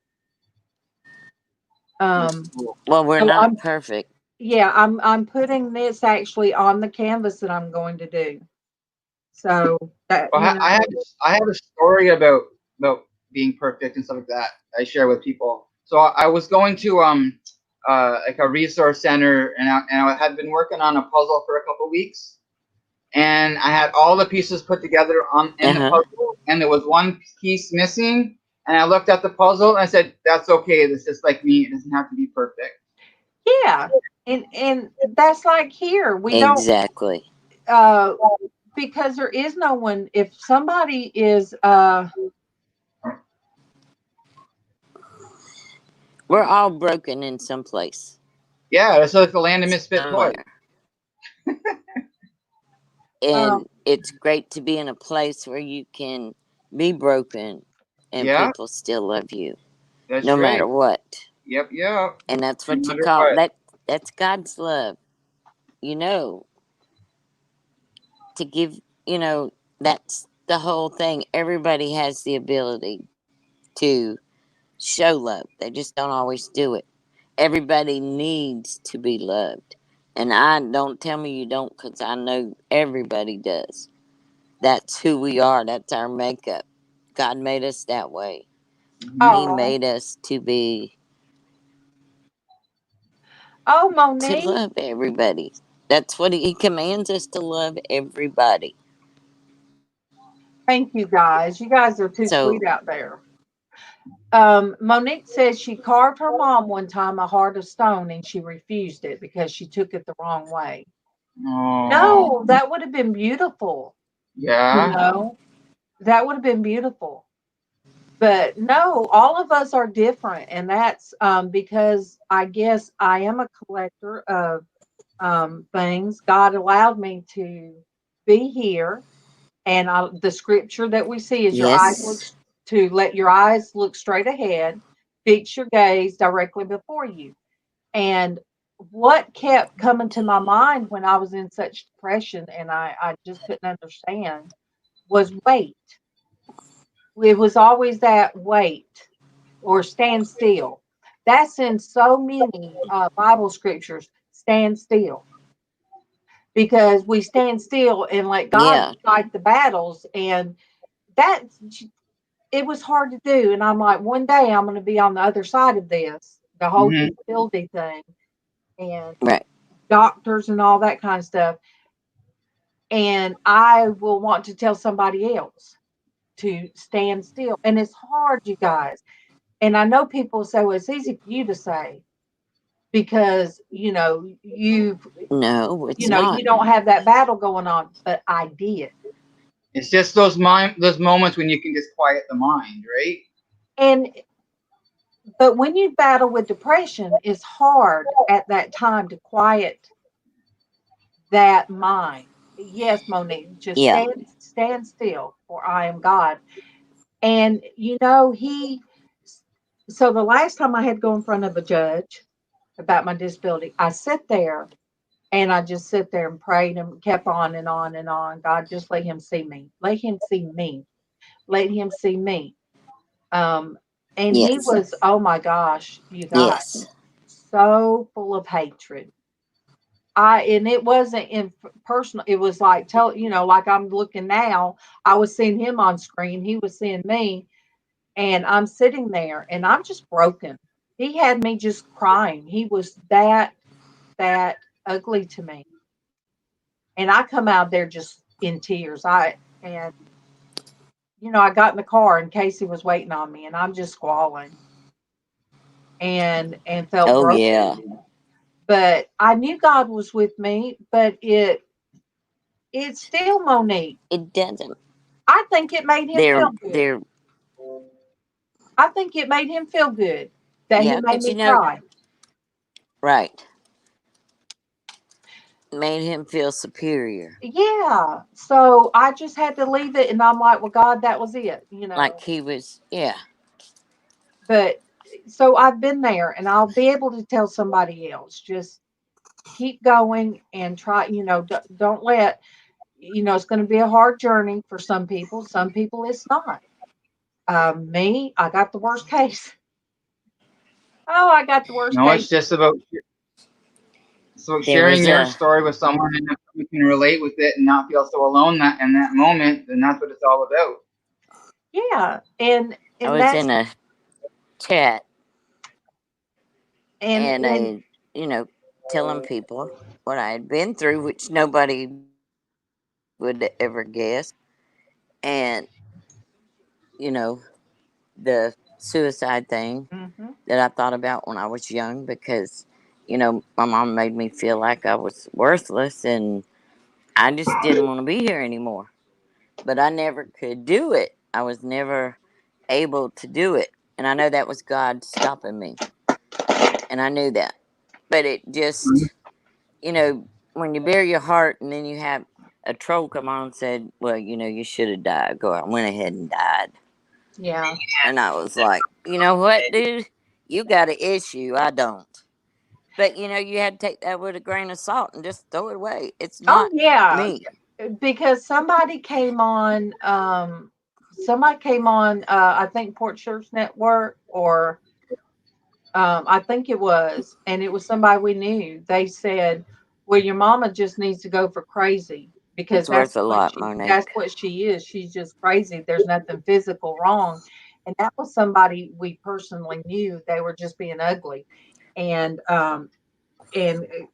That's Um, cool. Well, we're so not perfect. I'm putting this actually on the canvas that I'm going to do. So that Well, I have a story about being perfect and stuff like that. I share with people. So I was going to like a resource center, and I had been working on a puzzle for a couple weeks, and I had all the pieces put together in the puzzle, and there was one piece missing. And I looked at the puzzle and I said, "That's okay. This is like me. It doesn't have to be perfect." Yeah, and that's like here. We Exactly. don't because there is no one. If somebody is We're all broken in some place. Yeah, it's like the land of misfit toys. Somewhere. And it's great to be in a place where you can be broken and Yeah. people still love you. That's no right. matter what. Yep, yep. And that's what No you matter call what. that's God's love. You know, to give, you know, that's the whole thing. Everybody has the ability to show love. They just don't always do it. Everybody needs to be loved. And I don't tell me you don't, because I know everybody does. That's who we are. That's our makeup. God made us that way. He made us to be to Monique. love everybody. That's what he commands us, to love everybody. Thank you guys. You guys are too So sweet out there. Monique says she carved her mom one time a heart of stone and she refused it because she took it the wrong way. Oh. No, that would have been beautiful. Yeah. You know, that would have been beautiful. But no, all of us are different. And that's because I guess I am a collector of things. God allowed me to be here. And the scripture that we see is your eyes look yes, to let your eyes look straight ahead, fix your gaze directly before you. And what kept coming to my mind when I was in such depression and I just couldn't understand was wait. It was always that wait or stand still. That's in so many Bible scriptures. Stand still, because we stand still and let God yeah, fight the battles, and that it was hard to do. And I'm like, one day I'm going to be on the other side of this, the whole Mhm. disability thing, and right. doctors and all that kind of stuff, and I will want to tell somebody else to stand still. And it's hard, you guys. And I know people say, well, it's easy for you to say because, No, it's you not. don't have that battle going on, but I did. It's just those moments when you can just quiet the mind, right? And but when you battle with depression, it's hard at that time to quiet that mind. Yes, Monique, just Yeah, stand still, for I am God. And so the last time I had to go in front of a judge about my disability, I sat there and I just sit there and prayed and kept on and on and on. God, just let him see me. Let him see me. Let him see me. And he yes, was, oh my gosh, you guys, yes, so full of hatred. And it wasn't in personal. It was like like I'm looking now. I was seeing him on screen. He was seeing me, and I'm sitting there, and I'm just broken. He had me just crying. He was that ugly to me, and I come out there just in tears. And I got in the car, and Casey was waiting on me, and I'm just squalling and felt oh broken. yeah, But I knew God was with me, but it's still Monique. it doesn't. I think it made him feel good. They're I think it made him feel good that he yeah, made because me cry. right, made him feel superior, Yeah. So I just had to leave it, and I'm like, well, God, that was it. like he was. Yeah, But so I've been there, and I'll be able to tell somebody else, just keep going and try, don't let, it's going to be a hard journey for some people. Some people it's not. Me, I got the worst case. Oh, I got the worst No, case. it's just about there sharing was your a story with someone, and if you can relate with it and not feel so alone in that moment, then that's what it's all about. Yeah. And I and was that's in a chat and and telling people what I had been through, which nobody would ever guess. And, you know, the suicide thing mhm. that I thought about when I was young because, my mom made me feel like I was worthless and I just didn't want to be here anymore. But I never could do it. I was never able to do it. And I know that was God stopping me. And I knew that. But it just, when you bare your heart and then you have a troll come on and said, well, you should have died. Go out. Went ahead and died. Yeah. And I was like, you know what, dude? You got an issue. I don't. But, you had to take that with a grain of salt and just throw it away. It's Oh not yeah, me. because somebody came on I think Porch Church Network or I think it was, and it was somebody we knew. They said, "Well, your mama just needs to go for crazy because It's worth a lot, that's Monique. what she is. She's just crazy. There's nothing physical wrong." And that was somebody we personally knew. They were just being ugly, and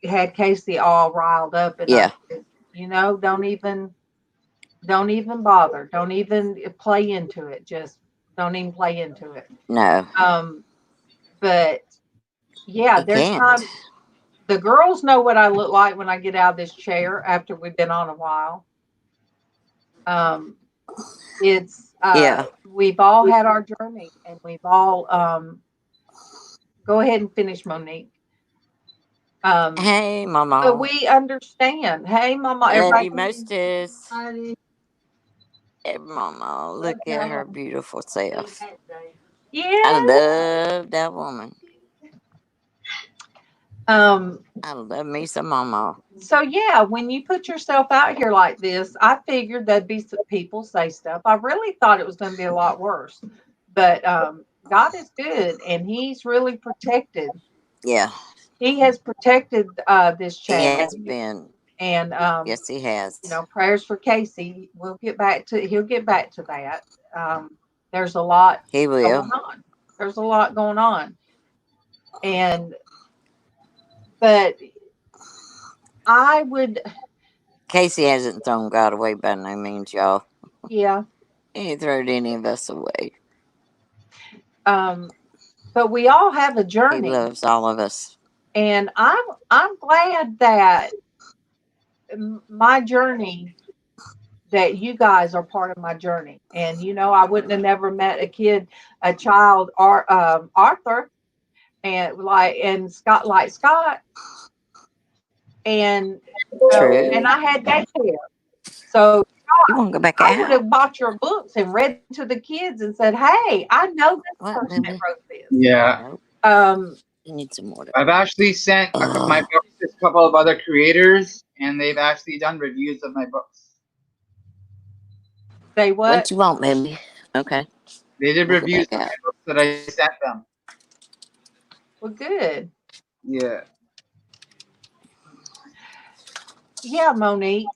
had Casey all riled up. And I Yeah. said, don't even bother. Don't even play into it. Just don't even play into it. No, Um, but yeah, you there's can't. time. The girls know what I look like when I get out of this chair after we've been on a while. Um, it's Yeah. we've all had our journey, and we've all go ahead and finish, Monique. Um, Hey, but Mama. we understand. Hey, Mama, I love you, everybody. mostest. Hey, Mama. Look at her beautiful self. I Yeah. love that woman. Um, I love me some Mama. so yeah, when you put yourself out here like this, I figured there'd be some people say stuff. I really thought it was going to be a lot worse, but God is good, and He's really protected. Yeah, He has protected this he channel, has been. and Yes, he has. prayers for Casey. He'll get back to that. Um, there's a lot He going will. on. There's a lot going on, and but I would, Casey hasn't thrown God away by no means, y'all. yeah. He ain't thrown any of us away. Um, but we all have a He journey, loves all of us. and I'm glad that my journey, that you guys are part of my journey. And I wouldn't have never met a child, or Arthur, and Scott, and True. and I had daycare. So You want to go back I would out? have bought your books and read to the kids and said, "Hey, I know this What, person that baby? wrote this." Yeah, Nope. Um, You need some water. I've actually sent my Ugh. books to a couple of other creators, and they've actually done reviews of my books. they What what? you want, baby? Okay. They did We'll go reviews back of out. my books that I sent them. Well, good. Yeah. Yeah, Monique.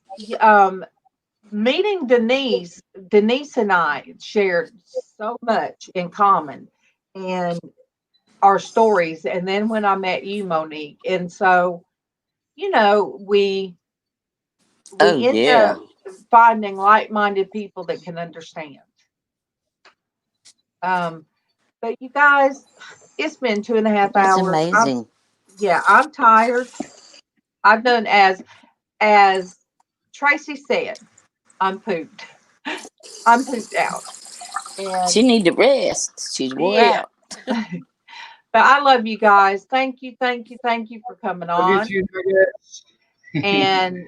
Meeting Denise and I shared so much in common, and our stories. And then when I met you, Monique, and so Oh, we end yeah. up finding like-minded people that can understand. Um, but you guys, it's been 2.5 hours. It's amazing. I'm tired. I've done as Traci said, I'm pooped. I'm pooped out. She And need to rest. She's wore yeah, out. but I love you guys. Thank you, thank you, thank you for coming Love you on. too, Nuggets. And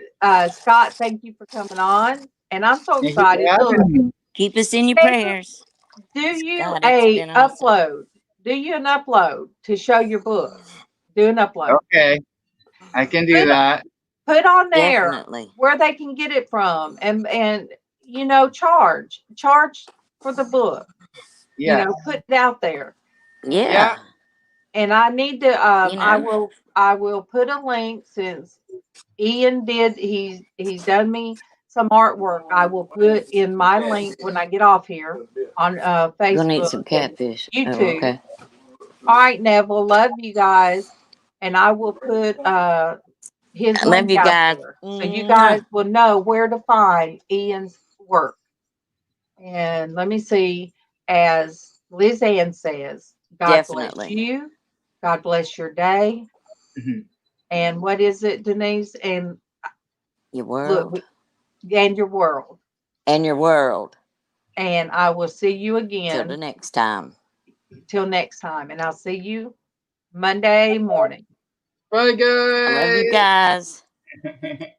Scott, thank you for coming on. And I'm so Thank you for excited. Look, having me. Keep us in your David, prayers. do you God, it's a been awesome. upload? Do you an upload to show your books? Do an upload. Okay, I can do Put that. put on there Definitely. where they can get it from, and charge for the book. Yes. Put it out there. Yeah. Yeah. And I need to You know? I will put a link, since Ian did he's done me some artwork I will put in my link when I get off here on You're gonna eat Facebook some and catfish. Oh, YouTube. okay. All right, Neville, love you guys. And I will put his I love link you out guys. there. So you guys will know where to find Ian's work. And let me see, as LizzAnn says, God bless Definitely. you. God bless your day. And what is it, Denise? And Your look, world. and your world. And your world. And I will see you Till the again next time. till next time. And I'll see you Monday morning. Bye, I love you guys. guys.